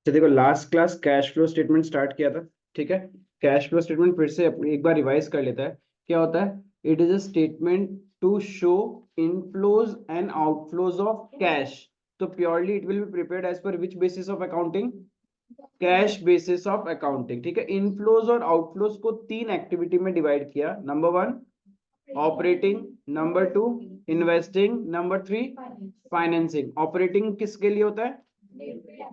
तो देखो last class cash flow statement start किया था, ठीक है। कैश फ्लो स्टेटमेंट फिर से एक बार रिवाइज कर लेता है। क्या होता है? It is a statement to show inflows and outflows of cash. तो purely it will be prepared as per which basis of accounting? Cash basis of accounting, ठीक है। इनफ्लोज और आउटफ्लोज को तीन एक्टिविटी में डिवाइड किया। Number one operating, number two investing, number three financing. Operating किसके लिए होता है?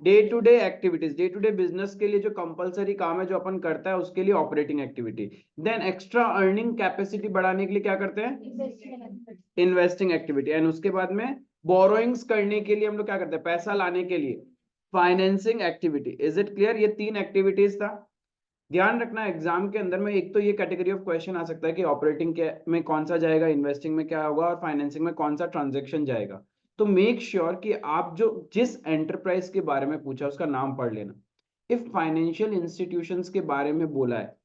Day to day activities, day to day business के लिए जो कंपलसरी काम है जो अपन करता है उसके लिए operating activity. Then extra earning capacity बढ़ाने के लिए क्या करते हैं? Investing activity. एंड उसके बाद में बोरोइंग्स करने के लिए हम लोग क्या करते हैं? पैसा लाने के लिए financing activity. Is it clear? ये तीन एक्टिविटीज था। ध्यान रखना एग्जाम के अंदर में एक तो ये कैटेगरी ऑफ क्वेश्चन आ सकता है कि ऑपरेटिंग के में कौन सा जाएगा, इन्वेस्टिंग में क्या होगा और फाइनेंसिंग में कौन सा ट्रांजेक्शन जाएगा। तो मेक श्योर कि आप जो जिस एंटरप्राइज के बारे में पूछा उसका नाम पढ़ लेना। इफ फाइनेंशियल इंस्टीट्यूशंस के बारे में बोला है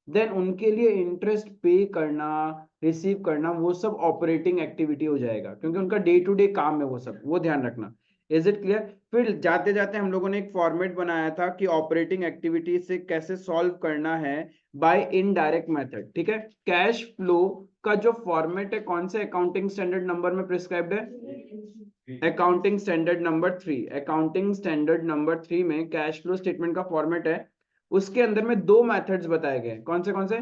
देन उनके लिए इंटरेस्ट पे करना, रिसीव करना, वो सब ऑपरेटिंग एक्टिविटी हो जाएगा क्योंकि उनका डे टू डे काम है वो सब, वो ध्यान रखना। Is it clear? फिर जाते जाते हम लोगों ने एक फॉर्मेट बनाया था कि ऑपरेटिंग एक्टिविटी से कैसे सॉल्व करना है बाय इनडायरेक्ट मेथड, ठीक है। कैश फ्लो का जो फॉर्मेट है कौन से अकाउंटिंग स्टैंडर्ड नंबर में प्रिस्क्राइब्ड है? Accounting standard number 3। Accounting standard number 3 में कैश फ्लो स्टेटमेंट का फॉर्मेट है। उसके अंदर में दो मेथड्स बताए गए। कौन से?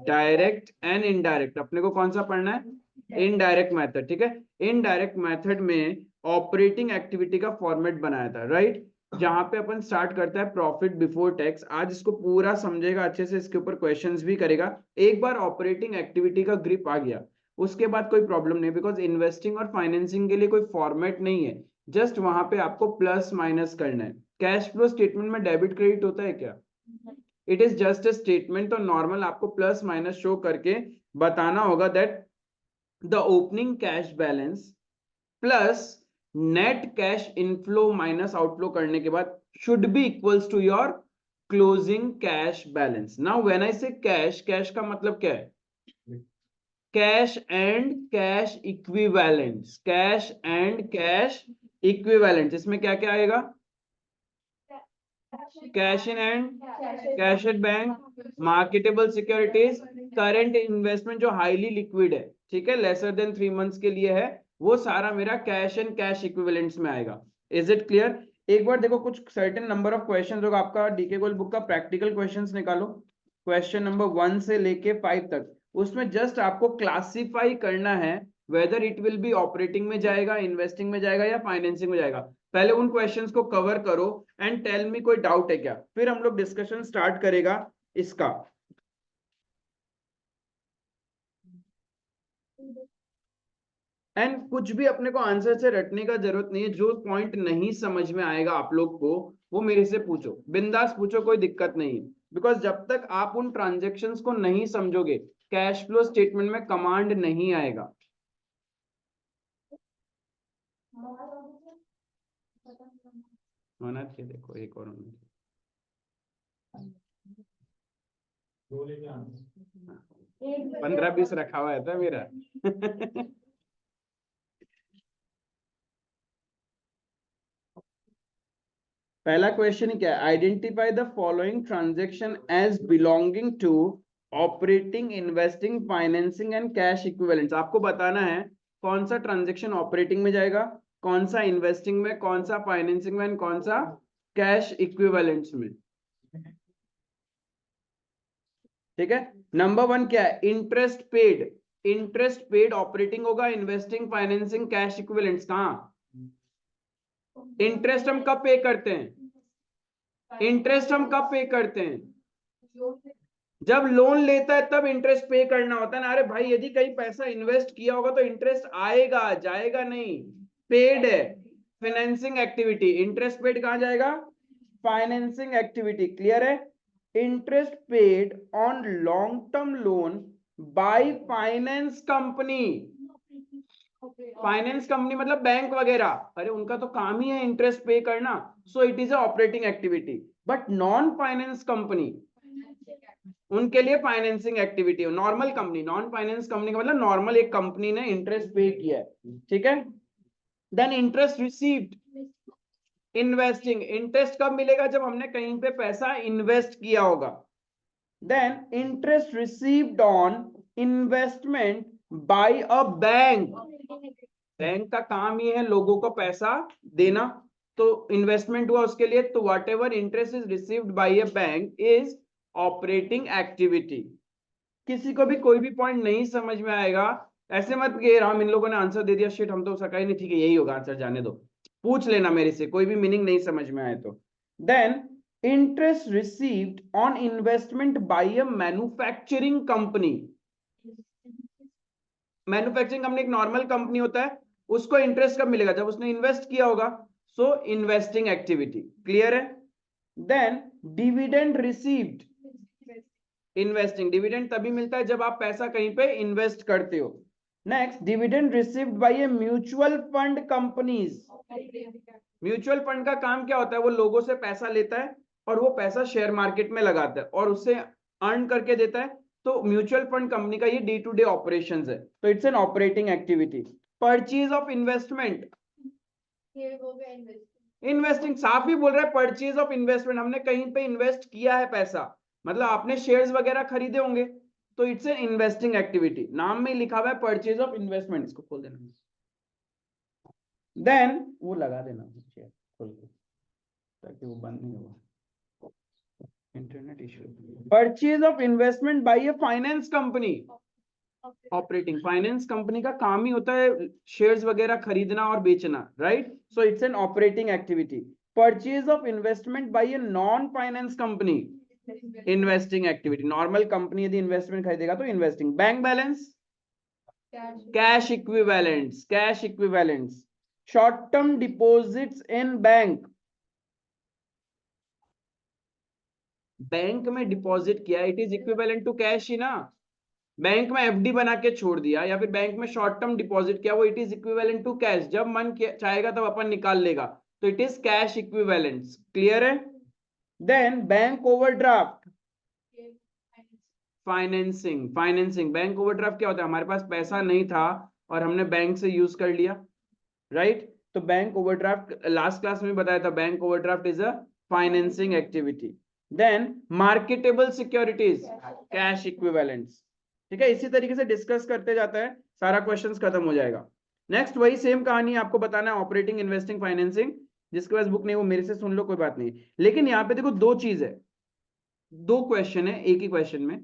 Direct and indirect. अपने को कौन सा पढ़ना है? इनडायरेक्ट मेथड, ठीक है। इनडायरेक्ट मेथड में ऑपरेटिंग एक्टिविटी का फॉर्मेट बनाया था, राइट। जहां पे अपन स्टार्ट करता है प्रॉफिट बिफोर टैक्स। आज इसको पूरा समझेगा अच्छे से, इसके ऊपर क्वेश्चंस भी करेगा। एक बार ऑपरेटिंग एक्टिविटी का ग्रिप आ गया उसके बाद कोई प्रॉब्लम नहीं, बिकॉज इन्वेस्टिंग और फाइनेंसिंग के लिए कोई फॉर्मेट नहीं है। जस्ट वहां पे आपको प्लस माइनस करना है। कैश फ्लो स्टेटमेंट में डेबिट क्रेडिट होता है क्या? It is just a statement. तो नॉर्मल आपको प्लस माइनस शो करके बताना होगा that the opening cash balance plus net cash inflow minus outflow करने के बाद should be equals to your closing cash balance. Now when I say cash, cash का मतलब क्या है? Cash and cash equivalents. Cash and cash equivalents, इसमें क्या क्या आएगा? Cash in and cash at bank, marketable securities, current investment जो highly liquid है, ठीक है, लेसर देन 3 मंथ्स के लिए है, वो सारा मेरा कैश एंड कैश इक्विवेलेंट्स में आएगा। Is it clear? एक बार देखो कुछ सर्टेन नंबर ऑफ क्वेश्चन होगा आपका डीके गोल्ड बुक का, प्रैक्टिकल क्वेश्चंस निकालो। क्वेश्चन नंबर 1 से लेके 5 तक, उसमें जस्ट आपको क्लासिफाई करना है whether it will B operating में जाएगा, इन्वेस्टिंग में जाएगा या फाइनेंसिंग में जाएगा। पहले उन क्वेश्चंस को कवर करो एंड टेल मी कोई डाउट है क्या, फिर हम लोग डिस्कशन स्टार्ट करेगा इसका। एंड कुछ भी अपने को आंसर से रटने का जरूरत नहीं है। जो पॉइंट नहीं समझ में आएगा आप लोग को वो मेरे से पूछो, बिंदास पूछो, कोई दिक्कत नहीं है। बिकॉज जब तक आप उन ट्रांजेक्शन्स को नहीं समझोगे कैश फ्लो स्टेटमेंट में कमांड नहीं आएगा। होना चाहिए, देखो एक और होना चाहिए। 15-20 रखा हुआ है था मेरा। पहला क्वेश्चन क्या है? Identify the following transaction as belonging to operating, investing, financing and cash equivalents. आपको बताना है कौन सा ट्रांजेक्शन ऑपरेटिंग में जाएगा, कौन सा इन्वेस्टिंग में, कौन सा फाइनेंसिंग में, कौन सा कैश इक्विवेलेंट्स में, ठीक है। नंबर 1 क्या है? Interest paid. Interest paid operating होगा, इन्वेस्टिंग, फाइनेंसिंग, कैश इक्विवेलेंट्स। कहां इंटरेस्ट हम कब पे करते हैं? इंटरेस्ट हम कब पे करते हैं? जब लोन लेता है तब इंटरेस्ट पे करना होता है ना। अरे भाई यदि कहीं पैसा इन्वेस्ट किया होगा तो इंटरेस्ट आएगा, जाएगा नहीं, पेड है। फाइनेंसिंग एक्टिविटी, इंटरेस्ट पेड कहां जाएगा? फाइनेंसिंग एक्टिविटी, क्लियर है। Interest paid on long term loan by finance company. Finance company मतलब बैंक वगैरह, अरे उनका तो काम ही है इंटरेस्ट पे करना, so it is a operating activity. But non finance company, उनके लिए financing activity. Normal company, non finance company का मतलब नॉर्मल एक कंपनी ने इंटरेस्ट पे किया है, ठीक है। Then interest received, investing, interest कब मिलेगा? जब हमने कहीं पे पैसा इन्वेस्ट किया होगा। Then interest received on investment by a bank, bank का काम ये है लोगों को पैसा देना, तो इन्वेस्टमेंट हुआ उसके लिए, तो what ever interest is received by a bank is operating activity. किसी को भी कोई भी पॉइंट नहीं समझ में आएगा, ऐसे मत कि हम इन लोगों ने आंसर दे दिया, शिट हम तो सका ही नहीं, ठीक है यही होगा आंसर, जाने दो, पूछ लेना मेरे से, कोई भी मीनिंग नहीं समझ में आए तो। Then interest received on investment by a manufacturing company, manufacturing company एक नॉर्मल कंपनी होता है, उसको इंटरेस्ट कब मिलेगा? जब उसने इन्वेस्ट किया होगा, सो इन्वेस्टिंग एक्टिविटी। क्लियर है? Then dividend received, investing, dividend तभी मिलता है जब आप पैसा कहीं पे इन्वेस्ट करते हो। Next, dividend received by a mutual fund companies, mutual fund का काम क्या होता है? वो लोगों से पैसा लेता है और वो पैसा शेयर मार्केट में लगाता है और उससे अर्न करके देता है, तो म्यूचुअल फंड कंपनी का ये डे टू डे ऑपरेशंस है, तो it's an operating activity. Purchase of investment, investing, साफ ही बोल रहा है परचेज ऑफ इन्वेस्टमेंट, हमने कहीं पे इन्वेस्ट किया है पैसा, मतलब आपने शेयर्स वगैरह खरीदे होंगे, तो इट्स एन इन्वेस्टिंग एक्टिविटी, नाम में लिखा हुआ है परचेज ऑफ इन्वेस्टमेंट। इसको खोल देना, देन वो लगा देना शेयर खोल के, ताकि वो बंद नहीं होगा, internet issue. Purchase of investment by a finance company, operating, finance company का काम ही होता है शेयर्स वगैरह खरीदना और बेचना, right? So it's an operating activity. Purchase of investment by a non finance company, investing activity, normal company यदि investment खरीदेगा तो investing. Bank balance, cash equivalents, cash equivalents, short term deposits in bank, bank में deposit किया, it is equivalent to cash ही ना, bank में FD बना के छोड़ दिया या फिर बैंक में शॉर्ट टर्म डिपॉजिट किया, वो it is equivalent to cash, जब मन चाहेगा तब अपन निकाल लेगा, तो it is cash equivalents. Clear है? Then bank overdraft, financing, financing, bank overdraft क्या होता है? हमारे पास पैसा नहीं था और हमने बैंक से यूज कर लिया, राइट? तो बैंक ओवरड्राफ्ट लास्ट क्लास में बताया था, bank overdraft is a financing activity. Then marketable securities, cash equivalents. ठीक है, इसी तरीके से डिस्कस करते जाता है, सारा क्वेश्चंस खत्म हो जाएगा। नेक्स्ट वही सेम कहानी आपको बताना है, ऑपरेटिंग, इन्वेस्टिंग, फाइनेंसिंग। जिसके पास बुक नहीं वो मेरे से सुन लो, कोई बात नहीं, लेकिन यहाँ पे देखो दो चीज है, दो क्वेश्चन है एक ही क्वेश्चन में,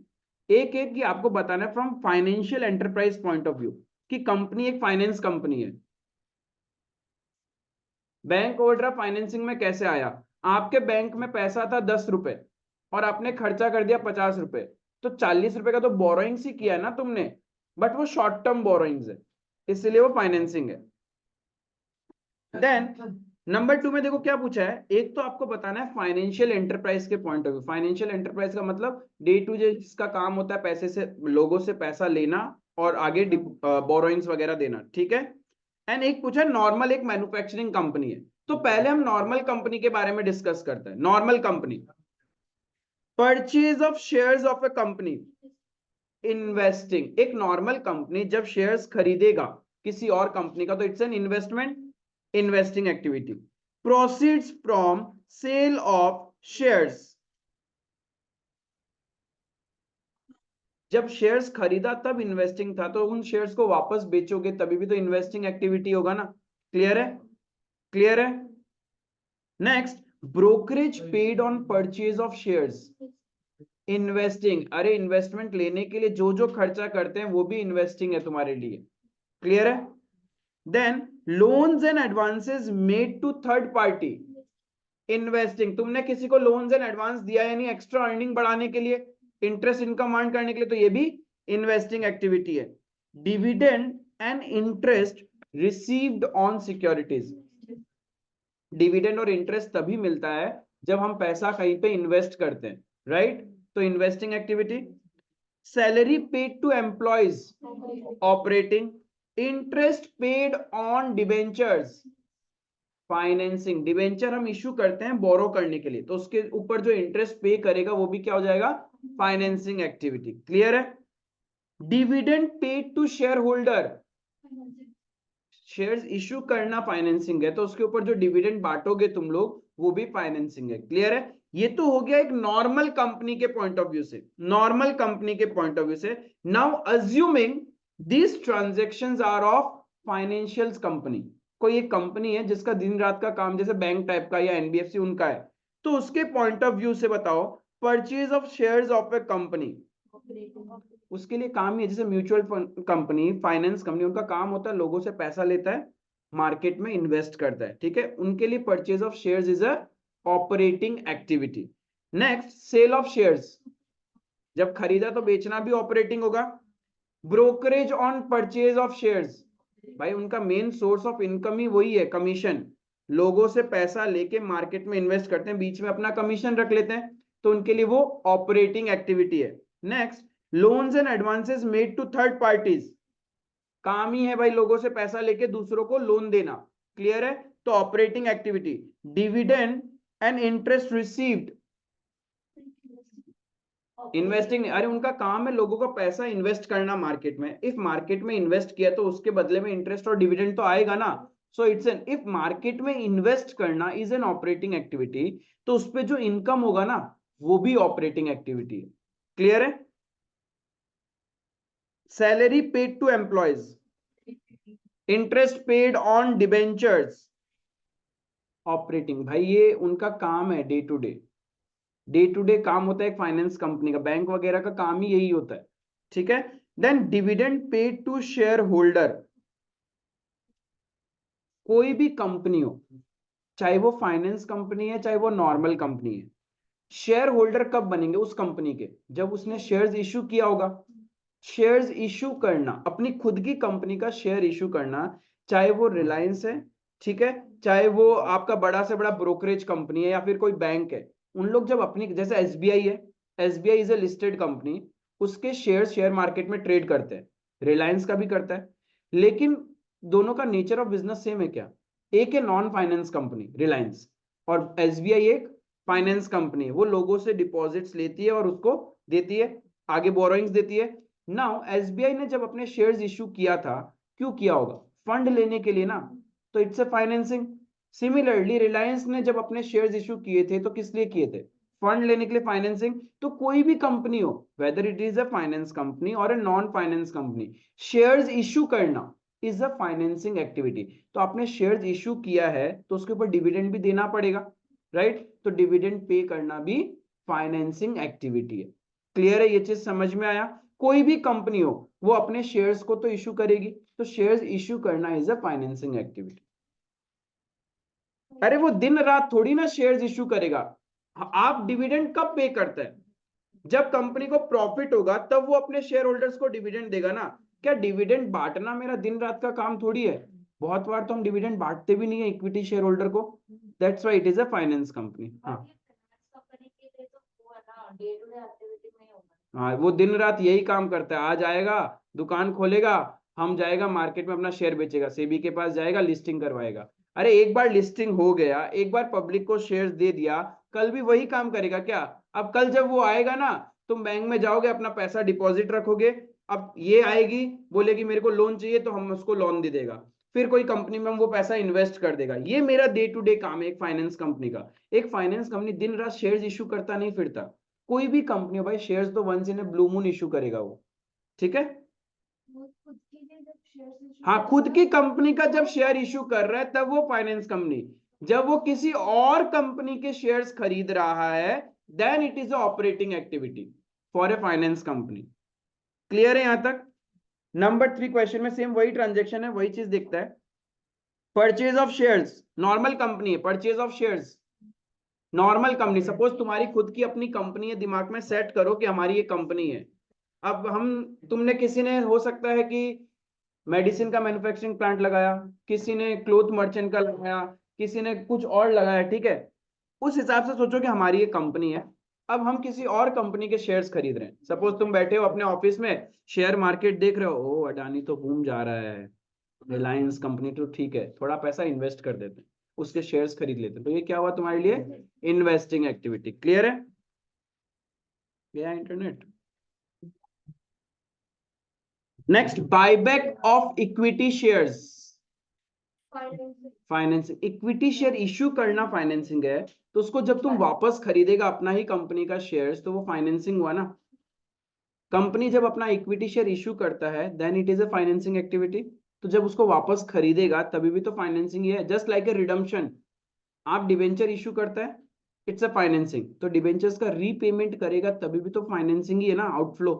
एक एक कि आपको बताना है from financial enterprise point of view, कि कंपनी एक फाइनेंस कंपनी है। बैंक ओवरड्राफ्ट फाइनेंसिंग में कैसे आया? आपके बैंक में पैसा था 10 रुपए और आपने खर्चा कर दिया 50 रुपए, तो 40 रुपए का तो बोरोइंग्स ही किया ना तुमने, बट वो शॉर्ट टर्म बोरोइंग्स है, इसलिए वो फाइनेंसिंग है। देन नंबर 2 में देखो क्या पूछा है, एक तो आपको बताना है फाइनेंशियल एंटरप्राइज के point of view, financial enterprise का मतलब डे टू डे जिसका काम होता है पैसे से, लोगों से पैसा लेना और आगे बोरोइंग्स वगैरह देना, ठीक है? एंड एक पूछा नॉर्मल, एक मैन्युफैक्चरिंग कंपनी है, तो पहले हम नॉर्मल कंपनी के बारे में डिस्कस करते हैं। Normal company, purchase of shares of a company, investing, एक नॉर्मल कंपनी जब शेयर्स खरीदेगा किसी और कंपनी का, तो it's an investment, investing activity. Proceeds from sale of shares, जब शेयर्स खरीदा तब इन्वेस्टिंग था, तो उन शेयर्स को वापस बेचोगे तभी भी तो इन्वेस्टिंग एक्टिविटी होगा ना। क्लियर है? क्लियर है? Next, brokerage paid on purchase of shares, investing, अरे इन्वेस्टमेंट लेने के लिए जो जो खर्चा करते हैं वो भी इन्वेस्टिंग है तुम्हारे लिए। क्लियर है? Then loans and advances made to third party, investing, तुमने किसी को लोन्स एंड एडवांस दिया है, नहीं एक्स्ट्रा अर्निंग बढ़ाने के लिए, इंटरेस्ट इनकम अर्न करने के लिए, तो ये भी इन्वेस्टिंग एक्टिविटी है। Dividend and interest received on securities, dividend और इंटरेस्ट तभी मिलता है जब हम पैसा कहीं पे इन्वेस्ट करते हैं, राइट? तो investing activity. Salary paid to employees, operating. Interest paid on debentures, financing, debenture हम इशू करते हैं बोरो करने के लिए, तो उसके ऊपर जो इंटरेस्ट पे करेगा वो भी क्या हो जाएगा? Financing activity. क्लियर है? Dividend paid to share holder, shares issue करना फाइनेंसिंग है, तो उसके ऊपर जो डिविडेंड बांटोगे तुम लोग वो भी फाइनेंसिंग है। क्लियर है? ये तो हो गया एक नॉर्मल कंपनी के पॉइंट ऑफ व्यू से, नॉर्मल कंपनी के पॉइंट ऑफ व्यू से। Now assuming these transactions are of financial company. कोई एक कंपनी है जिसका दिन रात का काम जैसे बैंक टाइप का या एनबीएफसी उनका है, तो उसके पॉइंट ऑफ व्यू से बताओ, purchase of shares of a company, उसके लिए काम ही है जैसे mutual fund company, finance company, उनका काम होता है लोगों से पैसा लेता है, मार्केट में इन्वेस्ट करता है। ठीक है, उनके लिए purchase of shares is a operating activity. Next, sale of shares, जब खरीदा तो बेचना भी ऑपरेटिंग होगा। Brokerage on purchase of shares, भाई उनका मेन सोर्स ऑफ इनकम ही वही है, कमीशन। लोगों से पैसा लेके मार्केट में इन्वेस्ट करते हैं, बीच में अपना कमीशन रख लेते हैं, तो उनके लिए वो ऑपरेटिंग एक्टिविटी है। Next, loans and advances made to third parties, काम ही है भाई लोगों से पैसा लेके दूसरों को लोन देना। क्लियर है? तो operating activity. Dividend and interest received, investing, अरे उनका काम है लोगों का पैसा इन्वेस्ट करना मार्केट में। इफ मार्केट में इन्वेस्ट किया तो उसके बदले में इंटरेस्ट और डिविडेंड तो आएगा ना। So it's an, if market में इन्वेस्ट करना इज एन ऑपरेटिंग एक्टिविटी, तो उस पर जो इनकम होगा ना वो भी ऑपरेटिंग एक्टिविटी है। क्लियर है? Salary paid to employees, interest paid on debentures, operating. भाई ये उनका काम है, day to day, day to day काम होता है एक फाइनेंस कंपनी का, बैंक वगैरह का काम ही यही होता है। ठीक है? Then dividend paid to share holder, कोई भी कंपनी हो, चाहे वो फाइनेंस कंपनी है चाहे वो नॉर्मल कंपनी है, शेयर होल्डर कब बनेंगे उस कंपनी के? जब उसने शेयर्स इशू किया होगा। शेयर्स इशू करना, अपनी खुद की कंपनी का शेयर इशू करना, चाहे वो रिलायंस है, ठीक है, चाहे वो आपका बड़ा से बड़ा ब्रोकरेज कंपनी है या फिर कोई बैंक है, उन लोग जब अपनी, जैसे एसबीआई है, SBI is a listed company, उसके शेयर शेयर मार्केट में ट्रेड करते हैं, रिलायंस का भी करता है, लेकिन दोनों का नेचर ऑफ बिजनेस सेम है क्या? एक है नॉन फाइनेंस कंपनी रिलायंस, और एसबीआई एक फाइनेंस कंपनी है, वो लोगों से डिपॉजिट्स लेती है और उसको देती है, आगे बोरोइंग्स देती है। नाउ एसबीआई ने जब अपने शेयर्स इशू किया था, क्यों किया होगा? फंड लेने के लिए ना, तो it's a financing. Similarly Reliance ने जब अपने शेयर्स इशू किए थे तो किस लिए किए थे? फंड लेने के लिए, फाइनेंसिंग। तो कोई भी कंपनी हो, whether it is a finance company और a non finance company, shares issue करना इज अ फाइनेंसिंग एक्टिविटी। तो आपने शेयर्स इशू किया है तो उसके ऊपर डिविडेंड भी देना पड़ेगा, राइट? तो डिविडेंड पे करना भी फाइनेंसिंग एक्टिविटी है। क्लियर है? ये चीज समझ में आया? कोई भी कंपनी हो वो अपने शेयर्स को तो इशू करेगी, तो शेयर्स इशू करना इज अ फाइनेंसिंग एक्टिविटी। अरे वो दिन रात थोड़ी ना शेयर्स इशू करेगा। आप डिविडेंड कब पे करते हैं? जब कंपनी को प्रॉफिट होगा तब वो अपने शेयर होल्डर्स को डिविडेंड देगा ना। क्या डिविडेंड बांटना मेरा दिन रात का काम थोड़ी है? बहुत बार तो हम डिविडेंड बांटते भी नहीं है इक्विटी शेयर होल्डर को। That's why it is a finance company. हाँ, हाँ, वो दिन रात यही काम करता है, आज आएगा, दुकान खोलेगा, हम जाएगा मार्केट में अपना शेयर बेचेगा, सेबी के पास जाएगा, लिस्टिंग करवाएगा। अरे एक बार लिस्टिंग हो गया, एक बार पब्लिक को शेयर्स दे दिया, कल भी वही काम करेगा क्या? अब कल जब वो आएगा ना, तुम बैंक में जाओगे, अपना पैसा डिपॉजिट रखोगे, अब ये आएगी, बोलेगी मेरे को लोन चाहिए, तो हम उसको लोन दे देगा, फिर कोई कंपनी में हम वो पैसा इन्वेस्ट कर देगा। ये मेरा डे टू डे काम है एक फाइनेंस कंपनी का। एक फाइनेंस कंपनी दिन रात शेयर्स इशू करता नहीं फिरता। कोई भी कंपनी हो भाई, शेयर्स तो once in a blue moon issue करेगा वो। ठीक है? हाँ, खुद की कंपनी का जब शेयर इशू कर रहा है तब वो फाइनेंस कंपनी, जब वो किसी और कंपनी के शेयर्स खरीद रहा है, then it is a operating activity for a finance company. Clear है यहां तक? नंबर 3 क्वेश्चन में सेम वही ट्रांजेक्शन है, वही चीज दिखता है। Purchase of shares, normal company है, purchase of shares, normal company. Suppose तुम्हारी खुद की अपनी कंपनी है, दिमाग में सेट करो कि हमारी ये कंपनी है। अब हम, तुमने, किसी ने हो सकता है कि मेडिसिन का मैन्युफैक्चरिंग प्लांट लगाया, किसी ने क्लोथ मर्चेंट का लगाया, किसी ने कुछ और लगाया, ठीक है? उस हिसाब से सोचो कि हमारी ये कंपनी है। अब हम किसी और कंपनी के शेयर्स खरीद रहे हैं। सपोज तुम बैठे हो अपने ऑफिस में, शेयर मार्केट देख रहे हो, ओ अडानी तो बूम जा रहा है, रिलायंस कंपनी तो ठीक है, थोड़ा पैसा इन्वेस्ट कर देते हैं, उसके शेयर्स खरीद लेते हैं, तो ये क्या हुआ तुम्हारे लिए? Investing activity. क्लियर है? गया internet? Next, buyback of equity shares. Financing, equity share issue करना फाइनेंसिंग है, तो उसको जब तुम वापस खरीदेगा अपना ही कंपनी का शेयर्स, तो वो फाइनेंसिंग हुआ ना। कंपनी जब अपना इक्विटी शेयर इश्यू करता है then it is a financing activity. तो जब उसको वापस खरीदेगा तभी भी तो फाइनेंसिंग ही है। जस्ट लाइक ए रिडम्पशन, आप डिवेंचर इश्यू करता है, इट्स अ फाइनेंसिंग। तो डिवेंचर्स का रीपेमेंट करेगा तभी भी तो फाइनेंसिंग ही है ना, आउटफ्लो।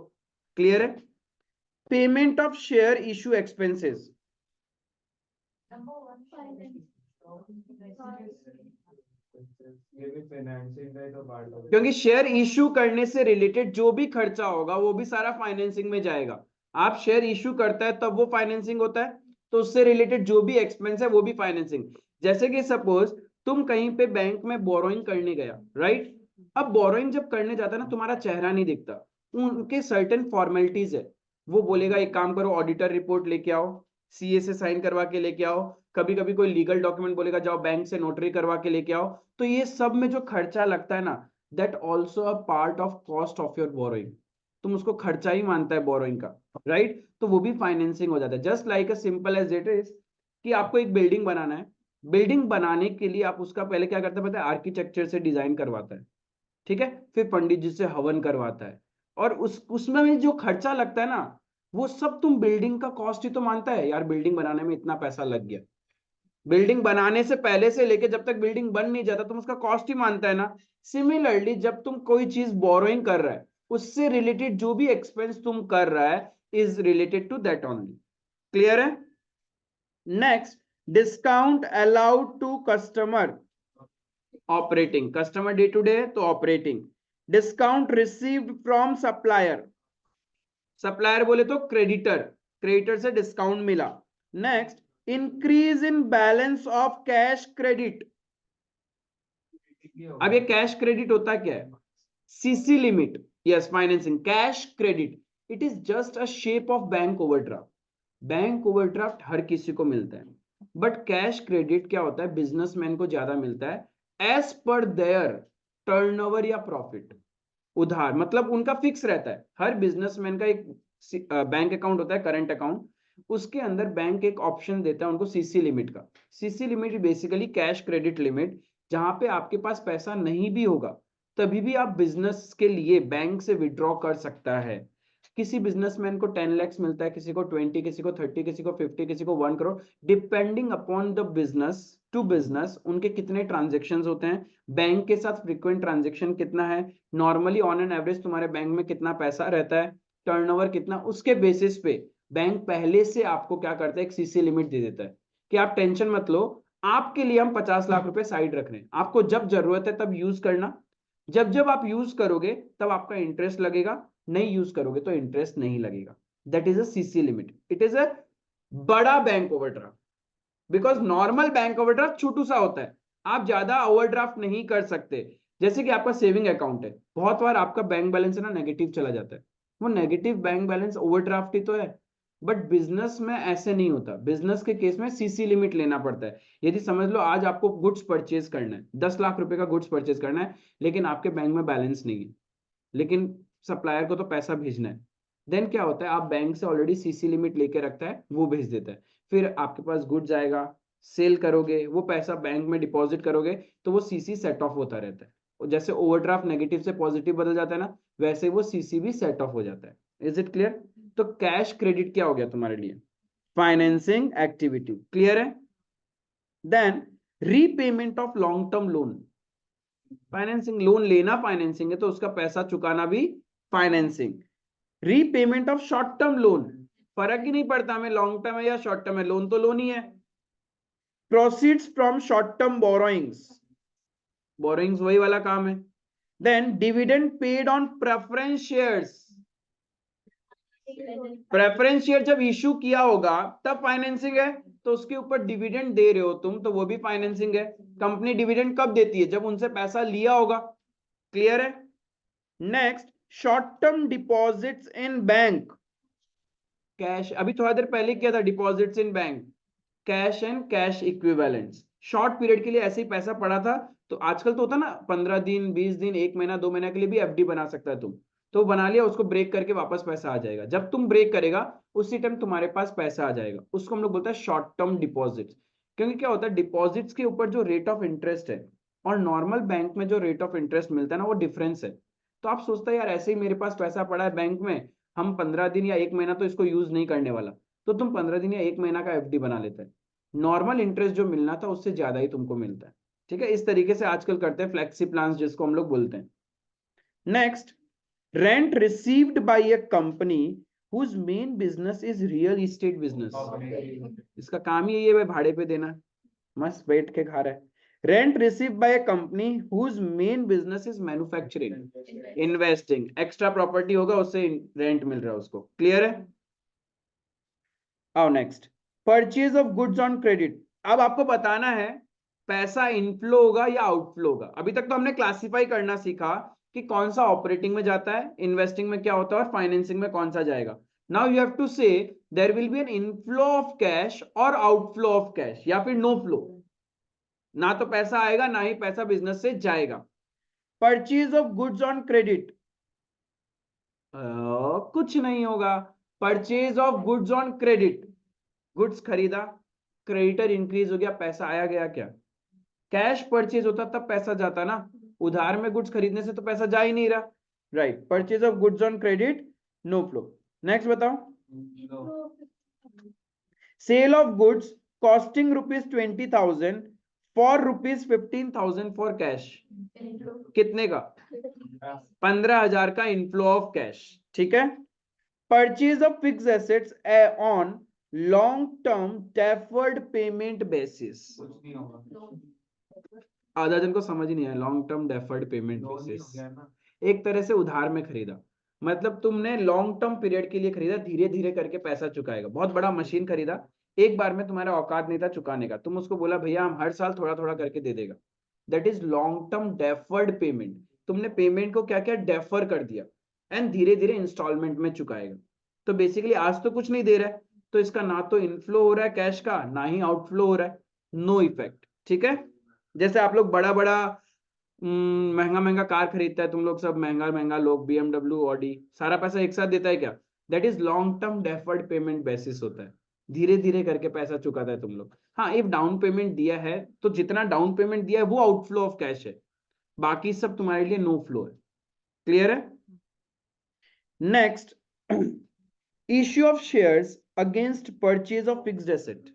क्लियर है? Payment of share issue expenses, क्योंकि शेयर इश्यू करने से रिलेटेड जो भी खर्चा होगा वो भी सारा फाइनेंसिंग में जाएगा। आप शेयर इश्यू करता है तब वो फाइनेंसिंग होता है, तो उससे रिलेटेड जो भी एक्सपेंस है वो भी फाइनेंसिंग। जैसे कि सपोज तुम कहीं पे बैंक में बोरोइंग करने गया, राइट? अब बोरोइंग जब करने जाता है ना, तुम्हारा चेहरा नहीं दिखता, उनके सर्टेन फॉर्मेलिटीज है। वो बोलेगा एक काम करो, ऑडिटर रिपोर्ट लेके आओ, सीए से साइन करवा के लेके आओ, कभी कभी कोई लीगल डॉक्यूमेंट बोलेगा जाओ बैंक से नोटरी करवा के लेके आओ। तो ये सब में जो खर्चा लगता है ना, that also a part of cost of your borrowing. तुम उसको खर्चा ही मानता है बोरोइंग का, राइट? तो वो भी फाइनेंसिंग हो जाता है। Just like a simple as it is कि आपको एक बिल्डिंग बनाना है, बिल्डिंग बनाने के लिए आप उसका पहले क्या करते हैं पता है? आर्किटेक्चर से डिजाइन करवाता है, ठीक है? फिर पंडित जी से हवन करवाता है, और उसमें भी जो खर्चा लगता है ना, वो सब तुम बिल्डिंग का कॉस्ट ही तो मानता है। यार बिल्डिंग बनाने में इतना पैसा लग गया, बिल्डिंग बनाने से पहले से लेके जब तक बिल्डिंग बन नहीं जाता तुम उसका कॉस्ट ही मानता है ना। सिमिलरली जब तुम कोई चीज बोरोइंग कर रहा है, उससे रिलेटेड जो भी एक्सपेंस तुम कर रहा है is related to that only. Clear है? Next, discount allowed to customer operating, customer day to day तो operating. Discount received from supplier, supplier बोले तो क्रेडिटर, क्रेडिटर से डिस्काउंट मिला। Next, increase in balance of cash credit. अब ये cash credit होता क्या है? CC limit, yes, financing cash credit. It is just a shape of bank overdraft. Bank overdraft हर किसी को मिलता है, बट कैश क्रेडिट क्या होता है? बिजनेसमैन को ज्यादा मिलता है एज पर देयर टर्नओवर या प्रॉफिट। उधार मतलब उनका फिक्स रहता है। हर बिजनेसमैन का एक बैंक अकाउंट होता है, करंट अकाउंट। उसके अंदर बैंक एक ऑप्शन देता है उनको सीसी लिमिट का। CC limit basically cash credit limit, जहां पे आपके पास पैसा नहीं भी होगा तभी भी आप बिजनेस के लिए बैंक से विड्रॉ कर सकता है। किसी बिजनेसमैन को 10 lakhs मिलता है, किसी को 20, किसी को 30, किसी को 50, किसी को 1 crore, depending upon the business to business उनके कितने ट्रांजेक्शन होते हैं, बैंक के साथ फ्रीक्वेंट ट्रांजेक्शन कितना है, नॉर्मली ऑन एन एवरेज तुम्हारे बैंक में कितना पैसा रहता है, टर्नओवर कितना, उसके बेसिस पे बैंक पहले से आपको क्या करता है? एक सीसी लिमिट दे देता है कि आप टेंशन मत लो, आपके लिए हम 50 लाख रुपए साइड रख रहे हैं, आपको जब जरूरत है तब यूज करना, जब जब आप यूज करोगे तब आपका इंटरेस्ट लगेगा, नहीं यूज करोगे तो इंटरेस्ट नहीं लगेगा। That is a CC limit. It is a बड़ा bank overdraft, because normal bank overdraft छोटू सा होता है, आप ज्यादा ओवरड्राफ्ट नहीं कर सकते। जैसे कि आपका सेविंग अकाउंट है, बहुत बार आपका बैंक बैलेंस है ना नेगेटिव चला जाता है, वो नेगेटिव बैंक बैलेंस ओवरड्राफ्ट ही तो है। बट बिजनेस में ऐसे नहीं होता, बिजनेस के केस में सीसी लिमिट लेना पड़ता है। यदि समझ लो आज आपको गुड्स परचेज करना है, 10 लाख रुपए का गुड्स परचेज करना है, लेकिन आपके बैंक में बैलेंस नहीं है, लेकिन सप्लायर को तो पैसा भेजना है, देन क्या होता है? आप बैंक से ऑलरेडी सीसी लिमिट लेके रखता है, वो भेज देता है। फिर आपके पास गुड्स आएगा, सेल करोगे, वो पैसा बैंक में डिपॉजिट करोगे, तो वो सीसी सेट ऑफ होता रहता है। और जैसे ओवरड्राफ्ट नेगेटिव से पॉजिटिव बदल जाता है ना, वैसे वो सीसी भी सेट ऑफ हो जाता है। Is it clear? तो कैश क्रेडिट क्या हो गया तुम्हारे लिए? Financing activity. क्लियर है? Then repayment of long term loan, financing. Loan लेना फाइनेंसिंग है तो उसका पैसा चुकाना भी financing. Repayment of short term loan, फर्क ही नहीं पड़ता हमें लॉन्ग टर्म है या शॉर्ट टर्म है, लोन तो लोन ही है। Proceeds from short term borrowings, borrowings वही वाला काम है। Then dividend paid on preference shares, preference share जब इश्यू किया होगा तब फाइनेंसिंग है, तो उसके ऊपर डिविडेंड दे रहे हो तुम, तो वो भी फाइनेंसिंग है। कंपनी डिविडेंड कब देती है? जब उनसे पैसा लिया होगा। क्लियर है? Next, short term deposits in bank, cash, अभी थोड़ा देर पहले किया था, deposits in bank, cash and cash equivalents. Short period के लिए ऐसे ही पैसा पड़ा था, तो आजकल तो होता ना 15 दिन, 20 दिन, 1 महीना, 2 महीना के लिए भी एफडी बना सकता है तुम, तो बना लिया, उसको ब्रेक करके वापस पैसा आ जाएगा। जब तुम ब्रेक करेगा उसी टाइम तुम्हारे पास पैसा आ जाएगा, उसको हम लोग बोलते हैं शॉर्ट टर्म डिपॉजिट। क्योंकि क्या होता है डिपॉजिट्स के ऊपर जो रेट ऑफ इंटरेस्ट है और नॉर्मल बैंक में जो रेट ऑफ इंटरेस्ट मिलता है ना वो डिफरेंस है। तो आप सोचते हैं यार ऐसे ही मेरे पास पैसा पड़ा है बैंक में, हम 15 दिन या 1 महीना तो इसको यूज नहीं करने वाला, तो तुम 15 दिन या 1 महीना का एफडी बना लेते हैं, नॉर्मल इंटरेस्ट जो मिलना था उससे ज्यादा ही तुमको मिलता है। ठीक है, इस तरीके से आजकल करते हैं फ्लेक्सी प्लान्स जिसको हम लोग बोलते हैं। Next, rent received by a company whose main business is real estate business। इसका काम ही यही है भाई, भाड़े पे देना, मस्त बैठ के खा रहा है। Rent receive by a company whose main business is manufacturing investing, extra property होगा उससे रेंट मिल रहा है उसको। क्लियर है? आओ next, purchase of goods on credit. अब आपको बताना है पैसा इनफ्लो होगा या आउटफ्लो होगा। अभी तक तो हमने क्लासिफाई करना सीखा कि कौन सा ऑपरेटिंग में जाता है, इन्वेस्टिंग में क्या होता है और फाइनेंसिंग में कौन सा जाएगा। Now you have to say there will be an inflow of cash और आउटफ्लो ऑफ कैश, या फिर नो फ्लो, ना तो पैसा आएगा ना ही पैसा बिजनेस से जाएगा। Purchase of goods on credit, कुछ नहीं होगा। Purchase of goods on credit, goods खरीदा, क्रेडिटर इंक्रीज हो गया, पैसा आया गया क्या? कैश परचेज होता तब पैसा जाता ना, उधार में गुड्स खरीदने से तो पैसा जा ही नहीं रहा। Right, purchase of goods on credit, no flow. Next बताओ, sale of goods costing ₹20,000 for ₹15,000 for cash, कितने का? 15,000 का इनफ्लो ऑफ कैश। ठीक है। Purchase of fix assets on long term deferred payment basis, आधा जन को समझ ही नहीं है long term deferred payment basis. एक तरह से उधार में खरीदा, मतलब तुमने लॉन्ग टर्म पीरियड के लिए खरीदा, धीरे धीरे करके पैसा चुकाएगा। बहुत बड़ा मशीन खरीदा, एक बार में तुम्हारा औकात नहीं था चुकाने का, तुम उसको बोला भैया हम हर साल थोड़ा थोड़ा करके दे देगा, that is long term deferred payment. तुमने पेमेंट को क्या क्या डेफर कर दिया एंड धीरे धीरे इंस्टॉलमेंट में चुकाएगा। तो बेसिकली आज तो कुछ नहीं दे रहा है, तो इसका ना तो इनफ्लो हो रहा है कैश का, ना ही आउटफ्लो हो रहा है, नो इफेक्ट। ठीक है। जैसे आप लोग बड़ा बड़ा महंगा महंगा कार खरीदता है, तुम लोग सब महंगा महंगा लोग, BMW ऑडी, सारा पैसा एक साथ देता है क्या? That is long term deferred payment basis होता है, धीरे धीरे करके पैसा चुकाता है तुम लोग। हाँ, इफ डाउन पेमेंट दिया है तो जितना डाउन पेमेंट दिया है वो आउटफ्लो ऑफ कैश है, बाकी सब तुम्हारे लिए नो फ्लो है। क्लियर है? Next, issue of shares against purchase of fixed asset,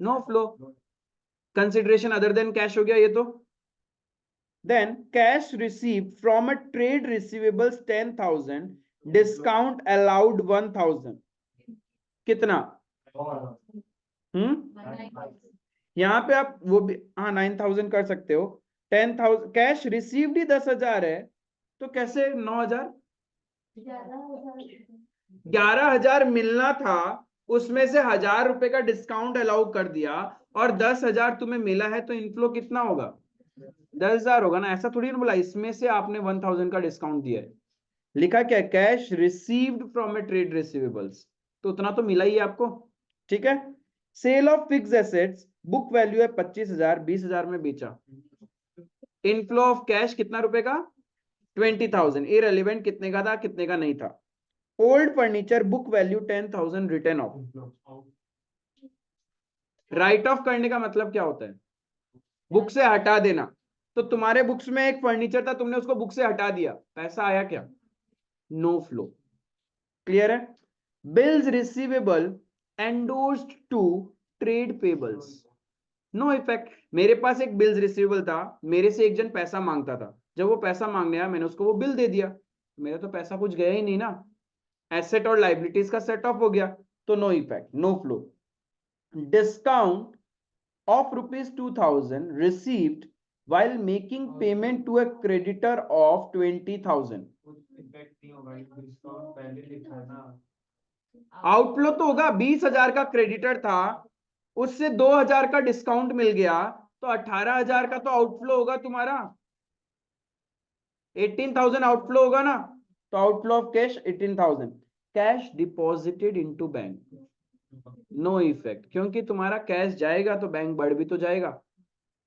no flow, consideration other than cash हो गया ये तो। Then cash received from a trade receivables 10,000, discount allowed 1,000, कितना? यहाँ पे आप वो भी हाँ 9,000 कर सकते हो। 10,000 कैश रिसीव्ड ही 10,000 है, तो कैसे 9,000? 11,000 मिलना था, उसमें से 1,000 रुपए का डिस्काउंट अलाउ कर दिया और 10,000 तुम्हें मिला है, तो इनफ्लो कितना होगा? 10,000 होगा ना। ऐसा थोड़ी ना बोला इसमें से आपने 1,000 का डिस्काउंट दिया है, लिखा क्या? Cash received from a trade receivables, तो उतना तो मिला ही आपको। ठीक है। Sale of fix assets, book value है 25,000, 20,000 में बेचा, इनफ्लो ऑफ कैश कितना रुपए का? 20,000, इररिलेवेंट कितने का था कितने का नहीं था। Old furniture, book value 10,000, return of. Right of करने का मतलब क्या होता है? बुक से हटा देना। तो तुम्हारे बुक्स में एक फर्नीचर था, तुमने उसको बुक से हटा दिया, पैसा आया क्या? No flow. क्लियर है? Bills receivable endorsed to trade payables, no effect. मेरे पास एक बिल्स रिसीवेबल था, मेरे से एक जन पैसा मांगता था, जब वो पैसा मांगने आया मैंने उसको वो बिल दे दिया, मेरा तो पैसा कुछ गया ही नहीं ना, एसेट और लाइबिलिटीज का सेट ऑफ हो गया, तो no effect, no flow. Discount of ₹2,000 received while making payment to a creditor of 20,000, outflow तो होगा। 20,000 का क्रेडिटर था, उससे 2,000 का डिस्काउंट मिल गया, तो 18,000 का तो आउटफ्लो होगा तुम्हारा, 18,000 आउटफ्लो होगा ना, तो outflow of cash 18,000। Cash deposited into bank, no effect, क्योंकि तुम्हारा कैश जाएगा तो बैंक बढ़ भी तो जाएगा,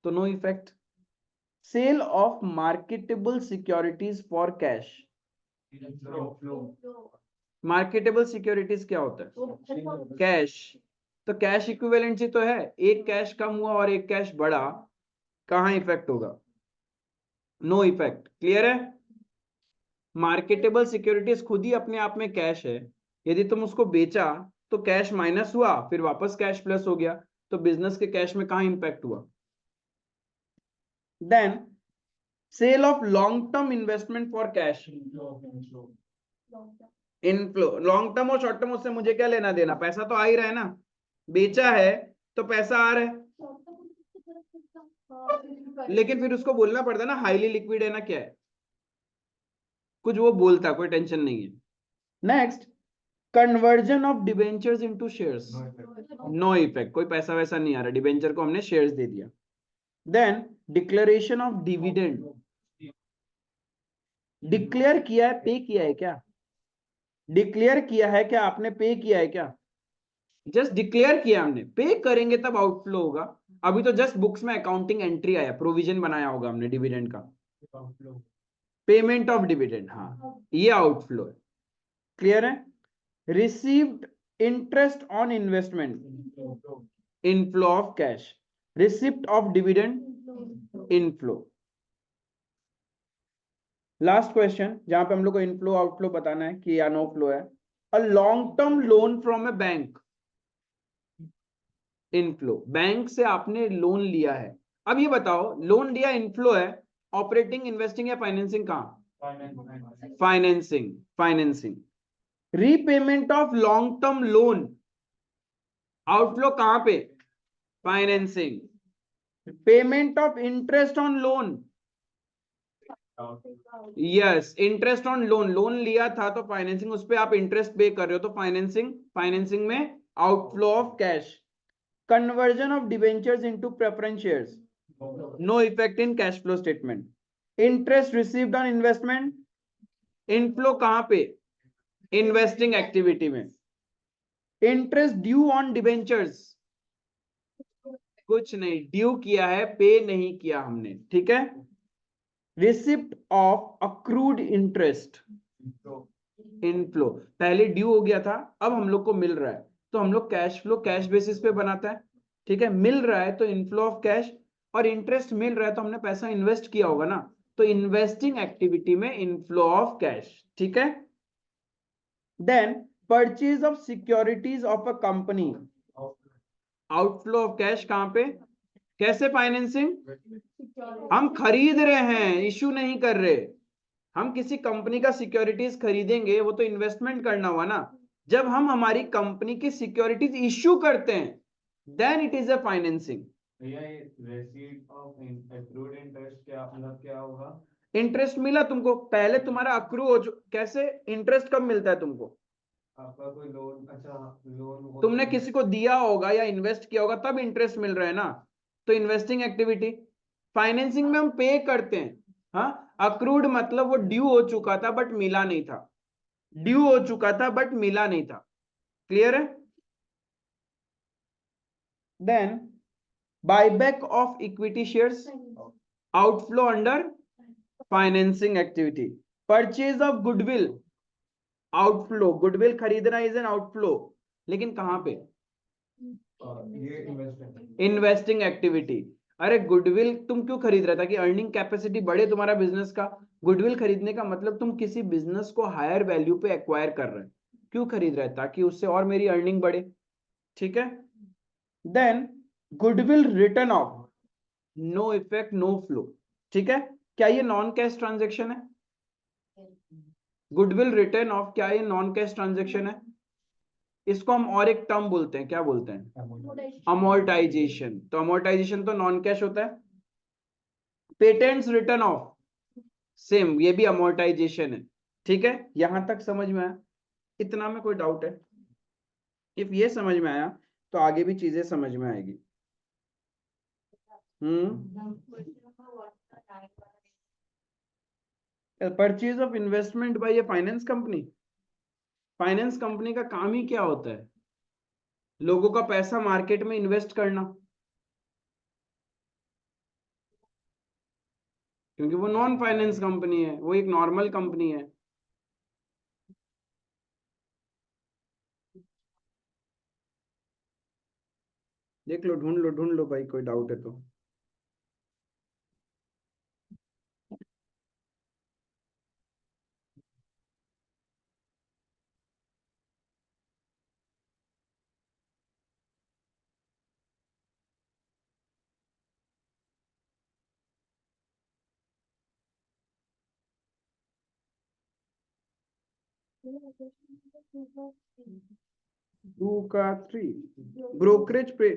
तो no effect. Sale of marketable securities for cash, marketable securities क्या होता है? कैश तो कैश इक्विवेलेंसी तो है, एक कैश कम हुआ और एक कैश बढ़ा, कहाँ इफेक्ट होगा? No effect. क्लियर है? मार्केटेबल सिक्योरिटीज खुद ही अपने आप में कैश है, यदि तुम उसको बेचा तो कैश माइनस हुआ, फिर वापस कैश प्लस हो गया, तो बिजनेस के कैश में कहाँ इंपैक्ट हुआ? Then sale of long term investment for cash, inflow. Long term और शॉर्ट टर्म उससे मुझे क्या लेना देना, पैसा तो आ ही रहा है ना, बेचा है तो पैसा आ रहा है, लेकिन फिर उसको बोलना पड़ता है ना हाईली लिक्विड है ना क्या है, कुछ वो बोलता, कोई टेंशन नहीं है। Next, conversion of debentures into shares, no effect, कोई पैसा वैसा नहीं आ रहा, डिबेंचर को हमने शेयर्स दे दिया। Then declaration of dividend, declare किया है, पे किया है क्या? डिक्लेयर किया है क्या आपने, पे किया है क्या? जस्ट डिक्लेयर किया हमने, पे करेंगे तब आउटफ्लो होगा। अभी तो जस्ट बुक्स में अकाउंटिंग एंट्री आया, प्रोविजन बनाया होगा हमने डिविडेंड का, पेमेंट ऑफ डिविडेंड, हाँ ये आउटफ्लो है। क्लियर है? Received interest on investment, inflow of cash. Receipt of dividend, inflow. Last question जहां पे हम लोग को इनफ्लो आउटफ्लो बताना है कि या नो फ्लो है। A long term loan from a bank, inflow, bank से आपने लोन लिया है। अब ये बताओ, लोन लिया इनफ्लो है, ऑपरेटिंग, इन्वेस्टिंग या फाइनेंसिंग? कहां? Financing, financing. Repayment of long term loan, outflow कहां पे? Financing. Payment of interest on loan, yes interest on loan, loan लिया था तो फाइनेंसिंग, उस पे आप इंटरेस्ट पे कर रहे हो तो फाइनेंसिंग, फाइनेंसिंग में outflow of cash. Conversion of debentures into preference shares, no effect in cash flow statement. Interest received on investment, inflow कहां पे? इन्वेस्टिंग एक्टिविटी में। इंटरेस्ट ड्यू ऑन डिबेंचर्स, कुछ नहीं, ड्यू किया है, पे नहीं किया हमने, ठीक है। Receipt of accrued interest, inflow, पहले ड्यू हो गया था, अब हम लोग को मिल रहा है, तो हम लोग कैश फ्लो कैश बेसिस पे बनाता है, ठीक है। मिल रहा है तो इनफ्लो ऑफ कैश, और इंटरेस्ट मिल रहा है तो हमने पैसा इन्वेस्ट किया होगा ना, तो इन्वेस्टिंग एक्टिविटी में इनफ्लो ऑफ कैश, ठीक है। Then purchase of securities of a company, outflow of cash कहां पे? कैसे फाइनेंसिंग? हम खरीद रहे हैं, इशू नहीं कर रहे। हम किसी कंपनी का सिक्योरिटीज खरीदेंगे, वो तो इन्वेस्टमेंट करना हुआ ना। जब हम हमारी कंपनी की सिक्योरिटीज इश्यू करते हैं, then it is a financing. भैया ये रेसीट ऑफ एक्रूड इंटरेस्ट क्या मतलब क्या होगा? इंटरेस्ट मिला तुमको, पहले तुम्हारा अक्रू हो कैसे इंटरेस्ट कब मिलता है तुमको? आपका कोई लोन, अच्छा लोन तुमने किसी को दिया होगा या इन्वेस्ट किया होगा तब इंटरेस्ट मिल रहा है ना, तो इन्वेस्टिंग एक्टिविटी। फाइनेंसिंग में हम पे करते हैं, हाँ। अक्रूड मतलब वो ड्यू हो चुका था बट मिला नहीं था, ड्यू हो चुका था बट मिला नहीं था। क्लियर है? Then buyback of equity shares, outflow under financing activity. Purchase of goodwill, outflow, goodwill खरीदना इज एन आउटफ्लो, लेकिन कहां पे? ये इन्वेस्टमेंट, इन्वेस्टिंग एक्टिविटी। अरे गुडविल तुम क्यों खरीद रहे, था कि अर्निंग कैपेसिटी बढ़े तुम्हारा बिजनेस का। गुडविल खरीदने का मतलब तुम किसी बिजनेस को हायर वैल्यू पे एक्वायर कर रहे हो, क्यों खरीद रहे, ताकि उससे और मेरी अर्निंग बढ़े, ठीक है। Then goodwill written off, no effect no flow, ठीक है। क्या ये नॉन कैश ट्रांजेक्शन है? गुडविल रिटर्न ऑफ, क्या ये नॉन कैश ट्रांजेक्शन है? इसको हम और एक टर्म बोलते हैं, क्या बोलते हैं? अमोर्टाइजेशन। तो अमोर्टाइजेशन तो नॉन कैश होता है। पेटेंट्स रिटर्न ऑफ, सेम, ये भी अमोर्टाइजेशन है, ठीक है। यहां तक समझ में आया? इतना में कोई डाउट है? इफ ये समझ में आया तो आगे भी चीजें समझ में आएगी। Purchase of investment bye A finance company, finance company का काम ही क्या होता है? लोगों का पैसा मार्केट में इन्वेस्ट करना, क्योंकि वो नॉन फाइनेंस कंपनी है, वो एक नॉर्मल कंपनी है। देख लो, ढूंढ लो भाई, कोई डाउट है तो। 2 का 3 ब्रोकरेज पे।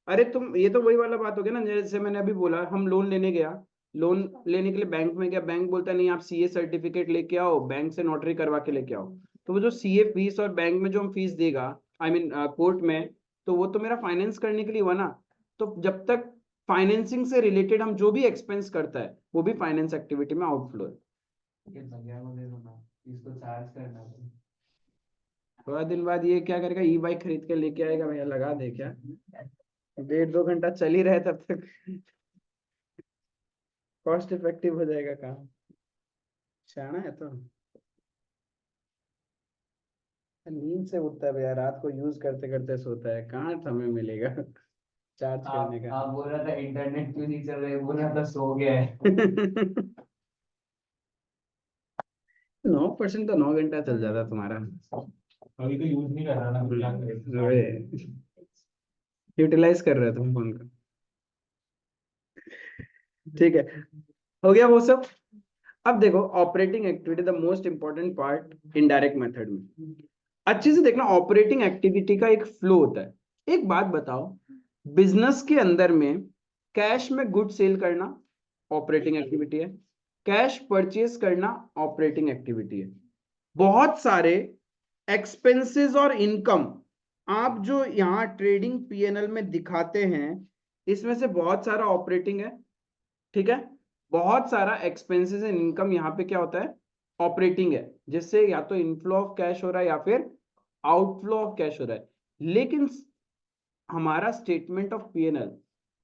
अरे तुम, ये तो वही वाला बात हो गया ना, जैसे मैंने अभी बोला, हम लोन लेने गया, लोन लेने के लिए बैंक में गया, बैंक बोलता है नहीं आप सीए सर्टिफिकेट लेके आओ, बैंक से नोटरी करवा के लेके आओ। तो वो जो सीए फीस और बैंक में जो हम फीस देगा, आई मीन कोर्ट में, तो वो तो मेरा फाइनेंस करने के लिए हुआ ना। तो जब तक फाइनेंसिंग से रिलेटेड हम जो भी एक्सपेंस करता है वो भी फाइनेंस एक्टिविटी में आउटफ्लो है। ये भैया को दे दो ना, इसको चार्ज करना है। थोड़ा दिन बाद ये क्या करेगा, ई बाइक खरीद के लेके आएगा, भैया लगा दे क्या, 1.5-2 घंटा चल ही रहे तब तक कॉस्ट इफेक्टिव हो जाएगा काम। शाना है तो। नींद से उठता है भैया, रात को यूज करते करते सोता है, कहाँ समय मिलेगा चार्ज करने का। आप बोल रहा था इंटरनेट क्यों नहीं चल रहा है, बोल रहा था सो गया है। 9% तो 9 घंटा चल जाता तुम्हारा। अभी तो यूज नहीं कर रहा ना, तो क्या करें। यूटिलाइज कर रहे हो तुम फोन का। ठीक है, हो गया वो सब। अब देखो operating activity, the most important part indirect method में। अच्छे से देखना, ऑपरेटिंग एक्टिविटी का एक फ्लो होता है। एक बात बताओ, बिजनेस के अंदर में कैश में गुड सेल करना ऑपरेटिंग एक्टिविटी है, कैश परचेज करना ऑपरेटिंग एक्टिविटी है। बहुत सारे एक्सपेंसेस और इनकम आप जो यहाँ ट्रेडिंग पीएनएल में दिखाते हैं, इसमें से बहुत सारा ऑपरेटिंग है, ठीक है। बहुत सारा एक्सपेंसेस एंड इनकम यहाँ पे क्या होता है, ऑपरेटिंग है, जिससे या तो इनफ्लो ऑफ कैश हो रहा है या फिर आउटफ्लो ऑफ कैश हो रहा है। लेकिन हमारा स्टेटमेंट ऑफ पीएनएल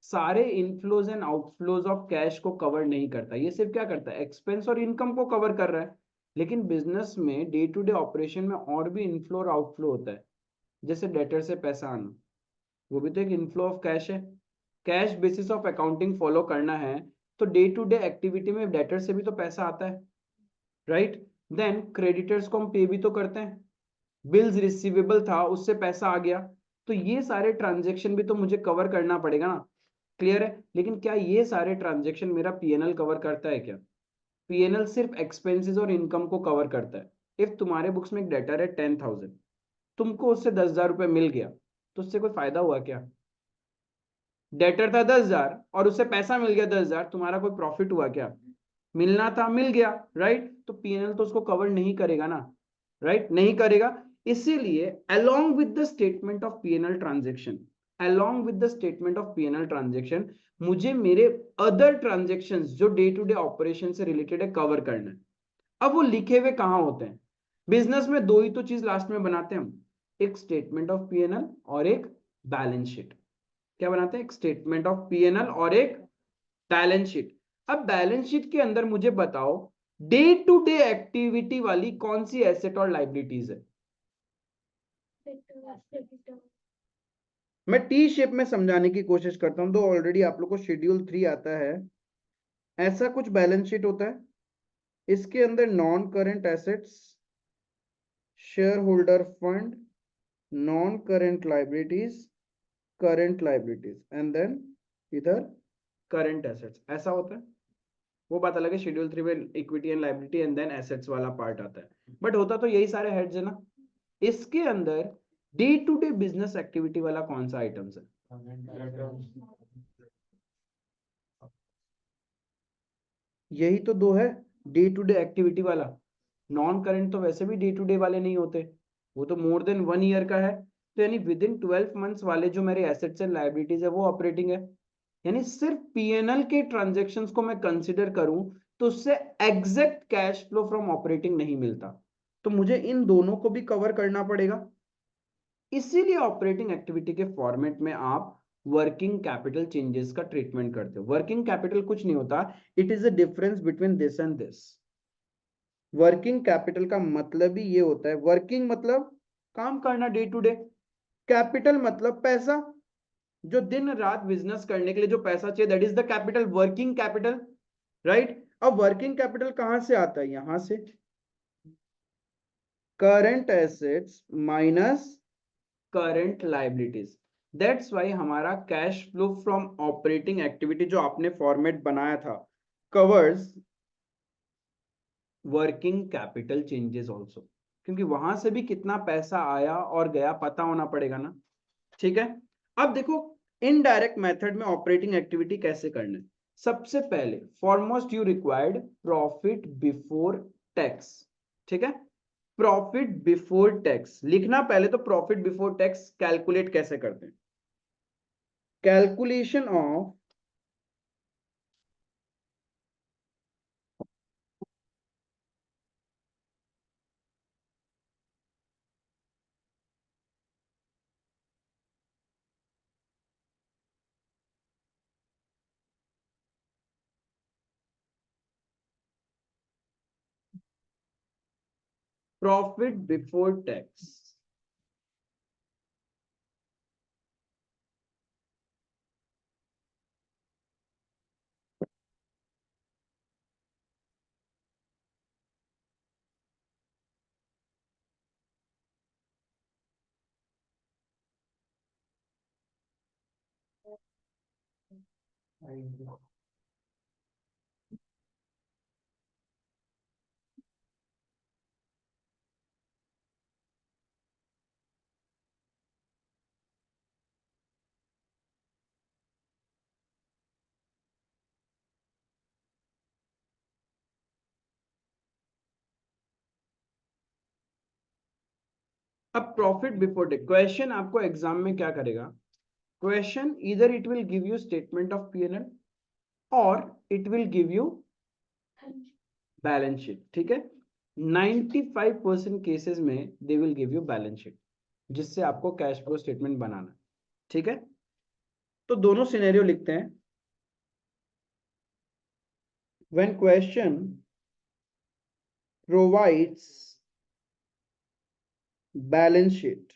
सारे inflows and outflows of cash को कवर नहीं करता, ये सिर्फ क्या करता है, एक्सपेंस और इनकम को कवर कर रहा है। लेकिन बिजनेस में डे टू डे ऑपरेशन में और भी इनफ्लो और आउटफ्लो होता है, जैसे डेटर से पैसा आना, वो भी तो एक इनफ्लो ऑफ कैश है। Cash basis of accounting follow करना है तो डे टू डे एक्टिविटी में डेटर से भी तो पैसा आता है, राइट। देन क्रेडिटर्स को हम पे भी तो करते हैं, बिल्स रिसीवेबल था उससे पैसा आ गया, तो ये सारे ट्रांजेक्शन भी तो मुझे कवर करना पड़ेगा ना। क्लियर है। लेकिन क्या ये सारे ट्रांजेक्शन मेरा पीएनएल कवर करता है क्या? पीएनएल सिर्फ एक्सपेंसेस और इनकम को कवर करता है। इफ तुम्हारे बुक्स में एक डेटर है 10,000, तुमको उससे 10,000 रुपये मिल गया, तो उससे कोई फायदा हुआ क्या? डेटर था 10,000 और उससे पैसा मिल गया 10,000, तुम्हारा कोई प्रॉफिट हुआ क्या? मिलना था मिल गया, राइट। तो पीएनएल तो उसको कवर नहीं करेगा ना, राइट, नहीं करेगा। इसीलिए along with the statement of PNL transaction, along with the statement of PNL transaction, मुझे मेरे अदर ट्रांजेक्शंस जो डे टू डे ऑपरेशन से रिलेटेड है कवर करना है। अब वो लिखे हुए कहाँ होते हैं? बिजनेस में दो ही तो चीज लास्ट में बनाते हैं हम, एक स्टेटमेंट ऑफ पीएनएल और एक बैलेंस शीट। क्या बनाते हैं? एक स्टेटमेंट ऑफ पीएनएल और एक बैलेंस शीट। अब बैलेंस शीट के अंदर मुझे बताओ डे टू डे एक्टिविटी वाली कौन सी एसेट और लाइबिलिटीज है। मैं टी शेप में समझाने की कोशिश करता हूं, तो ऑलरेडी आप लोग को शेड्यूल 3 आता है। ऐसा कुछ बैलेंस शीट होता है, इसके अंदर non current assets, share holder fund, non current liabilities, current liabilities and then इधर करंट एसेट्स, ऐसा होता है। वो बात अलग है, शेड्यूल 3 में equity and liability and then assets वाला पार्ट आता है, बट होता तो यही सारे हेड्स है ना। इसके अंदर day to day business activity वाला कौन सा आइटम्स है? यही तो दो है, डे टू डे एक्टिविटी वाला। नॉन करेंट तो वैसे भी डे टू डे वाले नहीं होते, वो तो मोर देन 1 ईयर का है। तो यानी विद इन 12 मंथ्स वाले जो मेरे एसेट्स एंड लाइबिलिटीज है वो ऑपरेटिंग है। यानी सिर्फ पीएनएल के ट्रांजेक्शन्स को मैं कंसिडर करूं तो उससे exact cash flow from operating नहीं मिलता, तो मुझे इन दोनों को भी कवर करना पड़ेगा। इसीलिए ऑपरेटिंग एक्टिविटी के फॉर्मेट में आप वर्किंग कैपिटल चेंजेस का ट्रीटमेंट करते हो। वर्किंग कैपिटल कुछ नहीं होता, it is the difference between this and this. Working capital का मतलब ही ये होता है, वर्किंग मतलब काम करना डे टू डे, कैपिटल मतलब पैसा। जो दिन रात बिजनेस करने के लिए जो पैसा चाहिए, that is the capital, working capital, right. अब वर्किंग कैपिटल कहां से आता है, यहां से, current assets minus current liabilities. That's why हमारा cash flow from operating activity जो आपने फॉर्मेट बनाया था covers working capital changes also, क्योंकि वहां से भी कितना पैसा आया और गया पता होना पड़ेगा ना, ठीक है। अब देखो इनडायरेक्ट मेथड में ऑपरेटिंग एक्टिविटी कैसे करना है। सबसे पहले foremost you required profit before tax, ठीक है। प्रॉफिट बिफोर टैक्स लिखना, पहले तो प्रॉफिट बिफोर टैक्स कैलकुलेट कैसे करते हैं। Calculation of profit before tax, अब प्रॉफिट बिफोर टैक्स क्वेश्चन आपको एग्जाम में क्या करेगा, क्वेश्चन इधर it will give you statement of PNL और it will give you balance sheet, ठीक है। 95% केसेस में they will give you balance sheet, जिससे आपको कैश फ्लो स्टेटमेंट बनाना है, ठीक है। तो दोनों सिनेरियो लिखते हैं। When question provides balance sheet,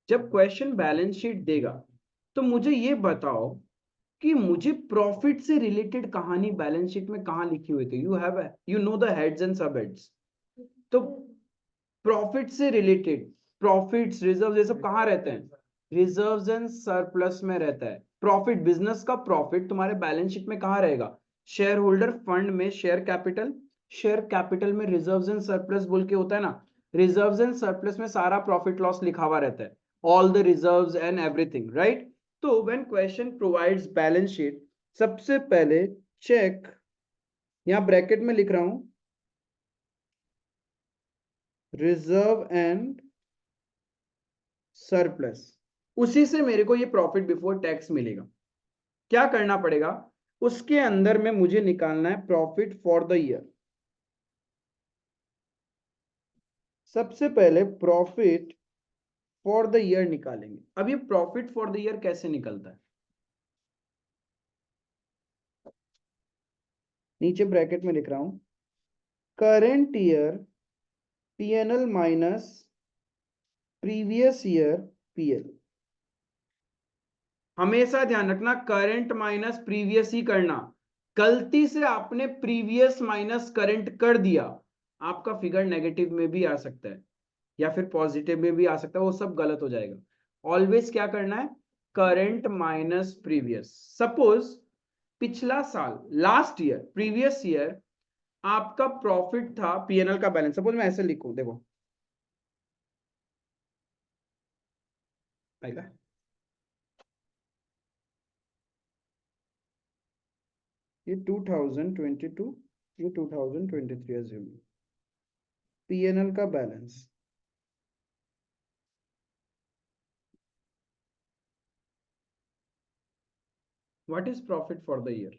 जब क्वेश्चन बैलेंस शीट देगा तो मुझे ये बताओ कि मुझे प्रॉफिट से रिलेटेड कहानी बैलेंस शीट में कहां लिखी हुई थी। You know the heads and सब हेड्स, तो प्रॉफिट से रिलेटेड प्रॉफिट्स रिजर्व ये सब कहाँ रहते हैं, रिजर्व्स एंड सरप्लस में रहता है। प्रॉफिट बिजनेस का प्रॉफिट तुम्हारे बैलेंस शीट में कहाँ रहेगा, शेयर होल्डर फंड में शेयर कैपिटल, शेयर कैपिटल में रिजर्व्स एंड सरप्लस बोल के होता है ना। रिजर्व्स एंड सरप्लस में सारा प्रॉफिट लॉस लिखा हुआ रहता है, all the reserves and everything, right. तो when question provides balance sheet, सबसे पहले चेक, यहां ब्रैकेट में लिख रहा हूं रिजर्व एंड सरप्लस, उसी से मेरे को ये प्रॉफिट बिफोर टैक्स मिलेगा। क्या करना पड़ेगा, उसके अंदर में मुझे निकालना है प्रॉफिट फॉर द ईयर। सबसे पहले प्रॉफिट फॉर द ईयर निकालेंगे। अब ये प्रॉफिट फॉर द ईयर कैसे निकलता है, नीचे ब्रैकेट में लिख रहा हूं current year PNL minus previous year PL. हमेशा ध्यान रखना करंट माइनस प्रीवियस ही करना। गलती से आपने प्रीवियस माइनस करंट कर दिया, आपका फिगर नेगेटिव में भी आ सकता है या फिर पॉजिटिव में भी आ सकता है, वो सब गलत हो जाएगा। ऑलवेज क्या करना है, करंट माइनस प्रीवियस। सपोज पिछला साल, लास्ट ईयर, प्रीवियस ईयर आपका प्रॉफिट था पीएनएल का बैलेंस, सपोज मैं ऐसे लिखूं, देखो आएगा, ये 2022, ये 2023 अज्यूम, पीएनएल का balance, what is profit for the year,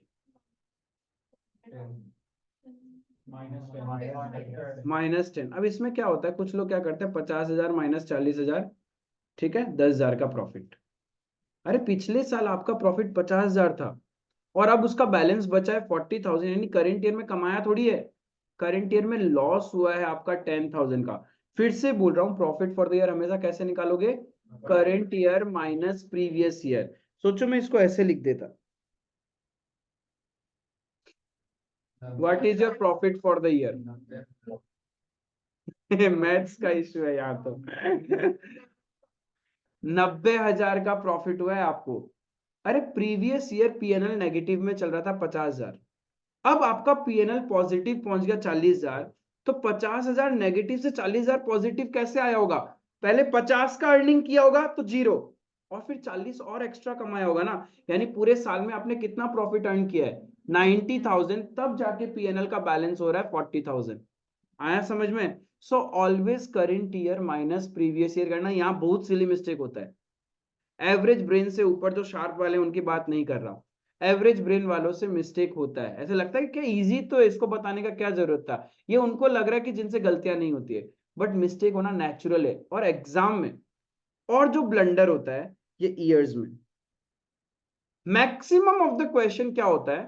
-10। अब इसमें क्या होता है, कुछ लोग क्या करते हैं 50,000 -40,000, ठीक है, 10,000 का प्रॉफिट। अरे पिछले साल आपका प्रॉफिट 50,000 था और अब उसका बैलेंस बचा है 40,000, यानी करेंट ईयर में कमाया थोड़ी है, करेंट ईयर में लॉस हुआ है आपका 10,000 का। फिर से बोल रहा हूँ, प्रॉफिट फॉर द ईयर हमेशा कैसे निकालोगे? Current year minus previous year. सोचो मैं इसको ऐसे लिख देता, what is your profit for the year? Maths का इश्यू है यहाँ तो। 90,000 का प्रॉफिट हुआ है आपको। अरे प्रीवियस ईयर पीएनएल नेगेटिव में चल रहा था 50,000, अब आपका पीएनएल पॉजिटिव पहुंच गया 40,000, तो 50,000 नेगेटिव से 40,000 पॉजिटिव कैसे आया होगा? पहले 50 का अर्निंग किया होगा तो जीरो, और फिर 40 और एक्स्ट्रा कमाया होगा ना, यानी पूरे साल में आपने कितना प्रॉफिट अर्न किया है? 90,000, तब जाके पीएनएल का बैलेंस हो रहा है 40,000। आया समझ में? So always current year minus previous year करना, यहाँ बहुत सिली मिस्टेक होता है। एवरेज ब्रेन से ऊपर जो शार्प वाले हैं उनकी बात नहीं कर रहा हूं, एवरेज ब्रेन वालों से मिस्टेक होता है। ऐसे लगता है कि क्या इजी, तो इसको बताने का क्या जरूरत था, ये उनको लग रहा है कि जिनसे गलतियां नहीं होती है, बट मिस्टेक होना नेचुरल है। और एग्जाम में और जो ब्लंडर होता है ये ईयर्स में, मैक्सिमम ऑफ द क्वेश्चन क्या होता है,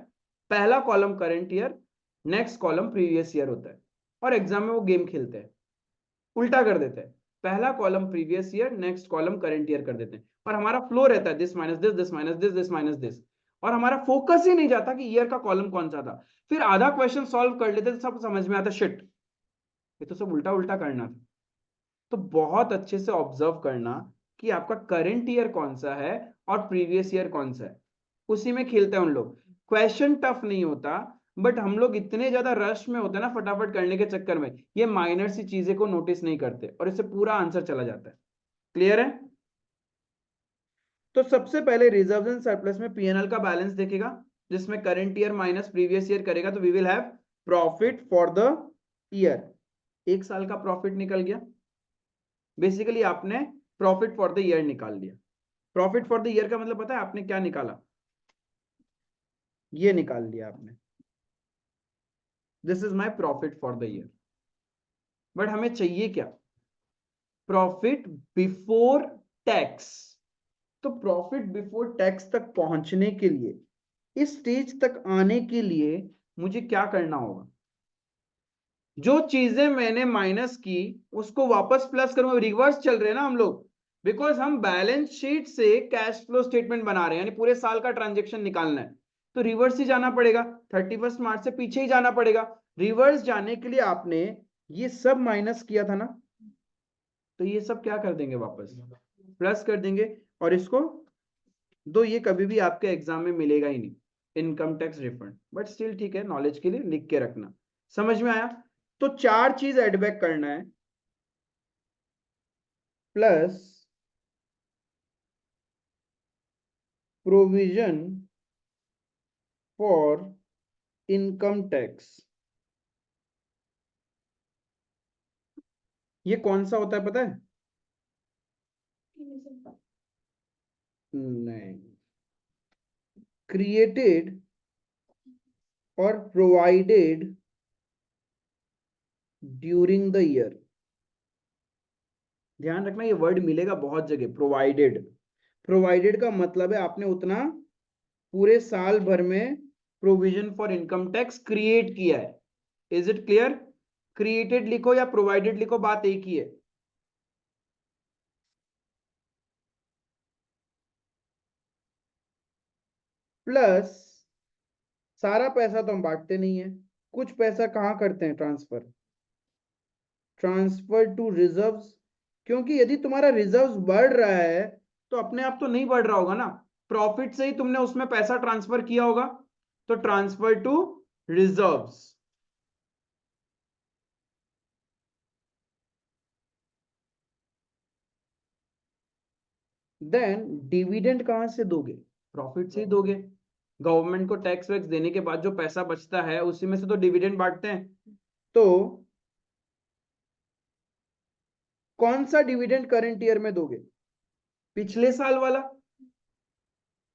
पहला column current year, next column previous year होता है, और एग्जाम में वो गेम खेलते हैं, उल्टा कर देते हैं, पहला column previous year, next column current year कर देते हैं, और हमारा फ्लो रहता है this minus this, this minus this, this minus this, और हमारा फोकस ही नहीं जाता कि ईयर का कॉलम कौन सा था। फिर आधा क्वेश्चन सॉल्व कर लेते तो सब समझ में आता, शिट ये तो सब उल्टा उल्टा करना था। तो बहुत अच्छे से ऑब्जर्व करना कि आपका करंट ईयर कौन सा है और प्रीवियस ईयर कौन सा है, उसी में खेलते हैं उन लोग। क्वेश्चन टफ नहीं होता, बट हम लोग इतने ज्यादा रश में होते हैं ना फटाफट करने के चक्कर में, ये माइनर सी चीजें को नोटिस नहीं करते और इससे पूरा आंसर चला जाता है। क्लियर है? तो सबसे पहले रिजर्व एंड सरप्लस में पीएनएल का बैलेंस देखेगा, जिसमें current year minus previous year करेगा, तो we will have profit for the year. एक साल का प्रॉफिट निकल गया। बेसिकली आपने प्रॉफिट फॉर द ईयर निकाल लिया। प्रॉफिट फॉर द ईयर का मतलब पता है आपने क्या निकाला? ये निकाल लिया आपने, this is my profit for the year. But हमें चाहिए क्या? Profit before tax. तो प्रॉफिट बिफोर टैक्स तक पहुंचने के लिए, इस स्टेज तक आने के लिए मुझे क्या करना होगा? जो चीजें मैंने माइनस की उसको वापस प्लस करूंगा। रिवर्स चल रहे हैं ना हम लोग, बिकॉज हम बैलेंस शीट से कैश फ्लो स्टेटमेंट बना रहे हैं, यानी पूरे साल का ट्रांजेक्शन निकालना है, तो रिवर्स ही जाना पड़ेगा, 31 मार्च से पीछे ही जाना पड़ेगा। रिवर्स जाने के लिए आपने ये सब माइनस किया था ना, तो ये सब क्या कर देंगे? वापस प्लस कर देंगे। और इसको दो, ये कभी भी आपके एग्जाम में मिलेगा ही नहीं, income tax refund, but still ठीक है, नॉलेज के लिए लिख के रखना। समझ में आया? तो चार चीज एड बैक करना है, plus provision for income tax. ये कौन सा होता है पता है? नहीं, क्रिएटेड और प्रोवाइडेड ड्यूरिंग द ईयर। ध्यान रखना, ये वर्ड मिलेगा बहुत जगह, प्रोवाइडेड। प्रोवाइडेड का मतलब है आपने उतना पूरे साल भर में provision for income tax create किया है। Is it clear? क्रिएटेड लिखो या प्रोवाइडेड लिखो, बात एक ही है। प्लस सारा पैसा तो हम बांटते नहीं है, कुछ पैसा कहां करते हैं? Transfer, transfer to reserves. क्योंकि यदि तुम्हारा रिजर्व्स बढ़ रहा है तो अपने आप तो नहीं बढ़ रहा होगा ना, प्रॉफिट से ही तुमने उसमें पैसा ट्रांसफर किया होगा, तो transfer to reserves. Then dividend कहां से दोगे? प्रॉफिट से ही दोगे। गवर्नमेंट को टैक्स वैक्स देने के बाद जो पैसा बचता है उसी में से तो डिविडेंड बांटते हैं। तो कौन सा डिविडेंड करंट ईयर में दोगे? पिछले साल वाला।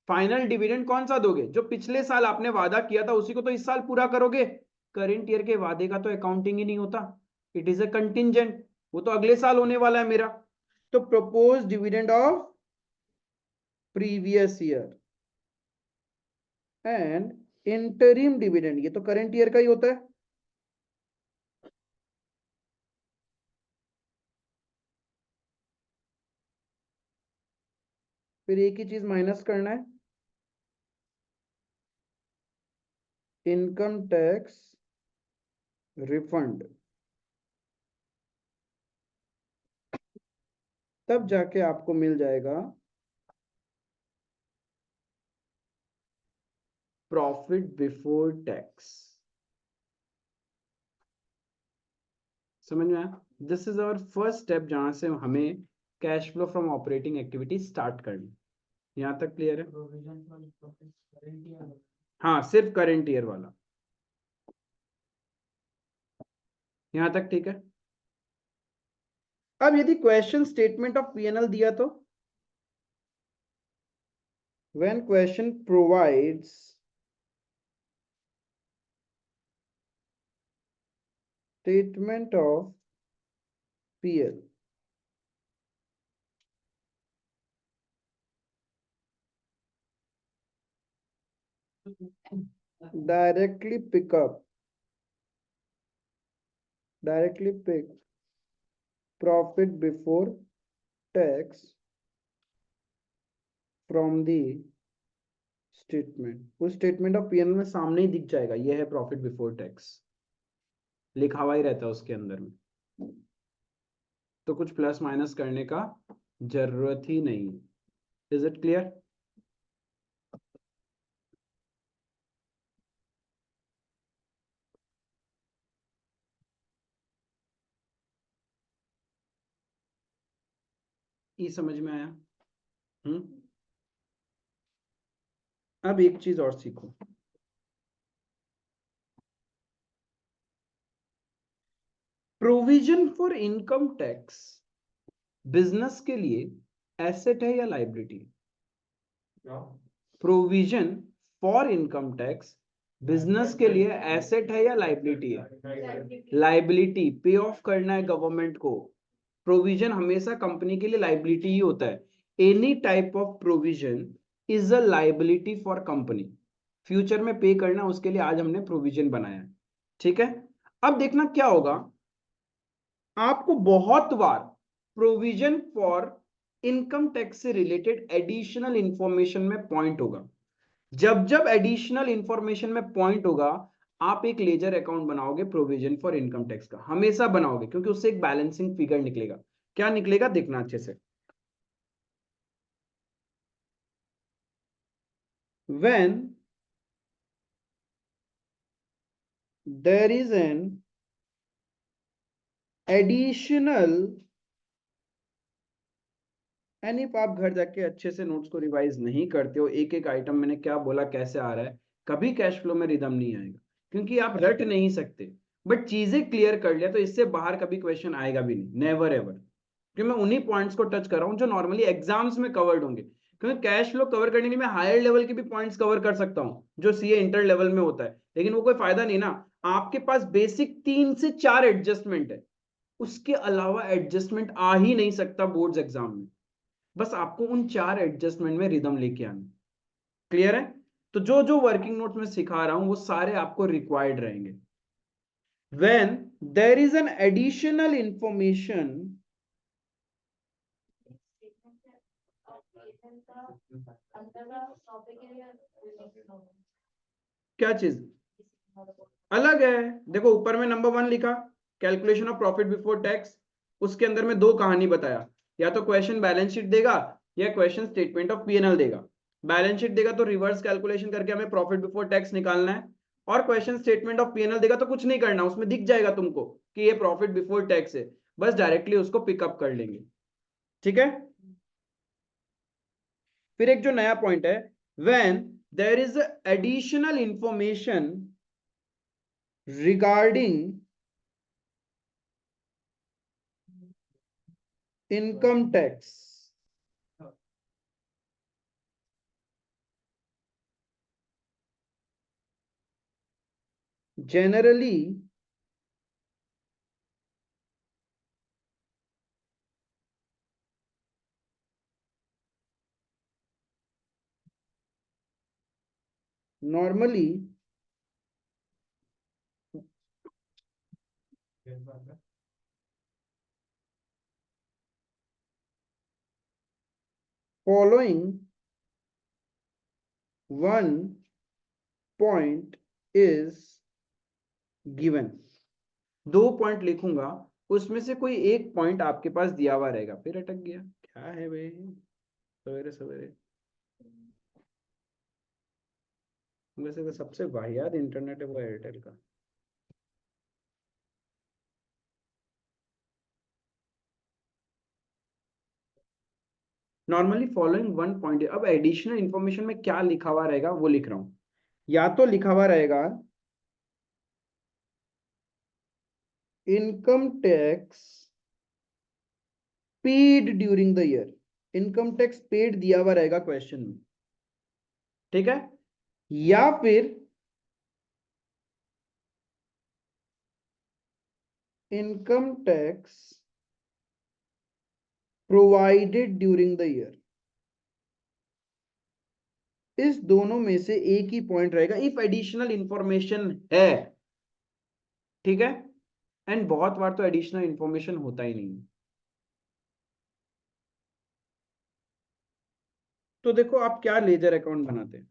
फाइनल डिविडेंड कौन सा दोगे? जो पिछले साल आपने वादा किया था उसी को तो इस साल पूरा करोगे। करंट ईयर के वादे का तो अकाउंटिंग ही नहीं होता, इट इज अ कंटिंजेंट, वो तो अगले साल होने वाला है मेरा। तो propose dividend of previous year and interim dividend, ये तो करंट ईयर का ही होता है। फिर एक ही चीज माइनस करना है, इनकम टैक्स रिफंड, तब जाके आपको मिल जाएगा प्रॉफिट बिफोर टैक्स। समझ में आया? This is our first step जहां से हमें cash flow from operating activity start करनी। यहां तक क्लियर है? Provision for profit current year. हाँ, सिर्फ करंट ईयर वाला। यहां तक ठीक है? अब यदि क्वेश्चन स्टेटमेंट ऑफ पीएनएल दिया तो, when question provides statement of PL, directly pick profit before tax from the statement. उस स्टेटमेंट ऑफ पीएनएल में सामने ही दिख जाएगा, ये है प्रॉफिट बिफोर टैक्स, लिखा हुआ ही रहता है उसके अंदर में, तो कुछ प्लस माइनस करने का जरूरत ही नहीं है। Is it clear? ये समझ में आया? अब एक चीज और सीखो, provision for income tax business के लिए एसेट है या liability? Provision for income tax business के लिए एसेट है या लाइबिलिटी है? लाइबिलिटी, पे ऑफ करना है गवर्नमेंट को। प्रोविजन हमेशा कंपनी के लिए लाइबिलिटी ही होता है। Any type of provision is a liability for company. Future में पे करना, उसके लिए आज हमने प्रोविजन बनाया। ठीक है? अब देखना क्या होगा, आपको बहुत बार प्रोविजन फॉर इनकम टैक्स से रिलेटेड एडिशनल इंफॉर्मेशन में पॉइंट होगा। जब जब एडिशनल इंफॉर्मेशन में पॉइंट होगा, आप एक लेजर अकाउंट बनाओगे प्रोविजन फॉर इनकम टैक्स का, हमेशा बनाओगे, क्योंकि उससे एक बैलेंसिंग फिगर निकलेगा। क्या निकलेगा देखना अच्छे से। when there is an additional, यानी आप घर जाके अच्छे से नोट्स को रिवाइज नहीं करते हो, एक एक आइटम मैंने क्या बोला कैसे आ रहा है, कभी कैश फ्लो में रिदम नहीं आएगा, क्योंकि आप रट नहीं सकते। बट चीजें क्लियर कर लिया तो इससे बाहर कभी क्वेश्चन आएगा भी नहीं, नेवर एवर। क्योंकि मैं उन्हीं पॉइंट्स को टच कर रहा हूं जो नॉर्मली एग्जाम्स में कवर्ड होंगे। क्योंकि कैश फ्लो कवर करने के लिए मैं हायर लेवल के भी पॉइंट्स कवर कर सकता हूं जो सीए इंटर लेवल में होता है, लेकिन वो कोई फायदा नहीं ना। आपके पास बेसिक 3 से 4 एडजस्टमेंट है, उसके अलावा एडजस्टमेंट आ ही नहीं सकता बोर्ड्स एग्जाम में। बस आपको उन 4 एडजस्टमेंट में रिदम लेके आना। क्लियर है? तो जो जो वर्किंग नोट्स में सिखा रहा हूं वो सारे आपको रिक्वायर्ड रहेंगे। when there is an additional information, क्या चीज अलग है? देखो ऊपर में नंबर 1 लिखा, calculation of profit before tax, उसके अंदर में 2 कहानी बताया, या तो क्वेश्चन बैलेंस शीट देगा या क्वेश्चन स्टेटमेंट ऑफ पीएनएल देगा। बैलेंस शीट देगा तो रिवर्स कैलकुलेशन करके हमें प्रॉफिट बिफोर टैक्स निकालना है, और क्वेश्चन स्टेटमेंट ऑफ पीएनएल देगा तो कुछ नहीं करना, उसमें दिख जाएगा तुमको कि ये प्रॉफिट बिफोर टैक्स है, बस डायरेक्टली उसको पिकअप कर लेंगे। ठीक है? फिर एक जो नया पॉइंट है, when there is additional information regarding income tax, generally normally following one point is given। 2 point लिखूंगा, उसमें से कोई एक पॉइंट आपके पास दिया हुआ रहेगा। फिर अटक गया, क्या है भाई सवेरे सवेरे। वैसे तो सबसे वाहियात इंटरनेट है वो एयरटेल का। नॉर्मली फॉलोइंग वन पॉइंट, अब एडिशनल इंफॉर्मेशन में क्या लिखा हुआ रहेगा वो लिख रहा हूं। या तो लिखा हुआ रहेगा income tax paid during the year. Income tax paid दिया हुआ रहेगा क्वेश्चन में, ठीक है। या फिर income tax provided during the year. इस दोनों में से एक ही पॉइंट रहेगा इफ एडिशनल इंफॉर्मेशन है, ठीक है। एंड बहुत बार तो एडिशनल इंफॉर्मेशन होता ही नहीं। तो देखो आप क्या लेजर अकाउंट बनाते हैं।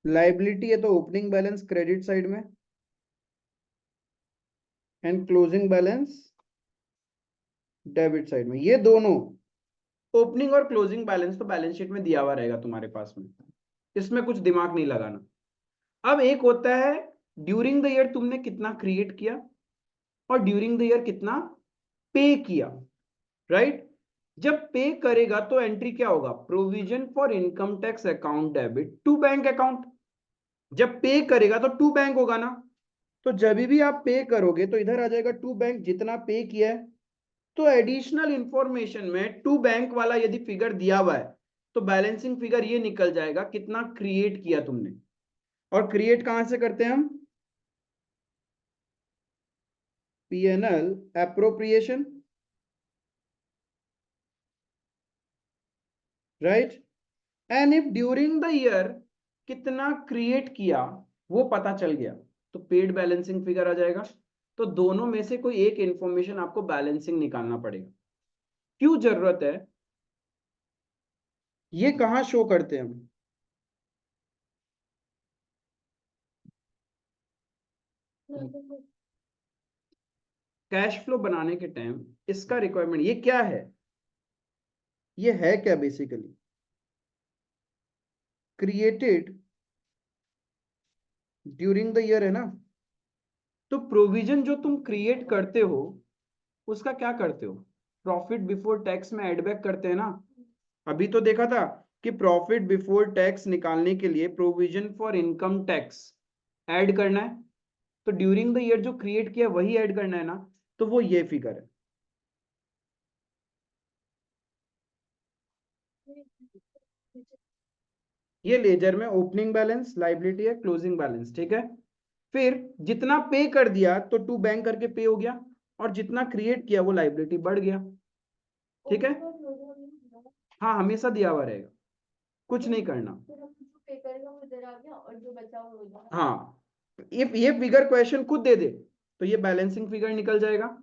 लाइबिलिटी है तो ओपनिंग बैलेंस क्रेडिट साइड में and closing balance debit side में। ये दोनों ओपनिंग और क्लोजिंग बैलेंस तो बैलेंस शीट में दिया हुआ रहेगा तुम्हारे पास में, इसमें कुछ दिमाग नहीं लगाना। अब एक होता है ड्यूरिंग द ईयर तुमने कितना क्रिएट किया और ड्यूरिंग द ईयर कितना पे किया, राइट। जब पे करेगा तो एंट्री क्या होगा, provision for income tax account debit to bank account. जब पे करेगा तो टू बैंक होगा ना, तो जब भी आप पे करोगे तो इधर आ जाएगा टू बैंक जितना पे किया है। तो एडिशनल इंफॉर्मेशन में टू बैंक वाला यदि फिगर दिया हुआ है तो बैलेंसिंग फिगर ये निकल जाएगा कितना क्रिएट किया तुमने। और क्रिएट कहां से करते हैं हम, PNL appropriation, right. And if during the year कितना क्रिएट किया वो पता चल गया तो पेड बैलेंसिंग फिगर आ जाएगा। तो दोनों में से कोई एक इंफॉर्मेशन आपको बैलेंसिंग निकालना पड़ेगा। क्यों जरूरत है, ये कहां शो करते हैं हम, कैश फ्लो बनाने के टाइम इसका रिक्वायरमेंट ये क्या है, ये है क्या basically, created during the year है ना। तो प्रोविजन जो तुम क्रिएट करते हो उसका क्या करते हो, प्रॉफिट बिफोर टैक्स में एड बैक करते हैं ना। अभी तो देखा था कि प्रॉफिट बिफोर टैक्स निकालने के लिए provision for income tax add करना है, तो ड्यूरिंग द ईयर जो क्रिएट किया वही ऐड करना है ना। तो वो ये फिगर है। ये लेजर में ओपनिंग बैलेंस लाइबिलिटी है, क्लोजिंग बैलेंस, ठीक है। फिर जितना पे कर दिया तो टू बैंक करके पे हो गया, और जितना क्रिएट किया वो लाइबिलिटी बढ़ गया, ठीक है। हाँ हमेशा दिया हुआ रहेगा, कुछ नहीं करना। हाँ इफ ये फिगर क्वेश्चन खुद दे दे तो ये बैलेंसिंग फिगर निकल जाएगा,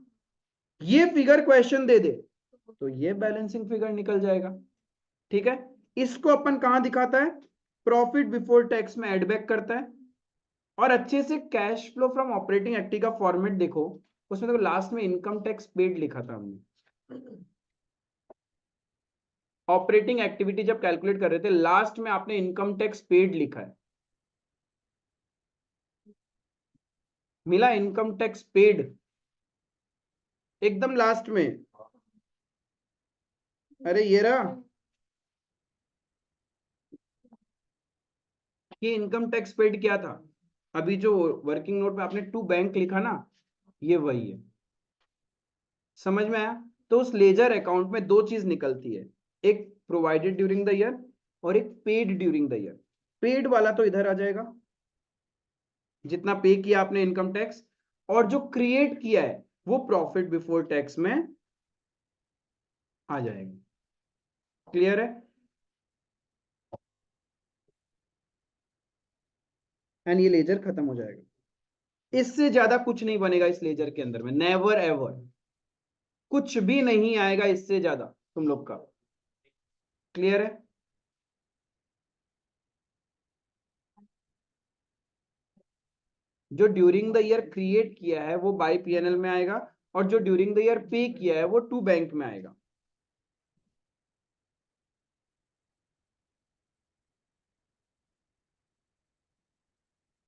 ये फिगर क्वेश्चन दे दे तो ये बैलेंसिंग फिगर निकल जाएगा, ठीक है। इसको अपन कहां दिखाता है, प्रॉफिट बिफोर टैक्स में एड बैक करता है। और अच्छे से cash flow from operating activity का फॉर्मेट देखो, उसमें देखो लास्ट में इनकम टैक्स पेड लिखा था हमने। ऑपरेटिंग एक्टिविटी जब कैलकुलेट कर रहे थे लास्ट में आपने इनकम टैक्स पेड लिखा है, मिला इनकम टैक्स पेड एकदम लास्ट में। अरे ये रहा, ये इनकम टैक्स पेड क्या था, अभी जो वर्किंग नोट में आपने टू बैंक लिखा ना, ये वही है। समझ में आया। तो उस लेजर अकाउंट में दो चीज निकलती है, एक प्रोवाइडेड ड्यूरिंग द ईयर और एक paid during the year. Paid वाला तो इधर आ जाएगा, जितना पे किया आपने इनकम टैक्स, और जो क्रिएट किया है वो प्रॉफिट बिफोर टैक्स में आ जाएगा। क्लियर है? एंड ये लेजर खत्म हो जाएगा। इससे ज्यादा कुछ नहीं बनेगा इस लेजर के अंदर में, नेवर एवर कुछ भी नहीं आएगा इससे ज्यादा तुम लोग का। क्लियर है? जो ड्यूरिंग द ईयर क्रिएट किया है वो बाय पीएनएल में आएगा, और जो ड्यूरिंग द ईयर पे किया है वो टू बैंक में आएगा।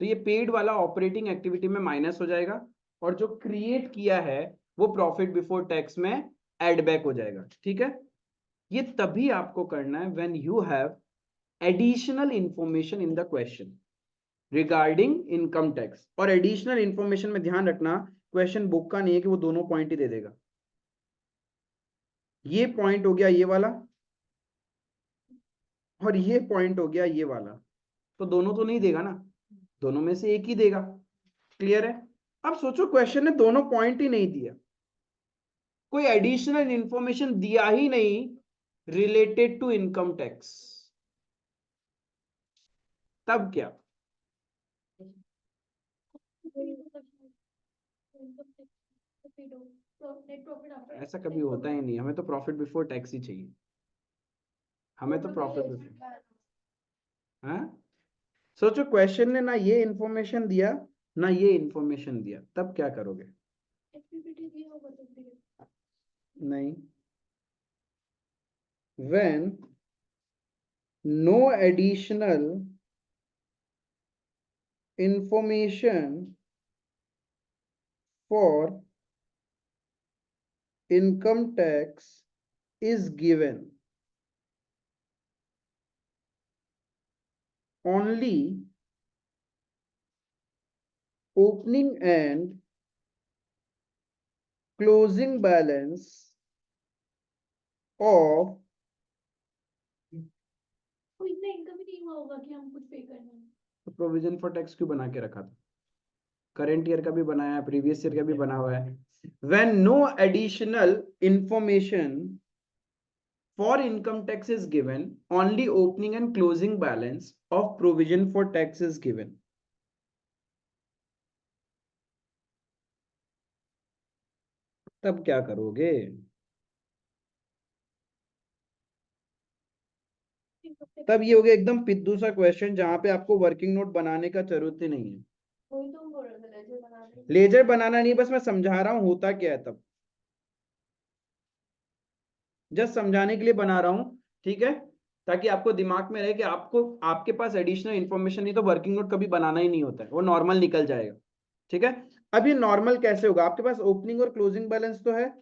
तो ये पेड वाला ऑपरेटिंग एक्टिविटी में माइनस हो जाएगा, और जो क्रिएट किया है वो प्रॉफिट बिफोर टैक्स में एड बैक हो जाएगा। ठीक है? ये तभी आपको करना है when you have additional information in the question regarding income tax. और एडिशनल इंफॉर्मेशन में ध्यान रखना, क्वेश्चन बुक का नहीं है कि वो दोनों पॉइंट ही दे देगा। ये पॉइंट हो गया ये वाला, और ये पॉइंट हो गया ये वाला, तो दोनों तो नहीं देगा ना, दोनों में से एक ही देगा। क्लियर है? अब सोचो क्वेश्चन ने दोनों पॉइंट ही नहीं दिया, कोई एडिशनल इंफॉर्मेशन दिया ही नहीं रिलेटेड टू इनकम टैक्स, तब क्या? ऐसा कभी होता ही नहीं, हमें तो प्रॉफिट बिफोर टैक्स ही चाहिए, हमें तो प्रॉफिट बिफोर। हाँ, सोचो क्वेश्चन ने ना ये इंफॉर्मेशन दिया ना ये इंफॉर्मेशन दिया, तब क्या करोगे? नहीं, when no additional information for income tax is given, only opening and closing balance of provision for tax क्यों बना के रखा था? करंट ईयर का भी बनाया है, प्रीवियस ईयर का भी बना हुआ है। When no additional information for income tax is given, only opening and closing balance of provision for tax is given. तब क्या करोगे? तब ये हो गया एकदम पिद्दू सा क्वेश्चन जहां पे आपको वर्किंग नोट बनाने का जरूरत ही नहीं है। लेजर बनाना नहीं, बस मैं समझा रहा हूं होता क्या है तब, जस्ट समझाने के लिए बना रहा हूं। ठीक है? ताकि आपको दिमाग में रहे कि आपको, आपके पास एडिशनल इंफॉर्मेशन नहीं तो वर्किंग नोट कभी बनाना ही नहीं होता है, वो नॉर्मल निकल जाएगा। ठीक है? अब ये नॉर्मल कैसे होगा? आपके पास ओपनिंग और क्लोजिंग बैलेंस तो है,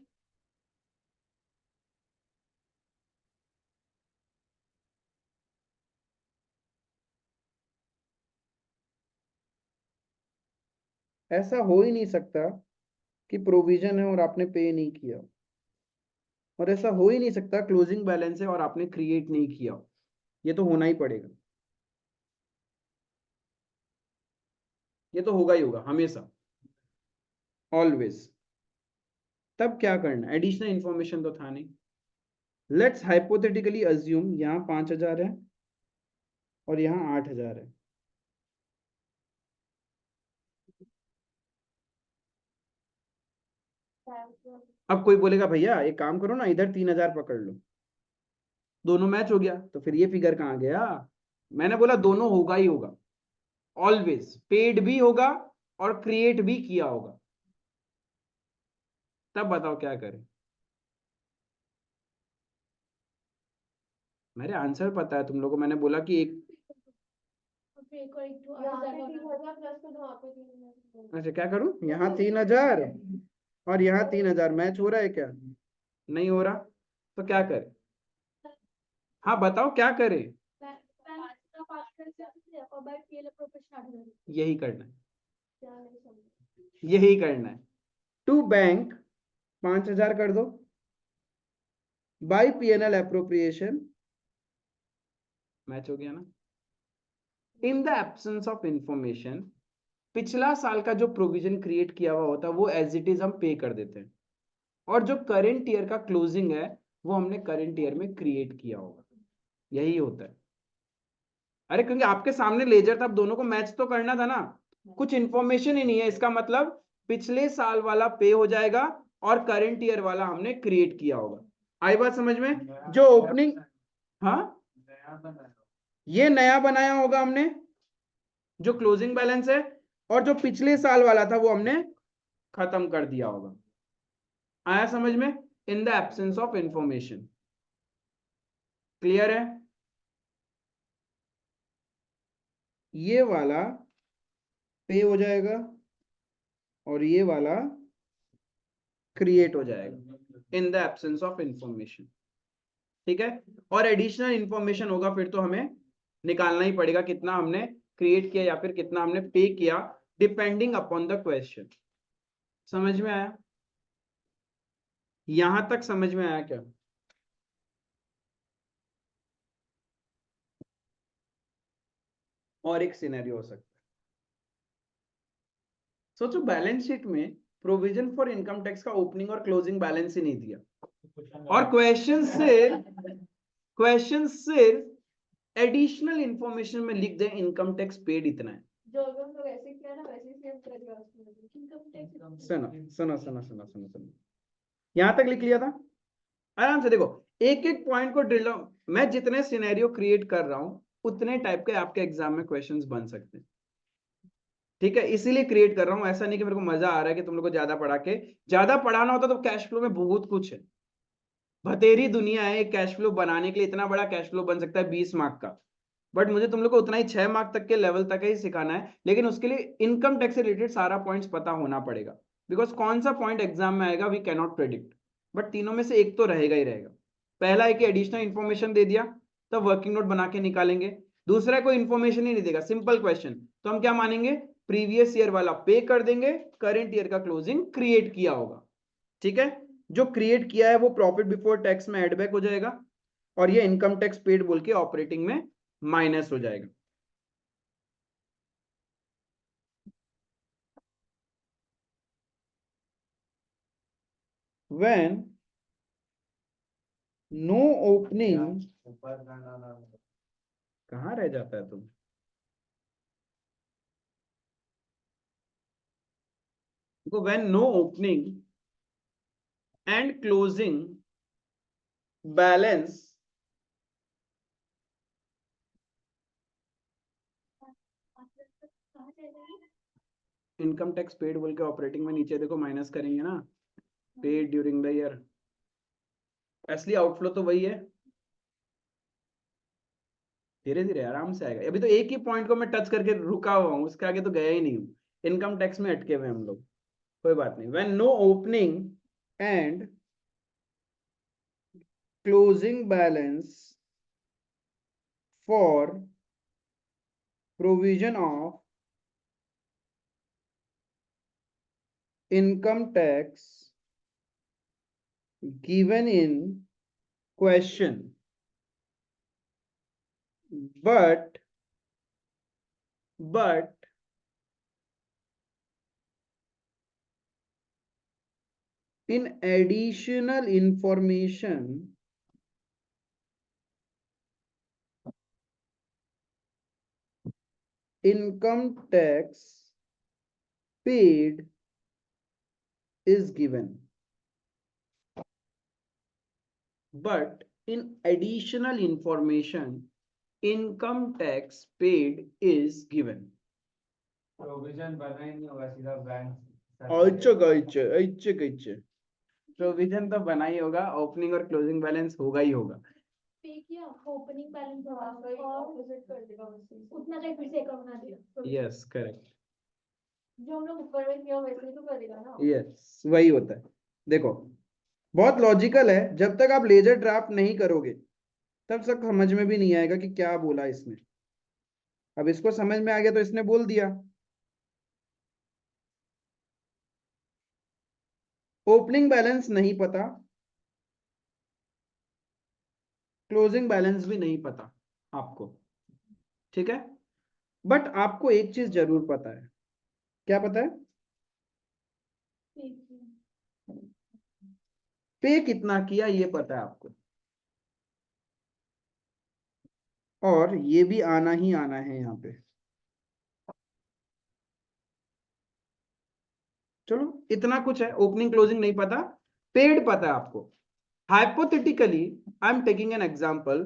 ऐसा हो ही नहीं सकता कि प्रोविजन है और आपने पे नहीं किया, और ऐसा हो ही नहीं सकता क्लोजिंग बैलेंस है और आपने क्रिएट नहीं किया। ये तो होना ही पड़ेगा, ये तो होगा ही होगा हमेशा, ऑलवेज। तब क्या करना? एडिशनल इंफॉर्मेशन तो था नहीं। लेट्स हाइपोथेटिकली अज्यूम यहाँ 5,000 है और यहाँ 8,000 है। अब कोई बोलेगा भैया एक काम करो ना, इधर 3,000 पकड़ लो, दोनों मैच हो गया, तो फिर ये फिगर कहाँ गया? मैंने बोला दोनों होगा ही होगा, ऑलवेज पेड भी होगा और क्रिएट भी किया होगा। तब बताओ क्या करें? मेरे आंसर पता है तुम लोगों को, मैंने बोला कि एक, अच्छा क्या करूं? यहाँ 3,000 और यहाँ 3,000 मैच हो रहा है क्या? नहीं हो रहा, तो क्या करें? हाँ बताओ क्या करें? यही करना है, यही करना है। टू बैंक 5,000 कर दो, बाई पीएनएल एप्रोप्रिएशन, मैच हो गया ना? In the absence of information पिछला साल का जो प्रोविजन क्रिएट किया हुआ होता है वो एज इट इज हम पे कर देते हैं, और जो करेंट ईयर का क्लोजिंग है वो हमने करेंट ईयर में क्रिएट किया होगा। यही होता है। अरे क्योंकि आपके सामने लेजर था, अब दोनों को मैच तो करना था ना, कुछ इंफॉर्मेशन ही नहीं है, इसका मतलब पिछले साल वाला पे हो जाएगा और करेंट ईयर वाला हमने क्रिएट किया होगा। आई बात समझ में? जो ओपनिंग, हाँ नया बनाया ये नया बनाया होगा हमने जो क्लोजिंग बैलेंस है, और जो पिछले साल वाला था वो हमने खत्म कर दिया होगा। आया समझ में? In the absence of information. Clear है? ये वाला पे हो जाएगा और ये वाला क्रिएट हो जाएगा in the absence of information. ठीक है? और एडिशनल इंफॉर्मेशन होगा फिर तो हमें निकालना ही पड़ेगा, कितना हमने क्रिएट किया या फिर कितना हमने पे किया, डिपेंडिंग अपॉन द क्वेश्चन। समझ में आया? यहां तक समझ में आया क्या? और एक सिनेरियो हो सकता है, सोचो बैलेंस शीट में प्रोविजन फॉर इनकम टैक्स का ओपनिंग और क्लोजिंग बैलेंस ही नहीं दिया, और क्वेश्चन सिर्फ एडिशनल इंफॉर्मेशन में लिख दे इनकम टैक्स पेड इतना है। जो हम लोग ऐसे किया ना वैसे ही सेव करेगा उसमें इनकम टैक्स। सुनो सुनो सुनो सुनो सुनो सुनो, यहां तक लिख लिया था आराम से। देखो एक एक पॉइंट को ड्रिल, मैं जितने सिनेरियो क्रिएट कर रहा हूं उतने टाइप के आपके एग्जाम में क्वेश्चंस बन सकते हैं। ठीक है, इसीलिए क्रिएट कर रहा हूं, ऐसा नहीं कि मेरे को मजा आ रहा है कि तुम लोग को ज्यादा पढ़ा के। ज्यादा पढ़ाना होता तो कैश फ्लो में बहुत कुछ है, बतेरी दुनिया है। कैश फ्लो बनाने के लिए इतना बड़ा कैश फ्लो बन सकता है 20 मार्क का, बट मुझे तुम लोग को उतना ही 6 मार्क तक के लेवल तक ही सिखाना है। लेकिन उसके लिए इनकम टैक्स से रिलेटेड सारा पॉइंट्स पता होना पड़ेगा, बिकॉज कौन सा पॉइंट एग्जाम में आएगा वी कैनॉट प्रेडिक्ट, बट तीनों में से एक तो रहेगा ही रहेगा। पहला है कि एडिशनल इंफॉर्मेशन दे दिया, तब वर्किंग नोट बना के निकालेंगे। दूसरा कोई इंफॉर्मेशन ही नहीं देगा, सिंपल क्वेश्चन, तो हम क्या मानेंगे, प्रीवियस ईयर वाला पे कर देंगे, करेंट ईयर का क्लोजिंग क्रिएट किया होगा। ठीक है, जो क्रिएट किया है वो प्रॉफिट बिफोर टैक्स में एड बैक हो जाएगा, और ये इनकम टैक्स पेड बोल के ऑपरेटिंग में माइनस हो जाएगा। when no opening, ऊपर जाना कहाँ रह जाता है तुम? देखो when no opening and closing balance income tax paid बोल के ऑपरेटिंग में नीचे देखो माइनस करेंगे ना, पेड ड्यूरिंग द ईयर, असली आउटफ्लो तो वही है। धीरे धीरे आराम से आएगा, अभी तो एक ही पॉइंट को मैं टच करके रुका हुआ हूँ, उसके आगे तो गया ही नहीं हूँ। इनकम टैक्स में अटके हुए हम लोग, कोई बात नहीं। When no opening and closing balance for provision of income tax given in question, but in additional information income tax paid is given, but in additional information income tax paid is given. Provision बना ही नहीं होगा, सीधा bank अच्छा provision तो बना ही होगा, opening और closing balance होगा ही होगा। पे किया ओपनिंग बैलेंस और ऑपोजिट कर देगा वैसे उतना का फिर से अकाउंट बना दिया। यस करेक्ट, जो हम लोग ऊपर में किया वैसे ही तो करेगा ना। यस वही होता है। देखो बहुत लॉजिकल है, जब तक आप लेजर ड्राफ्ट नहीं करोगे तब तक समझ में भी नहीं आएगा कि क्या बोला इसने। अब इसको समझ में आ गया तो इसने बोल दिया। ओपनिंग बैलेंस नहीं पता, क्लोजिंग बैलेंस भी नहीं पता आपको, ठीक है, बट आपको एक चीज जरूर पता है, क्या पता है? पे कितना किया ये पता है आपको, और ये भी आना ही आना है यहाँ पे। चलो इतना कुछ है, ओपनिंग क्लोजिंग नहीं पता, पेड पता है आपको। Hypothetically I am taking an example,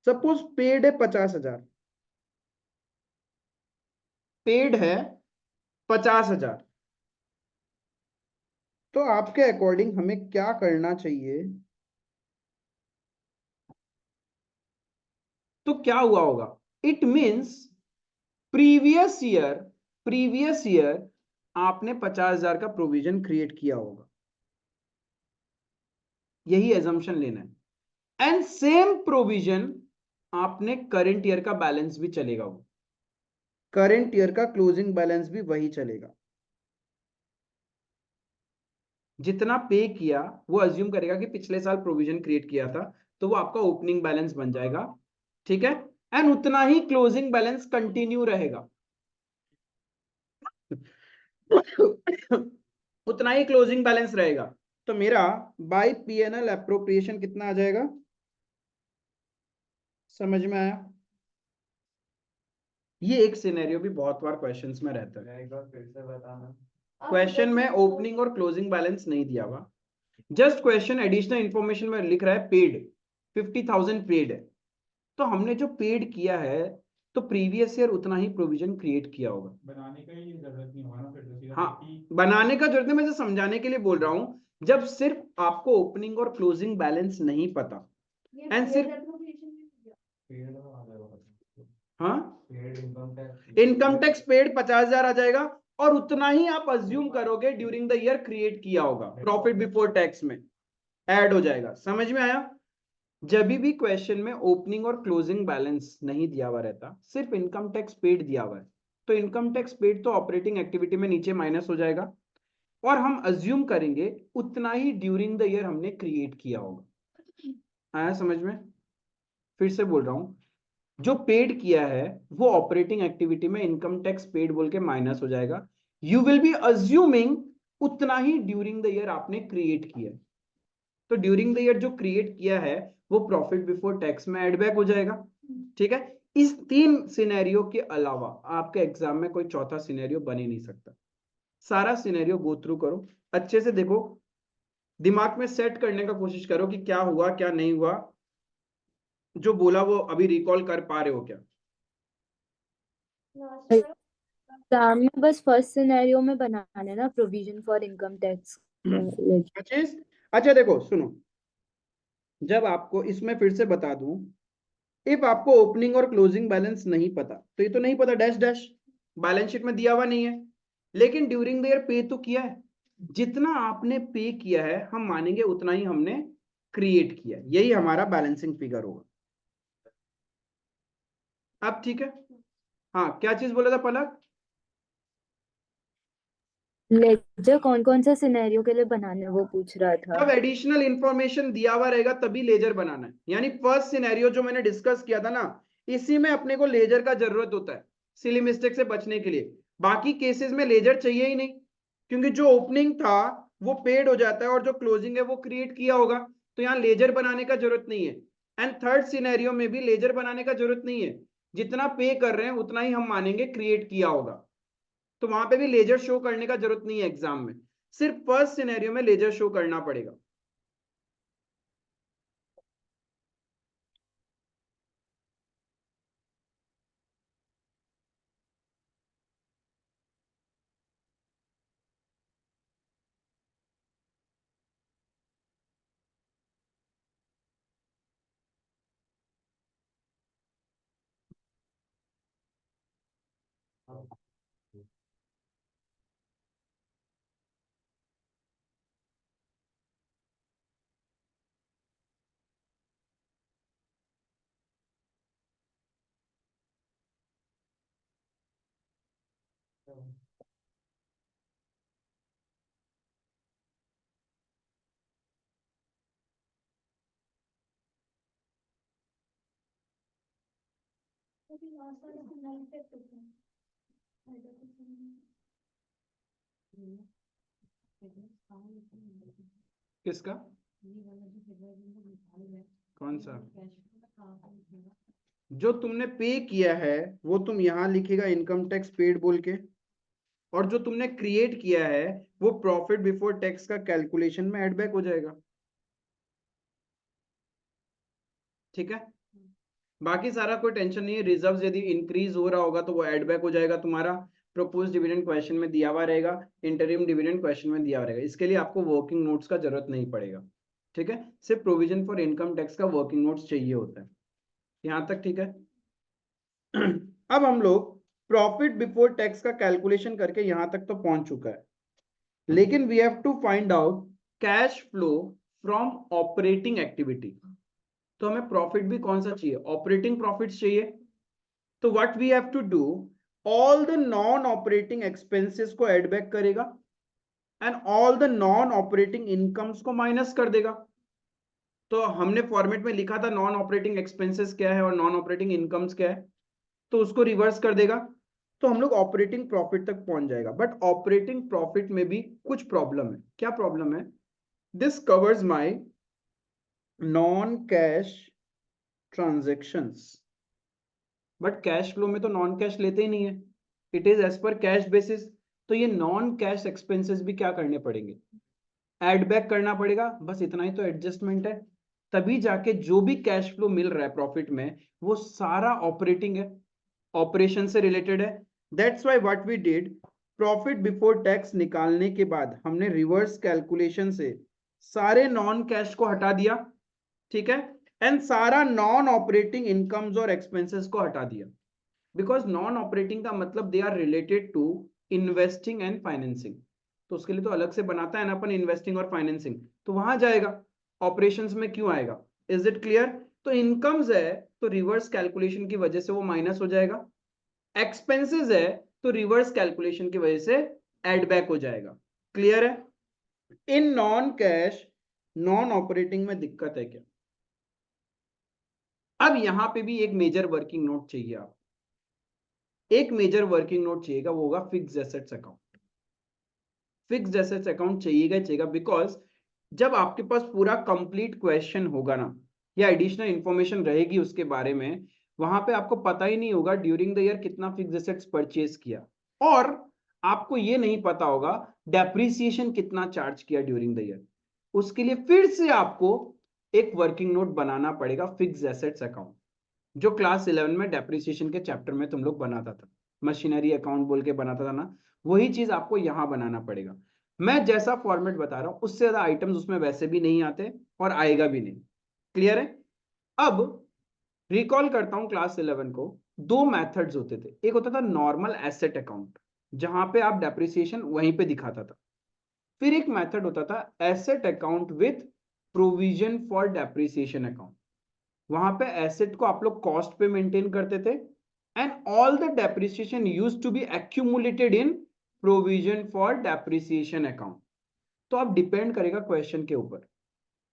suppose paid है 50,000, पेड है 50,000, तो आपके अकॉर्डिंग हमें क्या करना चाहिए? तो क्या हुआ होगा? इट मीन्स प्रीवियस ईयर आपने 50,000 का प्रोविजन क्रिएट किया होगा, यही एजम्पशन लेना है। एंड सेम प्रोविजन आपने करंट ईयर का बैलेंस भी चलेगा, वो करंट ईयर का क्लोजिंग बैलेंस भी वही चलेगा। जितना पे किया वो अज्यूम करेगा कि पिछले साल प्रोविजन क्रिएट किया था, तो वो आपका ओपनिंग बैलेंस बन जाएगा, ठीक है। एंड उतना ही क्लोजिंग बैलेंस कंटिन्यू रहेगा। उतना ही क्लोजिंग बैलेंस रहेगा। तो मेरा बाय पीएनएल अप्रोप्रिएशन कितना आ जाएगा? समझ में आया? ये एक सिनेरियो भी बहुत बार क्वेश्चंस में रहता है। एक बार फिर से बताना। क्वेश्चन में ओपनिंग और क्लोजिंग बैलेंस नहीं दिया हुआ, जस्ट क्वेश्चन एडिशनल इंफॉर्मेशन में लिख रहा है पेड 50,000 पेड है। तो हमने जो पेड किया है, तो प्रीवियस ईयर उतना ही प्रोविजन क्रिएट किया होगा। बनाने का ही जरूरत नहीं होगा ना, फिर तो सीधा हाँ, बनाने का जरूरत है, मैं समझाने के लिए बोल रहा हूं। जब सिर्फ आपको ओपनिंग और क्लोजिंग बैलेंस नहीं पता, एंड सिर्फ पेड़ आ जाएगा। हाँ, पेड़ इनकम टैक्स पेड 50,000 आ जाएगा, और उतना ही आप अज्यूम करोगे ड्यूरिंग द ईयर क्रिएट किया होगा, प्रॉफिट बिफोर टैक्स में ऐड हो जाएगा। समझ में आया? जब भी क्वेश्चन में ओपनिंग और क्लोजिंग बैलेंस नहीं दिया हुआ रहता, सिर्फ इनकम टैक्स पेड दिया हुआ है, तो इनकम टैक्स पेड तो ऑपरेटिंग एक्टिविटी में नीचे माइनस हो जाएगा, और हम अज्यूम करेंगे उतना ही ड्यूरिंग द ईयर हमने क्रिएट किया होगा। आया समझ में? फिर से बोल रहा हूं, जो पेड किया है वो ऑपरेटिंग एक्टिविटी में इनकम टैक्स पेड बोल के माइनस हो जाएगा। यू विल बी अज्यूमिंग उतना ही ड्यूरिंग द ईयर आपने क्रिएट किया है। तो ड्यूरिंग द ईयर जो क्रिएट किया है वो प्रॉफिट बिफोर टैक्स में एड बैक हो जाएगा, ठीक है। इस तीन सिनेरियो के अलावा आपके एग्जाम में कोई चौथा सिनेरियो बन ही नहीं सकता। सारा सिनेरियो गो थ्रू करो, अच्छे से देखो, दिमाग में सेट करने का कोशिश करो कि क्या हुआ क्या नहीं हुआ, जो बोला वो अभी रिकॉल कर पा रहे हो क्या? एग्जाम में बस फर्स्ट सिनेरियो में बनाने ना प्रोविजन फॉर इनकम टैक्स। अच्छा, अच्छा देखो सुनो, जब आपको इसमें फिर से बता दूं, इफ आपको ओपनिंग और क्लोजिंग बैलेंस नहीं पता, तो ये तो नहीं पता डैश डैश, बैलेंस शीट में दिया हुआ नहीं है, लेकिन ड्यूरिंग द ईयर पे तो किया है। जितना आपने पे किया है हम मानेंगे उतना ही हमने क्रिएट किया है, यही हमारा बैलेंसिंग फिगर होगा। अब ठीक है। हाँ, क्या चीज बोला था पलक? लेजर कौन कौन से सिनेरियो के लिए बनाने वो पूछ रहा था। जब एडिशनल इंफॉर्मेशन दिया हुआ रहेगा तभी लेजर बनाना है, यानी फर्स्ट सिनेरियो जो मैंने डिस्कस किया था ना, इसी में अपने को लेजर का जरूरत होता है सिली मिस्टेक से बचने के लिए। बाकी केसेस में लेजर चाहिए ही नहीं, क्योंकि जो ओपनिंग था वो पेड हो जाता है और जो क्लोजिंग है वो क्रिएट किया होगा, तो यहाँ लेजर बनाने का जरूरत नहीं है। एंड थर्ड सिनेरियो में भी लेजर बनाने का जरूरत नहीं है, जितना पे कर रहे हैं उतना ही हम मानेंगे क्रिएट किया होगा, तो वहां पे भी लेजर शो करने का जरूरत नहीं है एग्जाम में, सिर्फ फर्स्ट सिनेरियो में लेजर शो करना पड़ेगा। किसका? कौन सा? जो तुमने पे किया है वो तुम यहाँ लिखेगा इनकम टैक्स पेड बोल के, और जो तुमने क्रिएट किया है वो प्रॉफिट बिफोर टैक्स का कैलकुलेशन में ऐड बैक हो जाएगा। ठीक है, बाकी सारा कोई टेंशन नहीं है। रिजर्व्स यदि इंक्रीज हो रहा होगा तो वो ऐड बैक हो जाएगा तुम्हारा। प्रोपोज डिविडेंड क्वेश्चन में दिया हुआ रहेगा, इंटरिम डिविडेंड क्वेश्चन में दिया हुआ रहेगा। इसके लिए आपको वर्किंग नोट्स का जरूरत नहीं पड़ेगा। ठीक है, सिर्फ प्रोविजन फॉर इनकम टैक्स का वर्किंग नोट्स चाहिए होता है। यहां तक ठीक है। अब हम लोग प्रॉफिट बिफोर टैक्स का कैलकुलेशन करके यहां तक तो पहुंच चुका है, लेकिन we have to find out cash flow from operating activity. तो हमें प्रॉफिट भी कौन सा चाहिए? ऑपरेटिंग प्रॉफिट्स चाहिए। तो what we have to do, all the non operating expenses को ऐड बैक करेगा and all the non operating incomes को माइनस कर देगा। तो हमने फॉर्मेट में लिखा था नॉन ऑपरेटिंग एक्सपेंसेस क्या है और नॉन ऑपरेटिंग इनकम्स क्या है, तो उसको रिवर्स कर देगा। तो हम लोग ऑपरेटिंग प्रॉफिट तक पहुंच जाएगा। बट ऑपरेटिंग प्रॉफिट में भी कुछ प्रॉब्लम है। क्या प्रॉब्लम है? This covers my non cash transactions. But cash flow में तो नॉन कैश लेते ही नहीं है, it is as per cash basis. तो ये नॉन कैश एक्सपेंसेस भी क्या करने पड़ेंगे? ऐड बैक करना पड़ेगा। बस इतना ही तो एडजस्टमेंट है। तभी जाके जो भी कैश फ्लो मिल रहा है प्रॉफिट में वो सारा ऑपरेटिंग है, ऑपरेशन से रिलेटेड है। That's why what we did, profit before tax निकालने के बाद हमने रिवर्स कैलकुलेशन से सारे नॉन कैश को हटा दिया। ठीक है, एंड सारा नॉन ऑपरेटिंग इनकम्स और एक्सपेंसेस को हटा दिया। बिकॉज नॉन ऑपरेटिंग का मतलब they are related to investing and financing. तो उसके लिए तो अलग से बनाता है ना अपन, इन्वेस्टिंग और फाइनेंसिंग, तो वहां जाएगा, ऑपरेशंस में क्यों आएगा? Is it clear? तो इनकम्स है तो रिवर्स कैलकुलेशन की वजह से वो माइनस हो जाएगा, एक्सपेंसेस है तो रिवर्स कैलकुलेशन की वजह से एड बैक हो जाएगा। क्लियर है? In non cash non operating में दिक्कत है क्या? अब यहां पे भी एक मेजर वर्किंग नोट चाहिए आप, एक मेजर वर्किंग नोट चाहिएगा, वो होगा fixed assets account. Fixed assets account चाहिएगा बिकॉज जब आपके पास पूरा कंप्लीट क्वेश्चन होगा ना, या एडिशनल इंफॉर्मेशन रहेगी उसके बारे में, वहां पे आपको पता ही नहीं होगा ड्यूरिंग द ईयर कितना फिक्स्ड एसेट्स परचेज किया, और आपको ये नहीं पता होगा डेप्रिसिएशन कितना चार्ज किया ड्यूरिंग द ईयर। उसके लिए फिर से आपको एक वर्किंग नोट बनाना पड़ेगा, फिक्स्ड एसेट्स अकाउंट, जो क्लास 11 में डेप्रिसिएशन के चैप्टर में तुम लोग बनाता था, मशीनरी अकाउंट बोल के बनाता था ना, वही चीज आपको यहां बनाना पड़ेगा। मैं जैसा फॉर्मेट बता रहा हूं उससे ज्यादा आइटम्स उसमें वैसे भी नहीं आते और आएगा भी नहीं। क्लियर है? अब रिकॉल करता हूं क्लास 11 को, दो मेथड्स होते थे। एक होता था नॉर्मल एसेट अकाउंट, जहां पे आप डेप्रिसिएशन वहीं पे दिखाता था। फिर एक मेथड होता था asset account with provision for depreciation account. वहां पे एसेट को आप लोग कॉस्ट पे मेंटेन करते थे and all the depreciation used to be accumulated in provision for depreciation account. तो अब डिपेंड करेगा क्वेश्चन के ऊपर,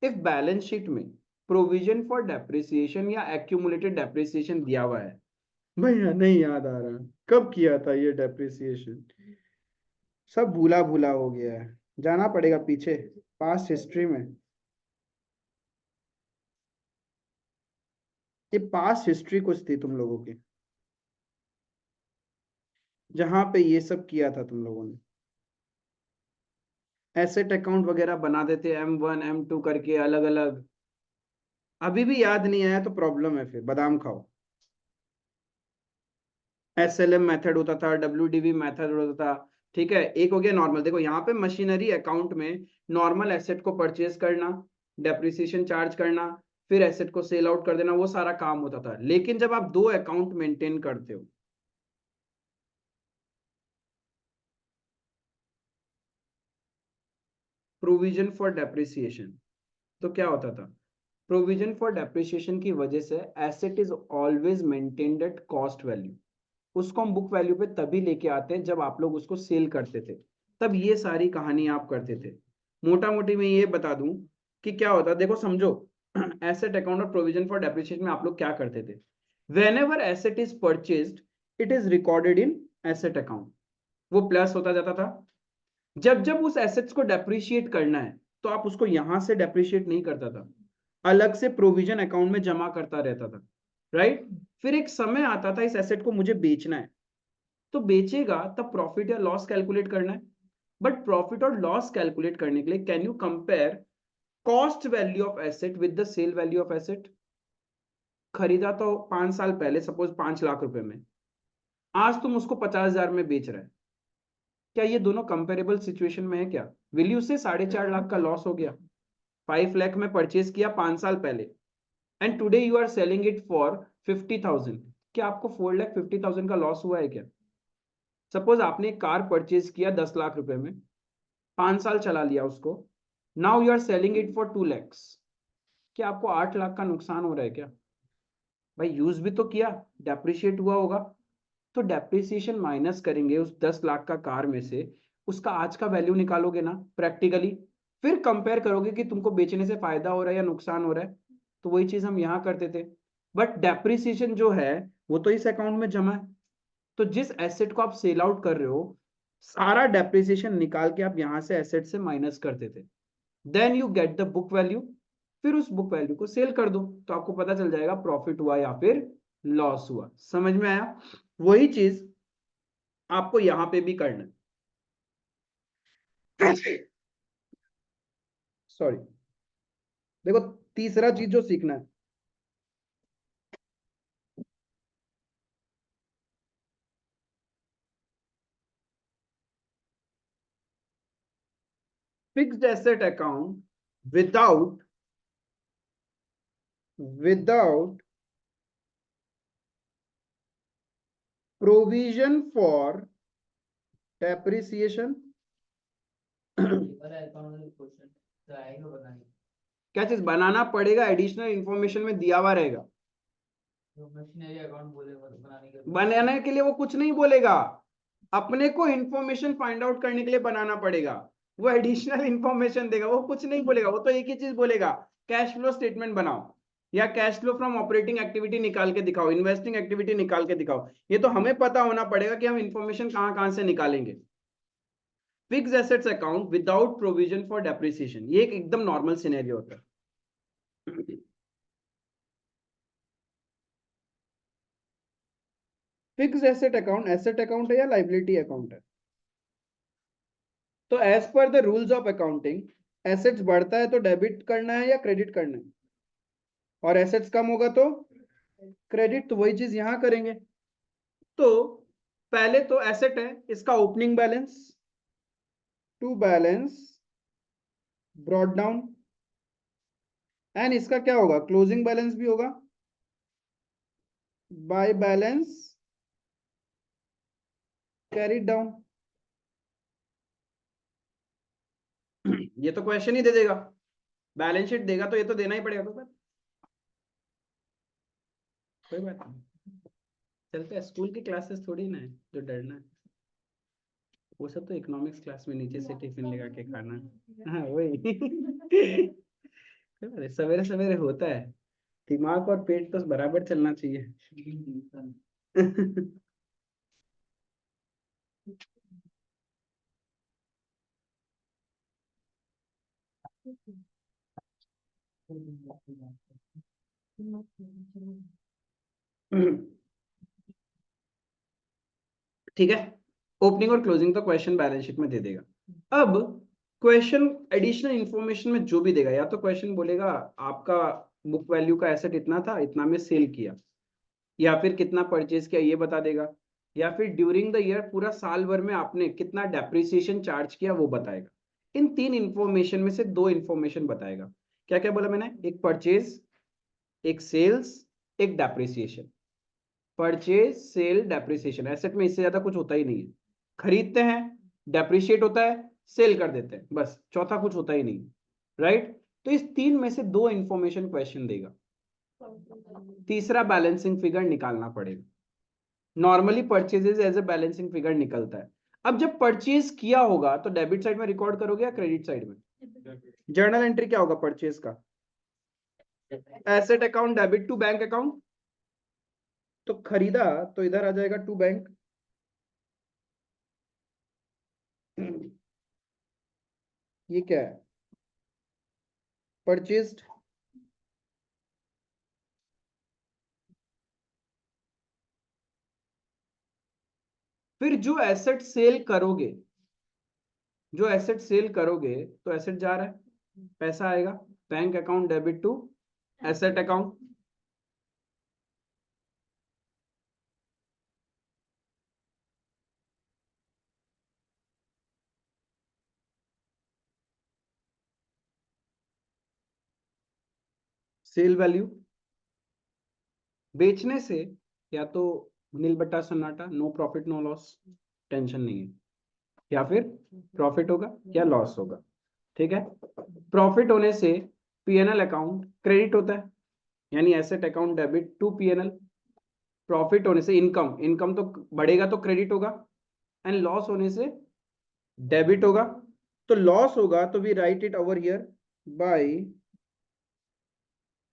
इफ बैलेंस शीट में प्रोविजन फॉर डेप्रिसिएशन या एक्यूमुलेटेड डेप्रिसिएशन दिया हुआ है, भैया नहीं याद आ रहा कब किया था ये डेप्रिसिएशन, सब भूला भूला हो गया है, जाना पड़ेगा पीछे पास्ट हिस्ट्री में। ये पास्ट हिस्ट्री कुछ थी तुम लोगों की, जहां पे ये सब किया था तुम लोगों ने। एसेट अकाउंट वगैरह बना देते M1 M2 करके अलग अलग, अभी भी याद नहीं आया तो प्रॉब्लम है, फिर बादाम खाओ। SLM मेथड होता था, WDV मेथड होता था। ठीक है, एक हो गया नॉर्मल। देखो यहाँ पे मशीनरी अकाउंट में नॉर्मल एसेट को परचेज करना, डेप्रिसिएशन चार्ज करना, फिर एसेट को सेल आउट कर देना, वो सारा काम होता था। लेकिन जब आप दो अकाउंट मेंटेन करते हो, प्रोविजन फॉर डेप्रिसिएशन, तो क्या होता था? प्रोविजन फॉर डेप्रिसिएशन की वजह से asset is always maintained at cost value. उसको हम बुक वैल्यू पे तभी लेके आते हैं जब आप लोग उसको सेल करते थे, तब ये सारी कहानी आप करते थे। मोटा मोटी मैं ये बता दूं कि क्या होता, देखो समझो, एसेट अकाउंट और प्रोविजन फॉर डेप्रिसिएशन में आप लोग क्या करते थे? Whenever asset is purchased it is recorded in asset account, वो प्लस होता जाता था। जब जब उस एसेट्स को डेप्रिशिएट करना है तो आप उसको यहां से डेप्रिशिएट नहीं करता था, अलग से प्रोविजन अकाउंट में जमा करता रहता था, राइट। फिर एक समय आता था इस एसेट को मुझे बेचना है, तो बेचेगा तब प्रॉफिट या लॉस कैलकुलेट करना है। बट प्रॉफिट और लॉस कैलकुलेट करने के लिए can you compare cost value of asset with the sale value of asset. खरीदा तो 5 साल पहले, सपोज 5 लाख रुपए में, आज तुम उसको 50,000 में बेच रहे हैं, क्या ये दोनों कंपेरेबल सिचुएशन में है? क्या वैल्यू से 4.5 लाख का लॉस हो गया। 5 लाख में परचेज किया 5 साल पहले, and today you are selling it for 50,000, क्या आपको 4,50,000 का लॉस हुआ है क्या? सपोज आपने एक कार परचेज किया 10 लाख रुपए में, 5 साल चला लिया उसको, now you are selling it for 2 lakhs, क्या आपको 8 लाख का नुकसान हो रहा है क्या? भाई यूज भी तो किया, डेप्रिशिएट हुआ होगा, तो डेप्रिसिएशन माइनस करेंगे उस 10 लाख का कार में से, उसका आज का वैल्यू निकालोगे ना प्रैक्टिकली, फिर कंपेयर करोगे कि तुमको बेचने से फायदा हो रहा है या नुकसान हो रहा है। तो वही चीज हम यहाँ करते थे, बट डेप्रिसिएशन जो है वो तो इस अकाउंट में जमा है। तो जिस एसेट को आप सेल आउट कर रहे हो, सारा डेप्रिसिएशन निकाल के आप यहां से एसेट से माइनस करते थे, then you get the book value, फिर उस बुक वैल्यू को सेल कर दो तो आपको पता चल जाएगा प्रॉफिट हुआ या फिर लॉस हुआ। समझ में आया? वही चीज आपको यहां पे भी करना है। सॉरी, देखो तीसरा चीज जो सीखना है, fixed asset account without provision for depreciation. क्या चीज बनाना पड़ेगा? एडिशनल इंफॉर्मेशन में दिया हुआ रहेगा, बनाने के लिए वो कुछ नहीं बोलेगा, अपने को इंफॉर्मेशन फाइंड आउट करने के लिए बनाना पड़ेगा। वो एडिशनल इंफॉर्मेशन देगा, वो कुछ नहीं बोलेगा, वो तो एक ही चीज बोलेगा, कैश फ्लो स्टेटमेंट बनाओ या cash flow from operating activity निकाल के दिखाओ, इन्वेस्टिंग एक्टिविटी निकाल के दिखाओ। ये तो हमें पता होना पड़ेगा कि हम इंफॉर्मेशन कहां कहां से निकालेंगे। Fixed assets account without provision for depreciation, ये एक एकदम नॉर्मल सिनेरियो होता है। फिक्स्ड एसेट अकाउंट है या लाइबिलिटी अकाउंट है? तो as per the rules of accounting, assets बढ़ता है तो डेबिट करना है या क्रेडिट करना है, और एसेट्स कम होगा तो क्रेडिट। तो वही चीज यहां करेंगे। तो पहले तो एसेट है, इसका opening balance to balance brought down, and इसका क्या होगा? क्लोजिंग बैलेंस भी होगा बाय बैलेंस कैरिड डाउन। ये तो क्वेश्चन ही दे देगा, बैलेंस शीट देगा तो ये तो देना ही पड़ेगा। कोई बात नहीं, चलते हैं, स्कूल की क्लासेस थोड़ी ना है जो डरना है, वो सब तो इकोनॉमिक्स क्लास में नीचे से टिफिन लेगा के खाना। हाँ वही। सवेरे सवेरे होता है, दिमाग और पेट तो बराबर चलना चाहिए। ठीक है, ओपनिंग और क्लोजिंग तो क्वेश्चन बैलेंस शीट में दे देगा। अब क्वेश्चन एडिशनल इंफॉर्मेशन में जो भी देगा, या तो क्वेश्चन बोलेगा आपका बुक वैल्यू का एसेट इतना था, इतना में सेल किया, या फिर कितना परचेज किया ये बता देगा, या फिर ड्यूरिंग द ईयर पूरा साल भर में आपने कितना डेप्रिसिएशन चार्ज किया वो बताएगा। इन 3 इंफॉर्मेशन में से 2 इंफॉर्मेशन बताएगा। क्या क्या बोला मैंने? एक परचेज, एक सेल्स, एक depreciation. Purchase, sale, depreciation, asset में इससे ज्यादा कुछ होता ही नहीं है। खरीदते हैं, डेप्रिशिएट होता है, सेल कर देते हैं, बस, चौथा कुछ होता ही नहीं, राइट। तो इस 3 में से 2 इंफॉर्मेशन क्वेश्चन देगा, तीसरा बैलेंसिंग फिगर निकालना पड़ेगा। Normally purchases as a balancing figure निकलता है। अब जब परचेज किया होगा तो डेबिट साइड में रिकॉर्ड करोगे या क्रेडिट साइड में? जर्नल एंट्री क्या होगा परचेज का? Asset account debit to bank account, तो खरीदा तो इधर आ जाएगा टू बैंक, ये क्या है? परचेस्ड। फिर जो एसेट सेल करोगे, जो एसेट सेल करोगे तो एसेट जा रहा है, पैसा आएगा, bank account debit to asset account. Sale value बेचने से या तो नील बट्टा सन्नाटा, no profit no loss, tension नहीं है, या फिर प्रॉफिट होगा या लॉस होगा। ठीक है, प्रॉफिट होने से पीएनएल अकाउंट क्रेडिट होता है, यानी asset account debit to PNL. Profit होने से इनकम, इनकम तो बढ़ेगा तो क्रेडिट होगा, एंड लॉस होने से डेबिट होगा। तो लॉस होगा तो we write it over here by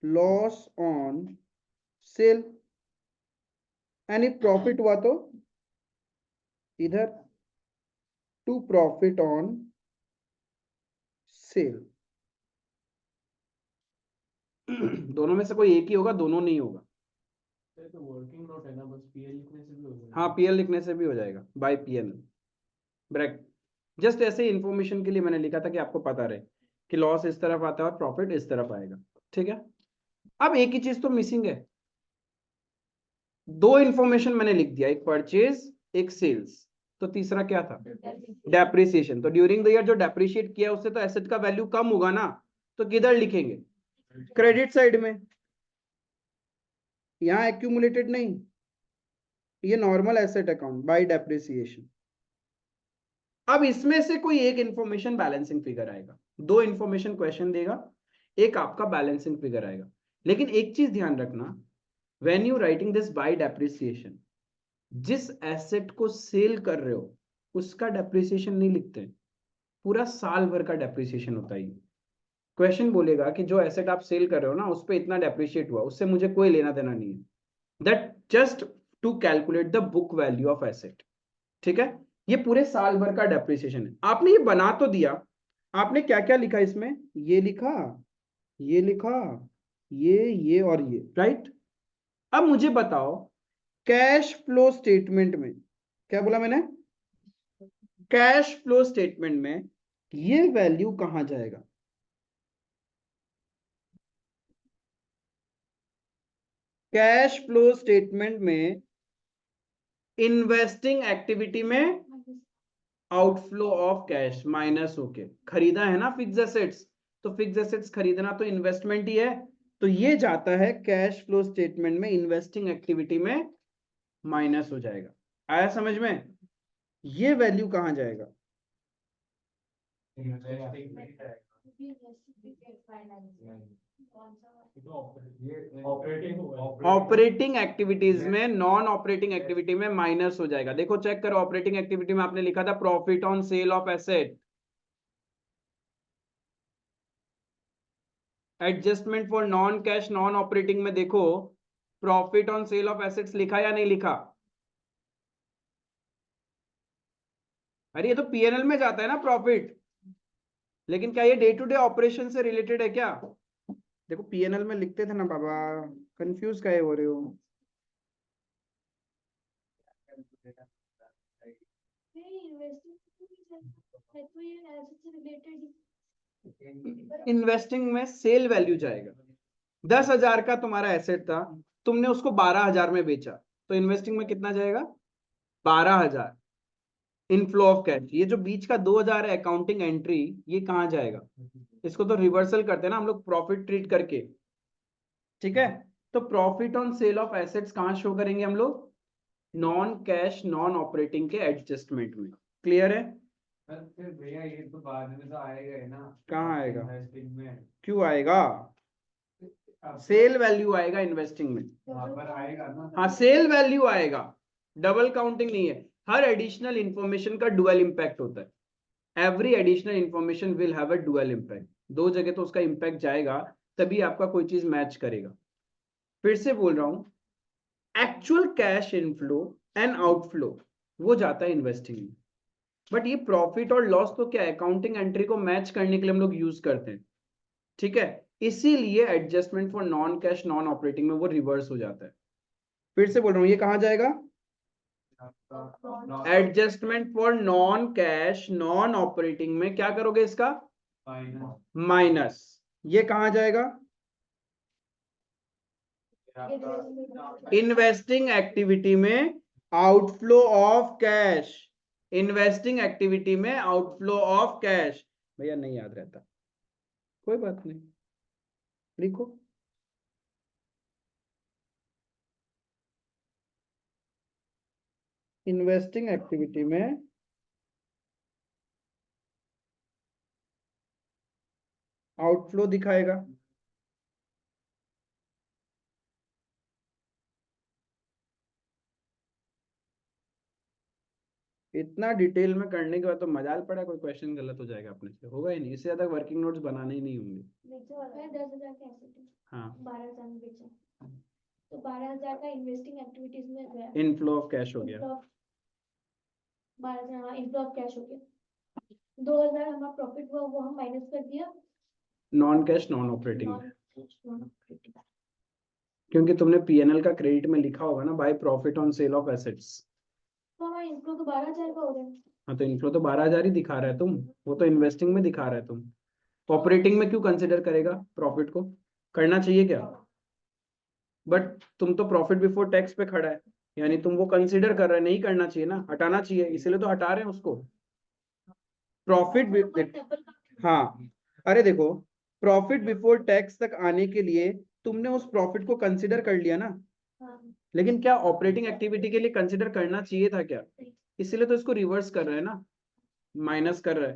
loss on sale, and if profit हुआ तो इधर टू प्रॉफिट ऑन सेल। दोनों में से कोई एक ही होगा, दोनों नहीं होगा। तो वर्किंग नोट है ना, बस पीएल लिखने से भी हो जाएगा। हाँ, पीएल लिखने से भी हो जाएगा, बाय पीएल ब्रैक। जस्ट ऐसे इंफॉर्मेशन के लिए मैंने लिखा था कि आपको पता रहे कि लॉस इस तरफ आता है और प्रॉफिट इस तरफ आएगा। ठीक है, अब एक ही चीज तो मिसिंग है, दो इंफॉर्मेशन मैंने लिख दिया, एक परचेज एक सेल्स, तो तीसरा क्या था? डेप्रिसिएशन। तो ड्यूरिंग द ईयर जो डेप्रिशिएट किया उससे तो एसेट का वैल्यू कम होगा ना, तो किधर लिखेंगे? क्रेडिट साइड में, यहां एक्यूमुलेटेड नहीं, ये normal asset account by depreciation. अब इसमें से कोई एक इंफॉर्मेशन बैलेंसिंग फिगर आएगा, दो इंफॉर्मेशन क्वेश्चन देगा, एक आपका बैलेंसिंग फिगर आएगा। लेकिन एक चीज ध्यान रखना, when you writing this by depreciation, जिस एसेट को सेल कर रहे हो उसका डेप्रिसिएशन नहीं लिखते, पूरा साल भर का डेप्रिसिएशन होता है। क्वेश्चन बोलेगा कि जो एसेट आप सेल कर रहे हो ना उस पर इतना डेप्रिशिएट हुआ, उससे मुझे कोई लेना देना नहीं है, that just to calculate the book value of asset. ठीक है, ये पूरे साल भर का डेप्रिसिएशन है। आपने ये बना तो दिया, आपने क्या क्या लिखा इसमें? ये लिखा, ये लिखा, ये और ये, राइट। अब मुझे बताओ, कैश फ्लो स्टेटमेंट में क्या बोला मैंने? कैश फ्लो स्टेटमेंट में ये वैल्यू कहां जाएगा? कैश फ्लो स्टेटमेंट में इन्वेस्टिंग एक्टिविटी में आउटफ्लो ऑफ कैश माइनस होके, खरीदा है ना फिक्स एसेट्स, तो फिक्स एसेट्स खरीदना तो इन्वेस्टमेंट ही है, तो ये जाता है कैश फ्लो स्टेटमेंट में इन्वेस्टिंग एक्टिविटी में माइनस हो जाएगा। आया समझ में? ये वैल्यू कहां जाएगा? ऑपरेटिंग एक्टिविटीज में, नॉन ऑपरेटिंग एक्टिविटी में माइनस हो जाएगा। देखो चेक करो, ऑपरेटिंग एक्टिविटी में आपने लिखा था profit on sale of asset, adjustment for non cash non operating में देखो profit on sale of assets लिखा या नहीं लिखा? अरे ये तो पीएनएल में जाता है ना प्रॉफिट, लेकिन क्या ये डे टू डे ऑपरेशन से रिलेटेड है क्या? देखो पीएनएल में लिखते थे ना बाबा, कंफ्यूज काहे हो रहे हो? इन्वेस्टिंग में सेल वैल्यू जाएगा, 10,000 का तुम्हारा एसेट था, तुमने उसको 12,000 में बेचा, तो इन्वेस्टिंग में कितना जाएगा? 12,000 इनफ्लो ऑफ कैश। ये जो बीच का 2,000 है अकाउंटिंग एंट्री, ये कहां जाएगा? इसको तो रिवर्सल करते हैं ना हम लोग प्रॉफिट ट्रीट करके। ठीक है, तो profit on sale of assets कहां शो करेंगे हम लोग? नॉन कैश नॉन ऑपरेटिंग के एडजस्टमेंट में। क्लियर है? फिर भैया ये तो बाद में तो आएगा ही ना। कहाँ आएगा? इन्वेस्टिंग में क्यों आएगा? सेल वैल्यू आएगा इन्वेस्टिंग में, वहां पर आएगा ना। हाँ सेल वैल्यू आएगा, डबल काउंटिंग नहीं है। हर एडिशनल इंफॉर्मेशन का डुअल इंपैक्ट होता है, every additional information will have a dual impact, दो जगह तो उसका इंपैक्ट जाएगा, तभी आपका कोई चीज मैच करेगा। फिर से बोल रहा हूं, actual cash inflow and outflow वो जाता है इन्वेस्टिंग में, बट ये प्रॉफिट और लॉस तो क्या है, अकाउंटिंग एंट्री को मैच करने के लिए हम लोग यूज करते हैं, ठीक है। इसीलिए adjustment for non cash non operating में वो रिवर्स हो जाता है। फिर से बोल रहा हूँ, ये कहाँ जाएगा, adjustment for non cash non operating में क्या करोगे इसका, माइनस माइनस। ये कहाँ जाएगा, इन्वेस्टिंग एक्टिविटी में outflow of cash, investing activity में आउटफ्लो ऑफ कैश। भैया नहीं याद रहता, कोई बात नहीं, लिखो। इन्वेस्टिंग एक्टिविटी में आउटफ्लो दिखाएगा, इतना डिटेल में करने के बाद तो मजाल पड़ा, कोई क्वेश्चन गलत हो जाएगा अपने से, होगा ही नहीं, इससे ज्यादा वर्किंग नोट्स बनाने ही नहीं होंगे। बेचा हुआ है 10,000 का एसेट है, हाँ, 12,000 में बेचा, तो 12,000 का इन्वेस्टिंग एक्टिविटीज में गया, इनफ्लो ऑफ कैश हो गया, 12,000 हाँ इनफ्लो ऑफ कैश हो गया, 2,000 हमारा प्रॉफिट हुआ वो हम माइनस कर दिया नॉन कैश नॉन ऑपरेटिंग में, नॉन कैश नॉन ऑपरेटिंग। क्योंकि तुमने पीएनएल का क्रेडिट में लिखा होगा ना, by profit on sale of assets. तो हमारा इनफ्लो तो 12,000 का हो गया। हाँ, तो इनफ्लो तो 12,000 ही दिखा रहा है तुम, वो तो इन्वेस्टिंग में दिखा रहा है तुम, ऑपरेटिंग में क्यों कंसिडर करेगा प्रॉफिट को, करना चाहिए क्या, बट तुम तो प्रॉफिट बिफोर टैक्स पे खड़ा है, यानी तुम वो कंसिडर कर रहे, नहीं करना चाहिए ना, हटाना चाहिए, इसीलिए तो हटा रहे हैं उसको। प्रॉफिट, हाँ, अरे देखो, प्रॉफिट बिफोर टैक्स तक आने के लिए तुमने उस प्रॉफिट को कंसिडर कर लिया ना, हाँ, लेकिन क्या ऑपरेटिंग एक्टिविटी के लिए कंसिडर करना चाहिए था क्या, इसीलिए तो इसको रिवर्स कर रहे हैं ना, माइनस कर रहे हैं,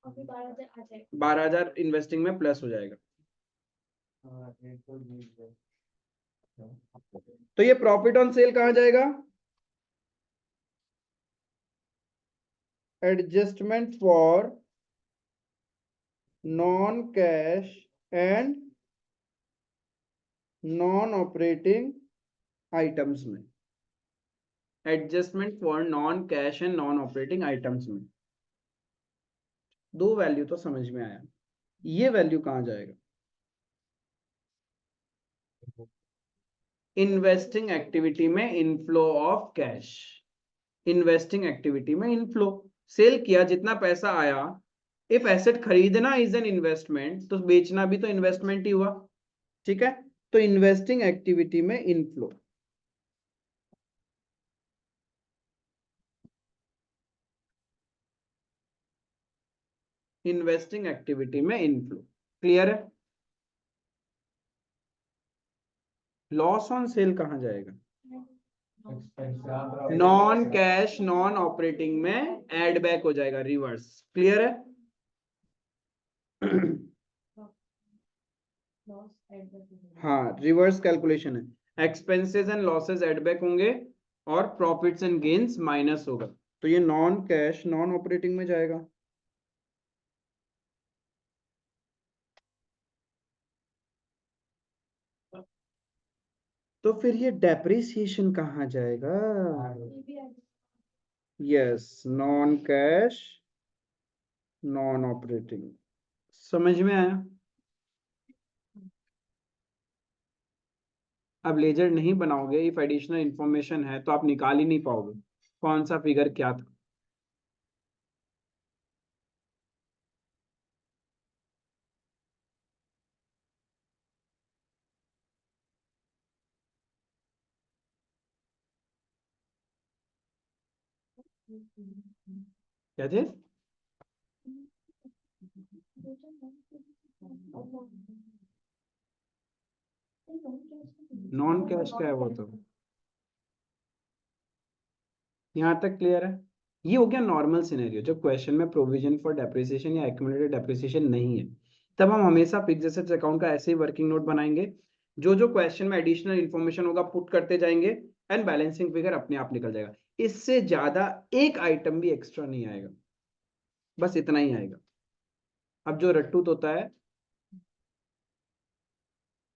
और फिर 12,000 आ जाएगा। 12,000 इन्वेस्टिंग में प्लस हो जाएगा। तो ये प्रॉफिट ऑन सेल कहाँ जाएगा, adjustment for non cash and non operating items में, adjustment for non cash and non operating items में। दो वैल्यू तो समझ में आया, ये वैल्यू कहाँ जाएगा, इन्वेस्टिंग एक्टिविटी में inflow of cash, investing activity में इनफ्लो, सेल किया जितना पैसा आया, इफ एसेट खरीदना इज एन इन्वेस्टमेंट तो बेचना भी तो इन्वेस्टमेंट ही हुआ, ठीक है। तो इन्वेस्टिंग एक्टिविटी में इनफ्लो, इन्वेस्टिंग एक्टिविटी में इनफ्लो, क्लियर है। लॉस ऑन सेल कहाँ जाएगा, नॉन कैश नॉन ऑपरेटिंग में एड बैक हो जाएगा, रिवर्स, क्लियर है। हाँ, रिवर्स कैलकुलेशन है, expenses and losses add back होंगे और प्रॉफिट्स एंड गेन्स माइनस होगा, तो ये नॉन कैश नॉन ऑपरेटिंग में जाएगा। तो फिर ये डेप्रिसिएशन कहाँ जाएगा, yes, non cash non operating, समझ में आया। अब लेजर नहीं बनाओगे, इफ एडिशनल इंफॉर्मेशन है तो आप निकाल ही नहीं पाओगे कौन सा फिगर क्या था। क्या चीज, नॉन कैश का है वो तो, यहाँ तक क्लियर है। ये हो गया नॉर्मल सिनेरियो, जब क्वेश्चन में प्रोविजन फॉर डेप्रिसिएशन या एक्यूमुलेटेड डेप्रिसिएशन नहीं है, तब हम हमेशा फिक्स्ड एसेट्स अकाउंट का ऐसे ही वर्किंग नोट बनाएंगे, जो जो क्वेश्चन में एडिशनल इंफॉर्मेशन होगा पुट करते जाएंगे एंड बैलेंसिंग फिगर अपने आप निकल जाएगा। इससे ज्यादा एक आइटम भी एक्स्ट्रा नहीं आएगा, बस इतना ही आएगा। अब जो रट्टू होता है,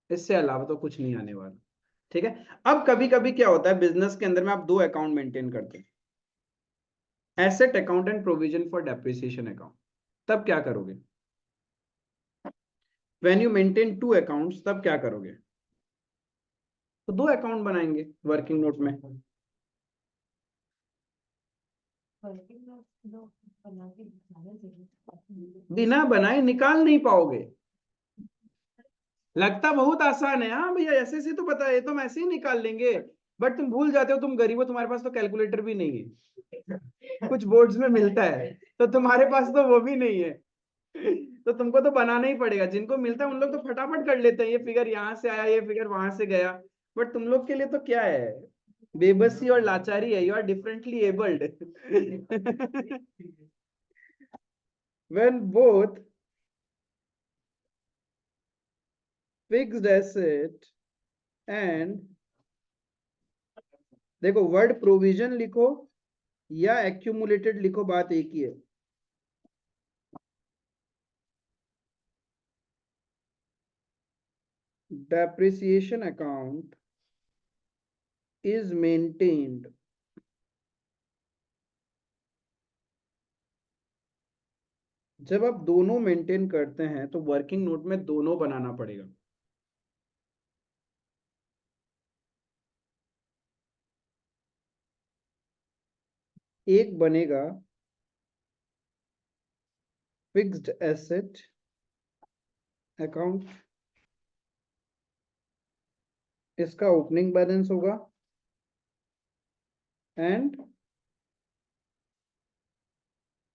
इससे अलावा तो कुछ नहीं आने वाला, ठीक है। अब कभी कभी क्या होता है बिजनेस के अंदर में, आप दो अकाउंट मेंटेन करते हैं, asset account and provision for depreciation account, तब क्या करोगे? When you maintain two accounts, तब क्या करोगे? तो दो अकाउंट बनाएंगे वर्किंग नोट में। बिना बनाए निकाल नहीं पाओगे। लगता बहुत आसान है, हाँ भैया ऐसे से तो पता है, तुम ऐसे ही निकाल लेंगे, बट तुम भूल जाते हो तुम गरीब हो, तुम्हारे पास तो कैलकुलेटर भी नहीं है। कुछ बोर्ड्स में मिलता है, तो तुम्हारे पास तो वो भी नहीं है। तो तुमको तो बनाना ही पड़ेगा। जिनको मिलता है उन लोग तो फटाफट कर लेते हैं, ये फिगर यहाँ से आया, ये फिगर वहां से गया, बट तुम लोग के लिए तो क्या है, बेबसी और लाचारी है। You are differently abled. when both fixed asset and, देखो वर्ड प्रोविजन लिखो या एक्यूमुलेटेड लिखो, बात एक ही है। डेप्रिसिएशन अकाउंट is maintained जब आप दोनों मेंटेन करते हैं तो वर्किंग नोट में दोनों बनाना पड़ेगा। एक बनेगा फिक्स्ड एसेट अकाउंट, इसका ओपनिंग बैलेंस होगा एंड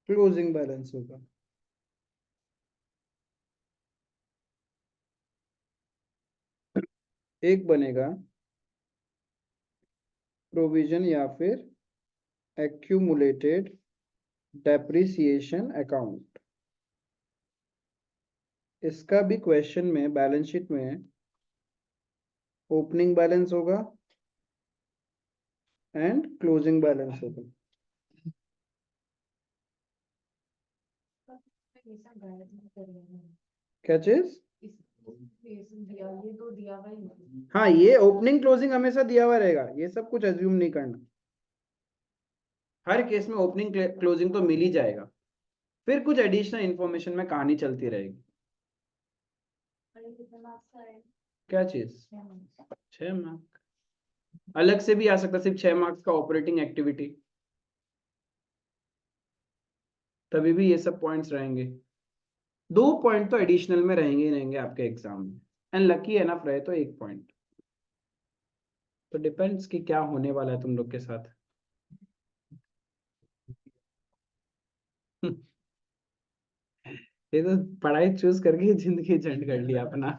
क्लोजिंग बैलेंस होगा। एक बनेगा प्रोविजन या फिर एक्यूमुलेटेड डेप्रिसिएशन अकाउंट, इसका भी क्वेश्चन में बैलेंस शीट में ओपनिंग बैलेंस होगा एंड क्लोजिंग बैलेंस होगा। क्या चीज? हाँ, ये ओपनिंग क्लोजिंग हमेशा दिया हुआ रहेगा, ये सब कुछ अज्यूम नहीं करना। हर केस में ओपनिंग क्लोजिंग तो मिल ही जाएगा, फिर कुछ एडिशनल इंफॉर्मेशन में कहानी चलती रहेगी। क्या चीज? 6 मार्क अलग से भी आ सकता, सिर्फ 6 मार्क्स का ऑपरेटिंग एक्टिविटी, तभी भी ये सब पॉइंट्स रहेंगे। 2 पॉइंट तो एडिशनल में रहेंगे ही रहेंगे आपके एग्जाम में, एंड लकी एनफ रहे तो 1 पॉइंट। तो डिपेंड्स कि क्या होने वाला है तुम लोग के साथ। ये तो पढ़ाई चूज करके जिंदगी झंड कर लिया अपना।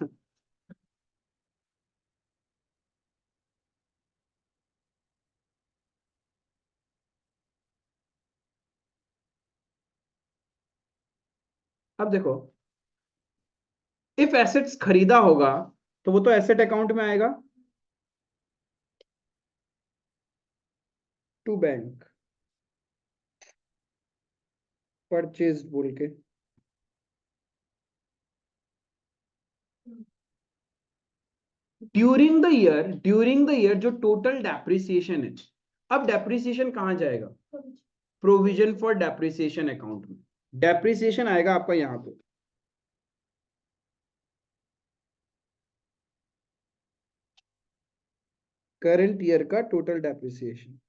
अब देखो, इफ एसेट्स खरीदा होगा तो वो तो एसेट अकाउंट में आएगा, टू बैंक परचेज बोल के। ड्यूरिंग द ईयर जो टोटल डेप्रिसिएशन है, अब डेप्रिसिएशन कहां जाएगा? प्रोविजन फॉर डेप्रिसिएशन अकाउंट में डेप्रिसिएशन आएगा आपका यहां पे। करंट ईयर का टोटल डेप्रिसिएशन,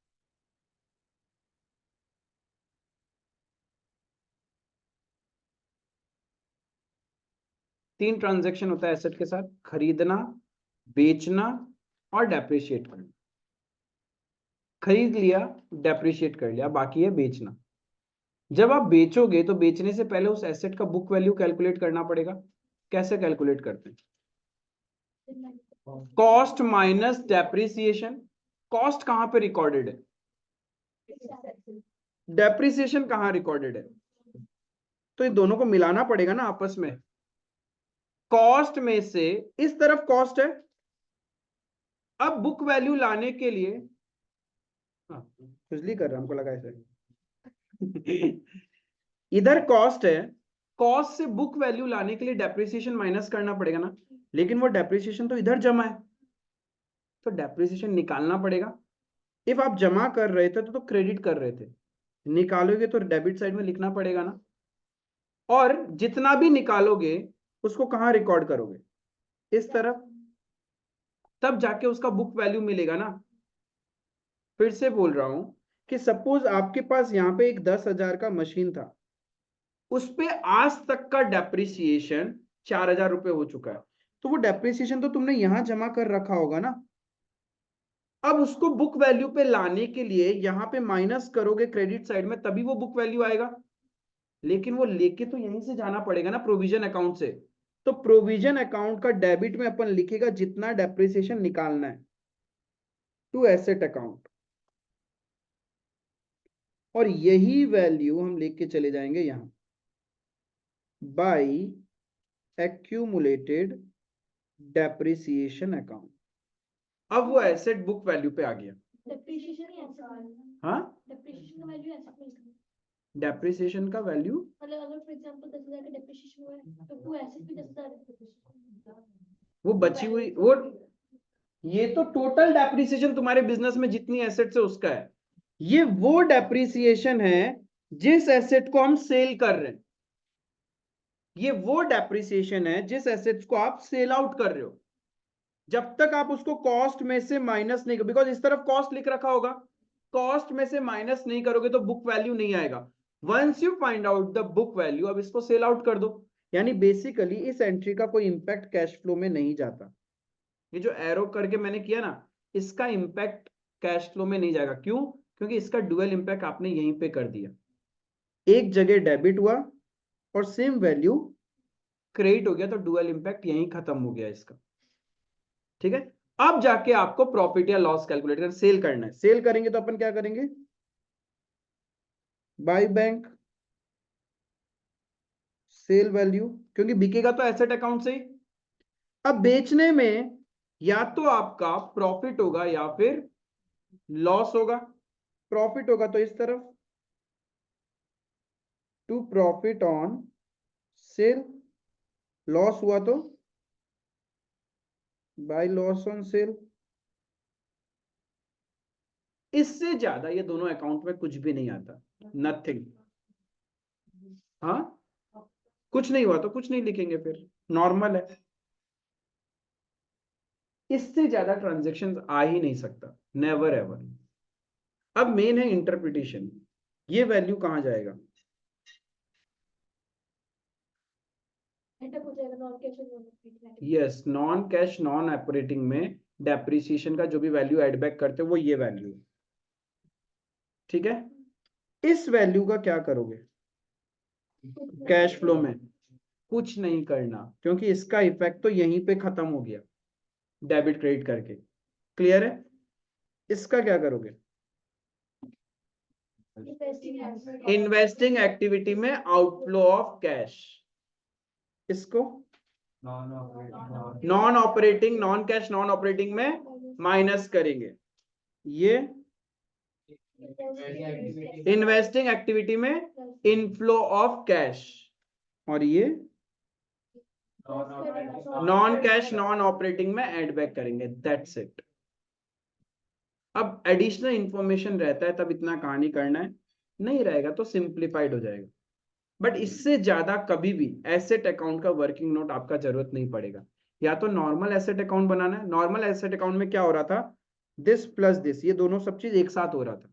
तीन ट्रांजैक्शन होता है एसेट के साथ, खरीदना, बेचना और डेप्रिशिएट करना। खरीद लिया, डेप्रिशिएट कर लिया, बाकी है बेचना। जब आप बेचोगे तो बेचने से पहले उस एसेट का बुक वैल्यू कैलकुलेट करना पड़ेगा। कैसे कैलकुलेट करते हैं? Cost minus depreciation. कॉस्ट कहां पे रिकॉर्डेड है? डेप्रिसिएशन कहां रिकॉर्डेड है? तो ये दोनों को मिलाना पड़ेगा ना आपस में। कॉस्ट में से इस तरफ कॉस्ट है, अब बुक वैल्यू लाने के लिए, हाँ खुजली कर रहा, हमको लगा ऐसे। इधर कॉस्ट है, कॉस्ट से बुक वैल्यू लाने के लिए डेप्रिसिएशन माइनस करना पड़ेगा ना, लेकिन वो डेप्रिसिएशन तो इधर जमा है, तो डेप्रिसिएशन निकालना पड़ेगा। इफ आप जमा कर रहे थे तो क्रेडिट कर रहे थे, निकालोगे तो डेबिट साइड में लिखना पड़ेगा ना, और जितना भी निकालोगे उसको कहाँ रिकॉर्ड करोगे, इस तरफ, तब जाके उसका बुक वैल्यू मिलेगा ना। फिर से बोल रहा हूं कि सपोज आपके पास यहाँ पे एक 10,000 का मशीन था, उस पे आज तक का डेप्रिसिएशन 4,000 रुपए हो चुका है, तो वो डेप्रिसिएशन तो तुमने यहां जमा कर रखा होगा ना। अब उसको बुक वैल्यू पे लाने के लिए यहाँ पे माइनस करोगे क्रेडिट साइड में, तभी वो बुक वैल्यू आएगा। लेकिन वो लेके तो यहीं से जाना पड़ेगा ना, प्रोविजन अकाउंट से। तो प्रोविजन अकाउंट का डेबिट में अपन लिखेगा जितना डेप्रिसिएशन निकालना है टू एसेट अकाउंट, और यही वैल्यू हम लेके चले जाएंगे यहां बाई एक्यूमुलेटेड डेप्रिसिएशन अकाउंट। अब वो एसेट बुक वैल्यू पे आ गया। डेप्रिसिएशन ही एसेट, हाँ, डेप्रिसिएशन का वैल्यू एसेट में लिखना है। डेप्रिसिएशन का वैल्यू, मतलब अगर फॉर एग्जांपल 10,000 का डेप्रिसिएशन हुआ है तो टू एसेट भी 10,000 डेप्रिसिएशन, वो बची हुई वो, ये तो टोटल डेप्रिसिएशन तुम्हारे बिजनेस में जितनी एसेट्स है उसका है। ये वो डेप्रिसिएशन है जिस एसेट को हम सेल कर रहे हैं, ये वो डेप्रिसिएशन है जिस एसेट्स को आप सेल आउट कर रहे हो। जब तक आप उसको कॉस्ट में से माइनस नहीं, बिकॉज इस तरफ कॉस्ट लिख रखा होगा, कॉस्ट में से माइनस नहीं करोगे तो बुक वैल्यू नहीं आएगा। Once you find out the book value, अब इसको सेल आउट कर दो। यानी बेसिकली इस एंट्री का कोई इंपैक्ट कैश फ्लो में नहीं जाता। ये जो एरो करके मैंने किया ना, इसका इंपैक्ट कैश फ्लो में नहीं जाएगा। क्यों? क्योंकि इसका डुअल इंपैक्ट आपने यहीं पे कर दिया। एक जगह डेबिट हुआ और सेम वैल्यू क्रेडिट हो गया, तो डुअल इंपैक्ट यहीं खत्म हो गया इसका। ठीक है, अब जाके आपको प्रॉफिट या लॉस कैलकुलेट कर सेल करना है। सेल करेंगे तो अपन क्या करेंगे, बाय बैंक सेल वैल्यू, क्योंकि बिकेगा तो एसेट अकाउंट से ही। अब बेचने में या तो आपका प्रॉफिट होगा या फिर लॉस होगा। प्रॉफिट होगा तो इस तरफ to profit on sale, loss हुआ तो बाय लॉस ऑन सेल। इससे ज्यादा ये दोनों अकाउंट में कुछ भी नहीं आता, नथिंग। हाँ, कुछ नहीं हुआ तो कुछ नहीं लिखेंगे, फिर नॉर्मल है। इससे ज्यादा ट्रांजैक्शन आ ही नहीं सकता, नेवर एवर। अब मेन है इंटरप्रिटेशन, ये वैल्यू कहां जाएगा। एंटर हो जाएगा नॉन कैश और non yes, non cash non operating में डेप्रिसिएशन का जो भी वैल्यू एड बैक करते हो वो ये वैल्यू है। ठीक है, इस वैल्यू का क्या करोगे कैश फ्लो में? कुछ नहीं करना, क्योंकि इसका इफेक्ट तो यहीं पे खत्म हो गया डेबिट क्रेडिट करके। क्लियर है? इसका क्या करोगे, इन्वेस्टिंग एक्टिविटी में आउटफ्लो ऑफ कैश, इसको non operating non cash non operating में माइनस करेंगे। ये इन्वेस्टिंग एक्टिविटी में इनफ्लो ऑफ कैश, और ये नॉन कैश नॉन ऑपरेटिंग में एड बैक करेंगे। That's it. अब एडिशनल इंफॉर्मेशन रहता है तब इतना कहानी करना है, नहीं रहेगा तो सिंप्लीफाइड हो जाएगा। बट इससे ज्यादा कभी भी एसेट अकाउंट का वर्किंग नोट आपका जरूरत नहीं पड़ेगा। या तो नॉर्मल एसेट अकाउंट बनाना है। नॉर्मल एसेट अकाउंट में क्या हो रहा था, दिस प्लस दिस, ये दोनों सब चीज एक साथ हो रहा था।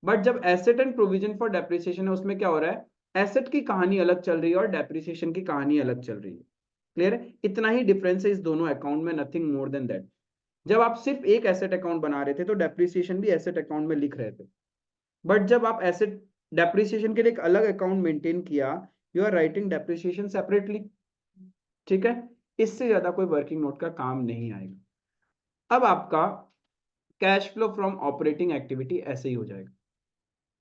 बट जब asset and provision for depreciation है, उसमें क्या हो रहा है, एसेट की कहानी अलग चल रही है और डेप्रिसिएशन की कहानी अलग चल रही है। क्लियर है? इतना ही डिफरेंस है इस दोनों अकाउंट में, नथिंग मोर देन दैट। जब आप सिर्फ एक एसेट अकाउंट बना रहे थे तो डेप्रिसिएशन भी एसेट अकाउंट में लिख रहे थे, बट जब आप एसेट डेप्रिसिएशन के लिए एक अलग अकाउंट मेंटेन किया, you are writing depreciation separately. ठीक है, इससे ज्यादा कोई वर्किंग नोट का काम नहीं आएगा। अब आपका cash flow from operating activity ऐसे ही हो जाएगा।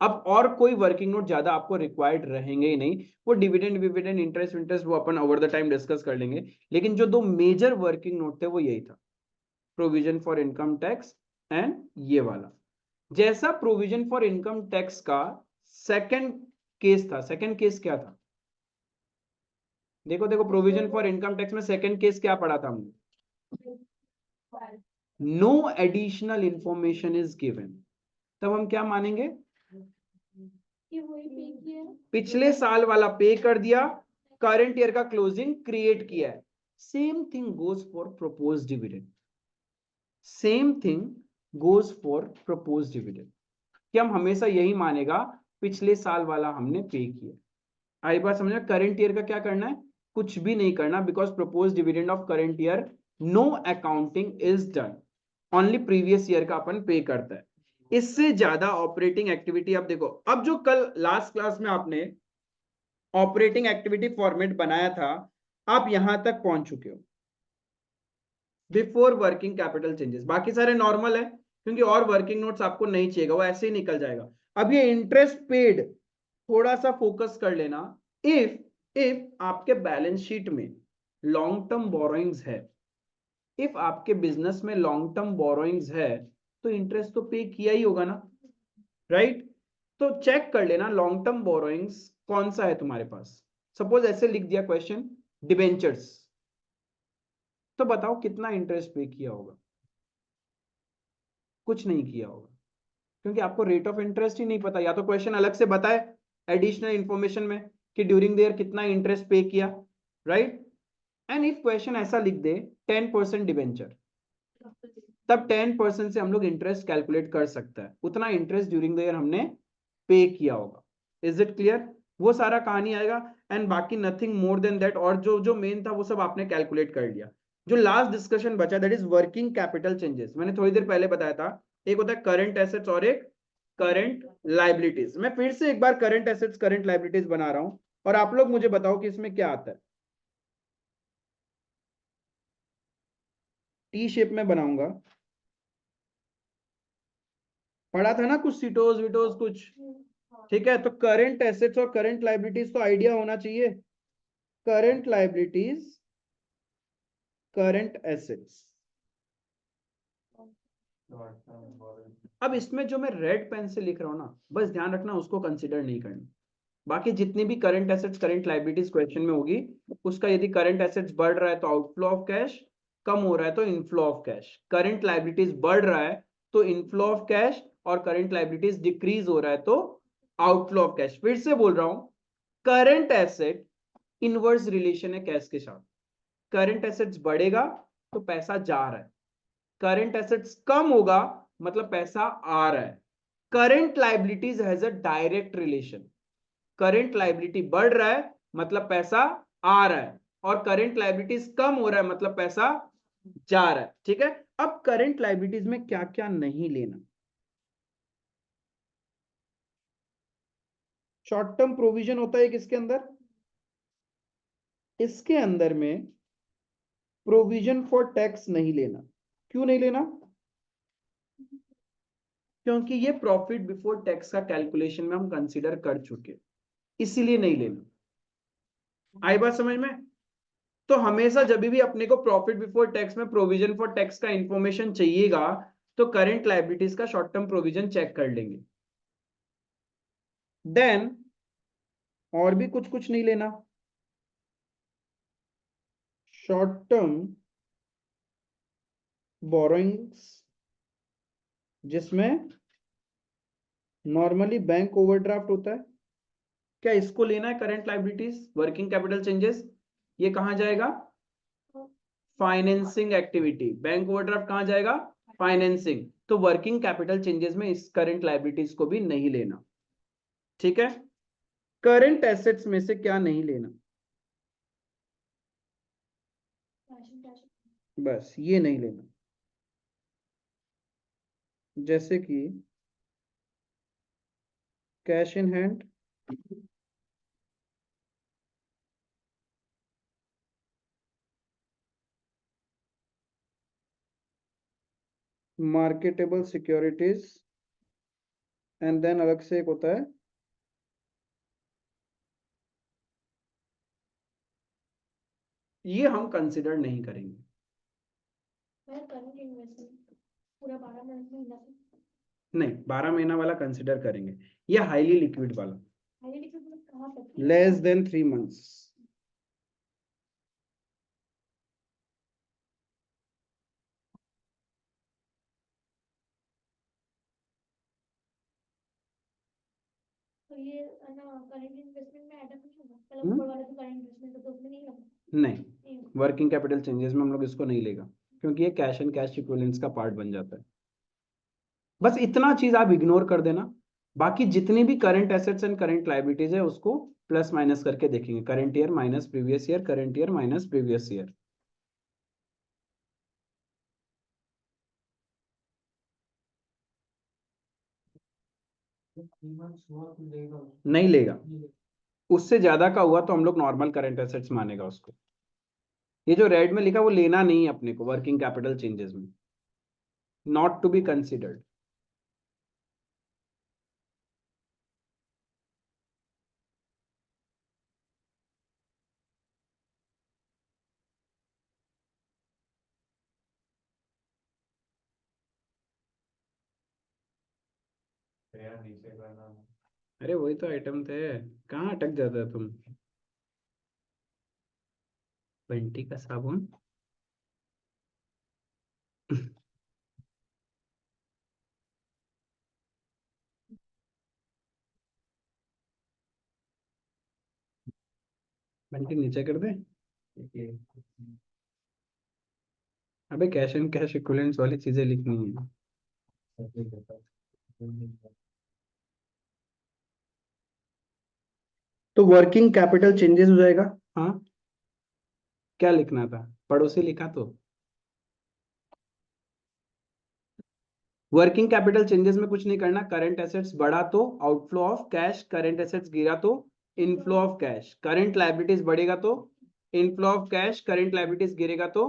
अब और कोई वर्किंग नोट ज्यादा आपको रिक्वायर्ड रहेंगे ही नहीं। वो डिविडेंड विविडेंड इंटरेस्ट विंटरेस्ट वो अपन ओवर द टाइम डिस्कस कर लेंगे, लेकिन जो दो मेजर वर्किंग नोट थे वो यही था, provision for income tax and ये वाला। जैसा प्रोविजन फॉर इनकम टैक्स का सेकंड केस था, सेकंड केस क्या था, देखो देखो, प्रोविजन फॉर इनकम टैक्स में सेकंड केस क्या पढ़ा था हमने, no additional information is given. तब हम क्या मानेंगे, ये वही पे किया है। पिछले साल वाला पे कर दिया, करंट ईयर का क्लोजिंग क्रिएट किया है। Same thing goes for propose dividend, same thing goes for propose dividend, कि हम हमेशा यही मानेगा पिछले साल वाला हमने पे किया। आई बात समझ में? करंट ईयर का क्या करना है? कुछ भी नहीं करना, because propose dividend of current year no accounting is done, only previous year का अपन पे करता है। इससे ज्यादा ऑपरेटिंग एक्टिविटी आप देखो, अब जो कल लास्ट क्लास में आपने ऑपरेटिंग एक्टिविटी फॉर्मेट बनाया था, आप यहां तक पहुंच चुके हो बिफोर वर्किंग कैपिटल चेंजेस। बाकी सारे नॉर्मल है, क्योंकि और वर्किंग नोट्स आपको नहीं चाहिएगा, वो ऐसे ही निकल जाएगा। अब ये इंटरेस्ट पेड थोड़ा सा फोकस कर लेना। इफ आपके बैलेंस शीट में लॉन्ग टर्म बोरोइंग्स है, इफ आपके बिजनेस में लॉन्ग टर्म बोरोइंग्स है, तो इंटरेस्ट तो पे किया ही होगा ना, राइट? तो चेक कर लेना लॉन्ग टर्म बोरोइंग्स कौन सा है तुम्हारे पास। सपोज ऐसे लिख दिया क्वेश्चन, डिबेंचर्स, तो बताओ कितना इंटरेस्ट पे किया होगा? कुछ नहीं किया होगा, क्योंकि आपको रेट ऑफ इंटरेस्ट ही नहीं पता। या तो क्वेश्चन अलग से बताए एडिशनल इंफॉर्मेशन में कि ड्यूरिंग द ईयर कितना इंटरेस्ट पे किया, राइट? एंड इफ क्वेश्चन ऐसा लिख दे 10% डिबेंचर, तब 10% से हम लोग इंटरेस्ट कैलकुलेट कर सकता है, उतना इंटरेस्ट ड्यूरिंग द ईयर हमने पे किया होगा। Is it clear? वो सारा कहानी आएगा, एंड बाकी नथिंग मोर देन दैट। और जो जो मेन था वो सब आपने कैलकुलेट कर लिया। जो लास्ट डिस्कशन बचा that is working capital changes. मैंने थोड़ी देर पहले बताया था, एक होता है करंट एसेट्स और एक करंट लाइबिलिटीज। मैं फिर से एक बार करंट एसेट्स करंट लाइबिलिटीज बना रहा हूं, और आप लोग मुझे बताओ कि इसमें क्या आता है। टी शेप में बनाऊंगा, पढ़ा था ना कुछ सीटोज विटोज कुछ, ठीक है? तो करंट एसेट्स और करंट लाइबिलिटीज तो आइडिया होना चाहिए। Current liabilities, current assets. अब इसमें जो मैं रेड पेन से लिख रहा हूं ना, बस ध्यान रखना उसको कंसिडर नहीं करना। बाकी जितनी भी current assets current liabilities question में होगी, उसका यदि करंट एसेट्स बढ़ रहा है तो आउटफ्लो ऑफ कैश, कम हो रहा है तो inflow of cash. Current liabilities बढ़ रहा है तो इनफ्लो ऑफ कैश, और करंट लाइबिलिटीज डिक्रीज हो रहा है तो आउटफ्लो ऑफ कैश। फिर से बोल रहा हूं, करंट एसेट इनवर्स रिलेशन है कैश के साथ। करंट एसेट्स बढ़ेगा तो पैसा जा रहा है, करंट एसेट्स कम होगा मतलब पैसा आ रहा है। Current liabilities has a direct relation. Current liability बढ़ रहा है मतलब पैसा आ रहा है, और करंट लाइबिलिटीज कम हो रहा है मतलब पैसा जा रहा है। ठीक है? अब करंट लाइबिलिटीज में क्या क्या नहीं लेना। शॉर्ट टर्म प्रोविजन होता है किसके अंदर? इसके अंदर में प्रोविजन फॉर टैक्स नहीं लेना। क्यों नहीं लेना? क्योंकि ये प्रॉफिट बिफोर टैक्स का कैलकुलेशन में हम कंसीडर कर चुके, इसीलिए नहीं लेना। आई बात समझ में? तो हमेशा जब भी अपने को प्रॉफिट बिफोर टैक्स में प्रोविजन फॉर टैक्स का इंफॉर्मेशन चाहिएगा, तो करंट लाइबिलिटीज का शॉर्ट टर्म प्रोविजन चेक कर लेंगे। देन और भी कुछ कुछ नहीं लेना। शॉर्ट टर्म बोरोइंग्स, जिसमें नॉर्मली बैंक ओवरड्राफ्ट होता है, क्या इसको लेना है? Current liabilities working capital changes, ये कहां जाएगा? Financing activity. बैंक ओवरड्राफ्ट कहां जाएगा? फाइनेंसिंग। तो वर्किंग कैपिटल चेंजेस में इस करंट लाइबिलिटीज को भी नहीं लेना। ठीक है? करंट एसेट्स में से क्या नहीं लेना? बस ये नहीं लेना। जैसे कि cash in hand, marketable securities, and then अलग से एक होता है ये हम कंसिडर नहीं करेंगे। करंट इन्वेस्टमेंट पूरा 12 महीना नहीं, 12 महीना वाला कंसिडर करेंगे। ये हाईली लिक्विड वाला, कहाँ तक लेस देन 3 मंथ्स। तो ये है ना करंट इन्वेस्टमेंट में ऐड नहीं होगा, मतलब हम्म? ऊपर वाला जो करंट इन्वेस्टमेंट है तो उसमें नहीं होगा। नहीं, नहीं होगा। वर्किंग कैपिटल चेंजेस में हम लोग इसको नहीं लेगा, क्योंकि ये कैश एंड कैश इक्विवेलेंट्स का पार्ट बन जाता है। बस इतना चीज आप इग्नोर कर देना, बाकी जितनी भी current assets and current liabilities है उसको प्लस माइनस करके देखेंगे, current year minus previous year, current year minus previous year. नहीं लेगा, उससे ज्यादा का हुआ तो हम लोग नॉर्मल करंट एसेट्स मानेगा उसको। ये जो रेड में लिखा वो लेना नहीं है अपने को वर्किंग कैपिटल चेंजेस में, नॉट टू बी कंसिडर्ड। यार नीचे करना। अरे वही तो आइटम थे, कहाँ अटक जाता है तुम। बंटी का साबुन। बंटी नीचे कर दे। अबे कैश एंड कैश इक्विवेलेंट्स वाली चीजें लिखनी है। तो वर्किंग कैपिटल चेंजेस हो जाएगा। हाँ, क्या लिखना था, पड़ोसी लिखा तो। वर्किंग कैपिटल चेंजेस में कुछ नहीं करना, करंट एसेट्स बढ़ा तो outflow of cash, current assets गिरा तो inflow of cash, current liabilities बढ़ेगा तो inflow of cash, current liabilities गिरेगा तो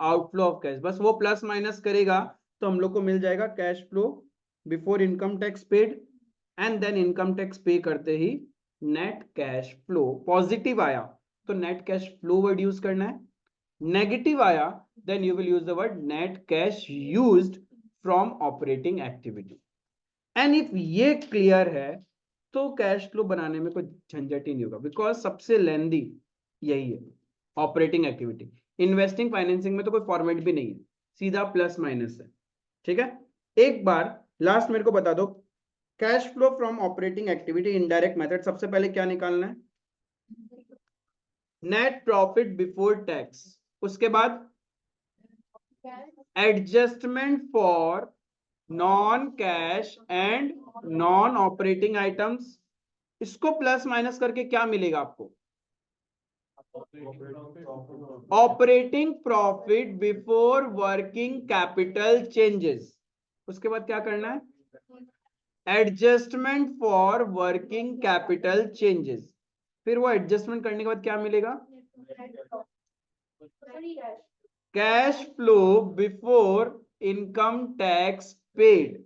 आउटफ्लो ऑफ कैश। बस वो प्लस माइनस करेगा तो हम लोग को मिल जाएगा cash flow before income tax paid, and then income tax pay करते ही नेट कैश फ्लो पॉजिटिव आया तो net cash flow word use करना है, नेगेटिव आया then you will use the word net cash used from operating activity. And if ये clear है तो कैश फ्लो बनाने में कोई झंझट ही नहीं होगा, बिकॉज सबसे लेंदी यही है ऑपरेटिंग एक्टिविटी। इन्वेस्टिंग फाइनेंसिंग में तो कोई फॉर्मेट भी नहीं है, सीधा प्लस माइनस है। ठीक है, एक बार लास्ट मेरे को बता दो, cash flow from operating activity indirect method, सबसे पहले क्या निकालना है, नेट प्रॉफिट बिफोर टैक्स, उसके बाद adjustment for non cash and non operating items, इसको प्लस माइनस करके क्या मिलेगा आपको, operating profit before working capital changes. उसके बाद क्या करना है, adjustment for working capital changes. फिर वो एडजस्टमेंट करने के बाद क्या मिलेगा, cash flow before income tax paid.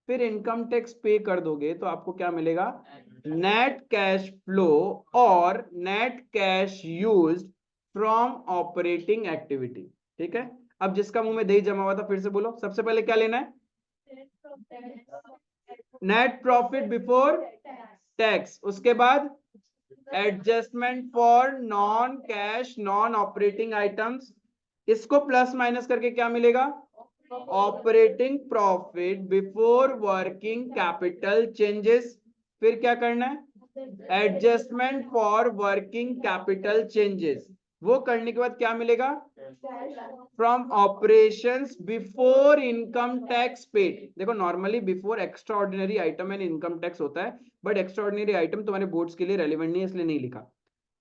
फिर इनकम टैक्स पे कर दोगे तो आपको क्या मिलेगा, नेट कैश फ्लो और net cash used from operating activity. ठीक है, अब जिसका मुंह में दही जमा हुआ था फिर से बोलो, सबसे पहले क्या लेना है, नेट प्रॉफिट बिफोर टैक्स, उसके बाद adjustment for non cash non operating items, इसको प्लस माइनस करके क्या मिलेगा, operating profit before working capital changes. फिर क्या करना है, adjustment for working capital changes, वो करने के बाद क्या मिलेगा, from operations before income tax paid. देखो normally before extraordinary item and income tax होता है, बट एक्स्ट्रा ऑर्डिनरी आइटम तुम्हारे बोर्ड्स के लिए रेलिवेंट नहीं है इसलिए नहीं लिखा।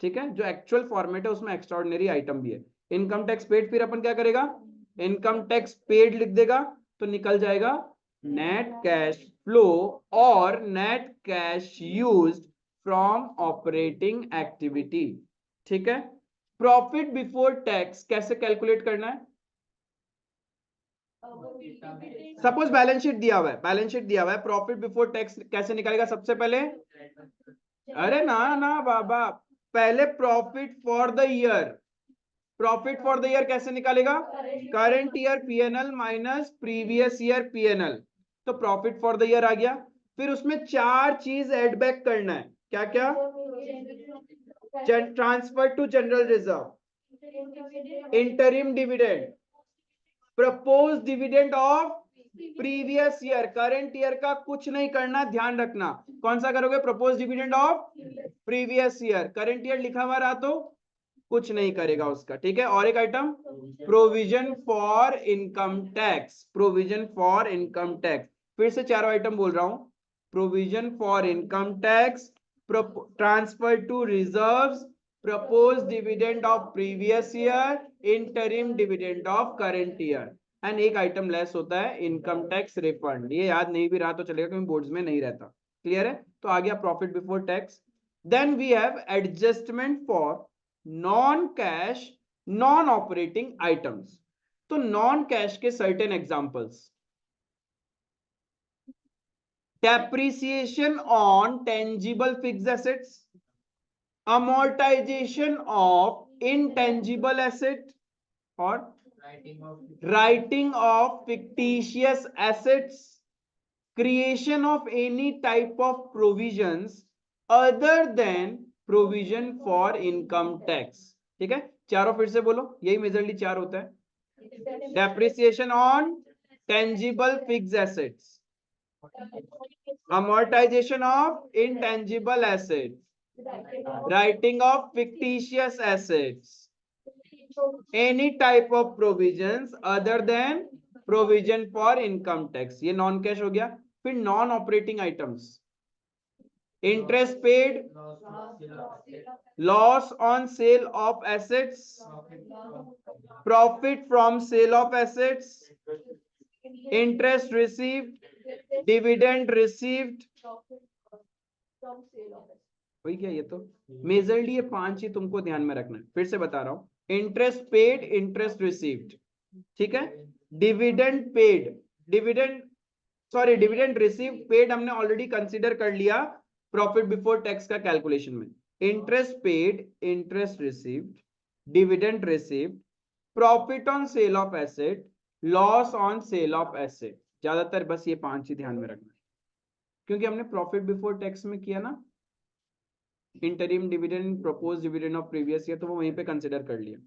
ठीक है, जो एक्चुअल फॉर्मेट है उसमें एक्स्ट्रा ऑर्डिनरी आइटम भी है। इनकम टैक्स पेड, फिर अपन क्या करेगा, इनकम टैक्स पेड लिख देगा तो निकल जाएगा नेट कैश फ्लो और net cash used from operating activity. ठीक है, प्रॉफिट बिफोर टैक्स कैसे कैलकुलेट करना है, सपोज बैलेंस शीट दिया हुआ है, बैलेंस शीट दिया हुआ है, प्रॉफिट बिफोर टैक्स कैसे निकालेगा, सबसे पहले, अरे ना ना बाबा, पहले profit for the year, profit for the year कैसे निकालेगा, current year PNL minus previous year PNL, तो प्रॉफिट फॉर द ईयर आ गया। फिर उसमें चार चीज एड बैक करना है, क्या क्या, transfer to general reserve, interim dividend, propose dividend of previous year, current year का कुछ नहीं करना, ध्यान रखना। कौन सा करोगे? Propose dividend of previous year. Current year लिखा हुआ रहा तो कुछ नहीं करेगा उसका, ठीक है। और एक item, provision for income tax, provision for income tax. फिर से चारों आइटम बोल रहा हूं, provision for income tax, transfer to reserves, propose dividend of previous year, interim dividend of current year. And एक आइटम लेस होता है, इनकम टैक्स रिफंड। ये याद नहीं भी रहा तो चलेगा क्योंकि बोर्ड्स में नहीं रहता। क्लियर है? तो आ गया profit before tax. Then we have adjustment for non cash non operating items. तो नॉन कैश के certain examples, depreciation on tangible fixed assets, amortization of intangible asset, or writing of fictitious assets, creation of any type of provisions other than provision for income tax। ठीक है, चारों फिर से बोलो, यही majorly चार होता है। depreciation on tangible fixed assets, amortization of intangible assets, writing of fictitious assets, any type of provisions other than provision for income tax। ये नॉन कैश हो गया। फिर non operating items, interest paid, loss on sale of assets, profit from sale of assets, interest received, dividend received. वही क्या, ये तो majorly ये पांच ही तुमको ध्यान में रखना है। फिर से बता रहा हूं, इंटरेस्ट पेड, इंटरेस्ट रिसीव्ड, ठीक है। Dividend paid, dividend received, paid हमने ऑलरेडी कंसीडर कर लिया प्रॉफिट बिफोर टैक्स का कैलकुलेशन में। Interest paid, interest received, dividend received, profit on sale of asset, loss on sale of asset. ज्यादातर बस ये पांच ही ध्यान में रखना है, क्योंकि हमने प्रॉफिट बिफोर टैक्स में किया ना interim dividend, propose dividend of previous year, तो वो वहीं पे कंसिडर कर लिया।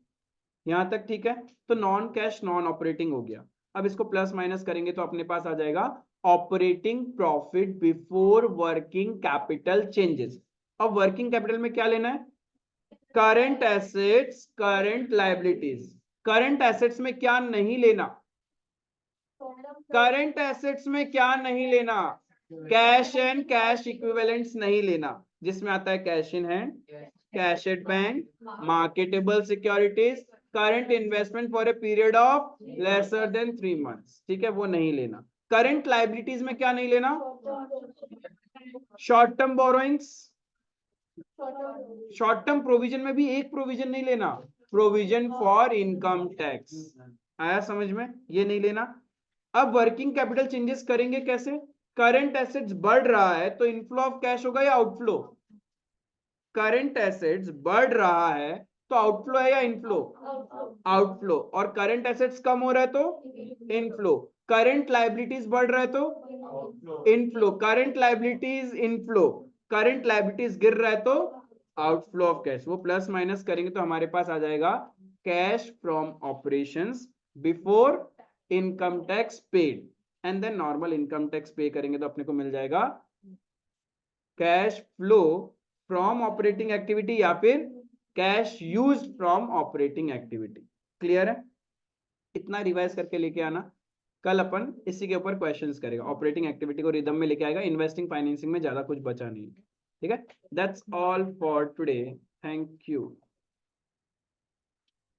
यहां तक ठीक है। तो नॉन कैश नॉन ऑपरेटिंग हो गया। अब इसको प्लस माइनस करेंगे तो अपने पास आ जाएगा operating profit before working capital changes. अब वर्किंग कैपिटल में क्या लेना है? Current assets, current liabilities. Current assets में क्या नहीं लेना? करंट एसेट्स में क्या नहीं लेना? कैश एंड कैश इक्विवेलेंट्स नहीं लेना, जिसमें आता है cash in hand, cash at bank, marketable securities, current investment for a period of lesser than 3 months, ठीक है, वो नहीं लेना। करंट लायबिलिटीज में क्या नहीं लेना? Short term borrowings, short term provision में भी एक प्रोविजन नहीं लेना, प्रोविजन फॉर इनकम टैक्स। आया समझ में? ये नहीं लेना। अब वर्किंग कैपिटल चेंजेस करेंगे कैसे? करंट एसेट्स बढ़ रहा है तो इनफ्लो ऑफ कैश होगा या आउटफ्लो? करंट एसेट्स बढ़ रहा है तो आउटफ्लो है या इनफ्लो? आउटफ्लो। और करंट एसेट्स कम हो रहा है तो इनफ्लो। करंट लायबिलिटीज बढ़ रहा है तो inflow. Current liabilities inflow, current liabilities गिर रहा है तो आउटफ्लो ऑफ कैश। वो प्लस माइनस करेंगे तो हमारे पास आ जाएगा cash from operations before income tax paid, and then normal income tax pay करेंगे तो अपने को मिल जाएगा cash flow from operating activity या फिर cash used from operating activity. Clear है? इतना रिवाइज करके लेके आना, कल अपन इसी के ऊपर क्वेश्चंस करेगा। ऑपरेटिंग एक्टिविटी को रिदम में लेके आएगा, इन्वेस्टिंग फाइनेंसिंग में ज्यादा कुछ बचा नहीं। ठीक है, that's all for today, thank you.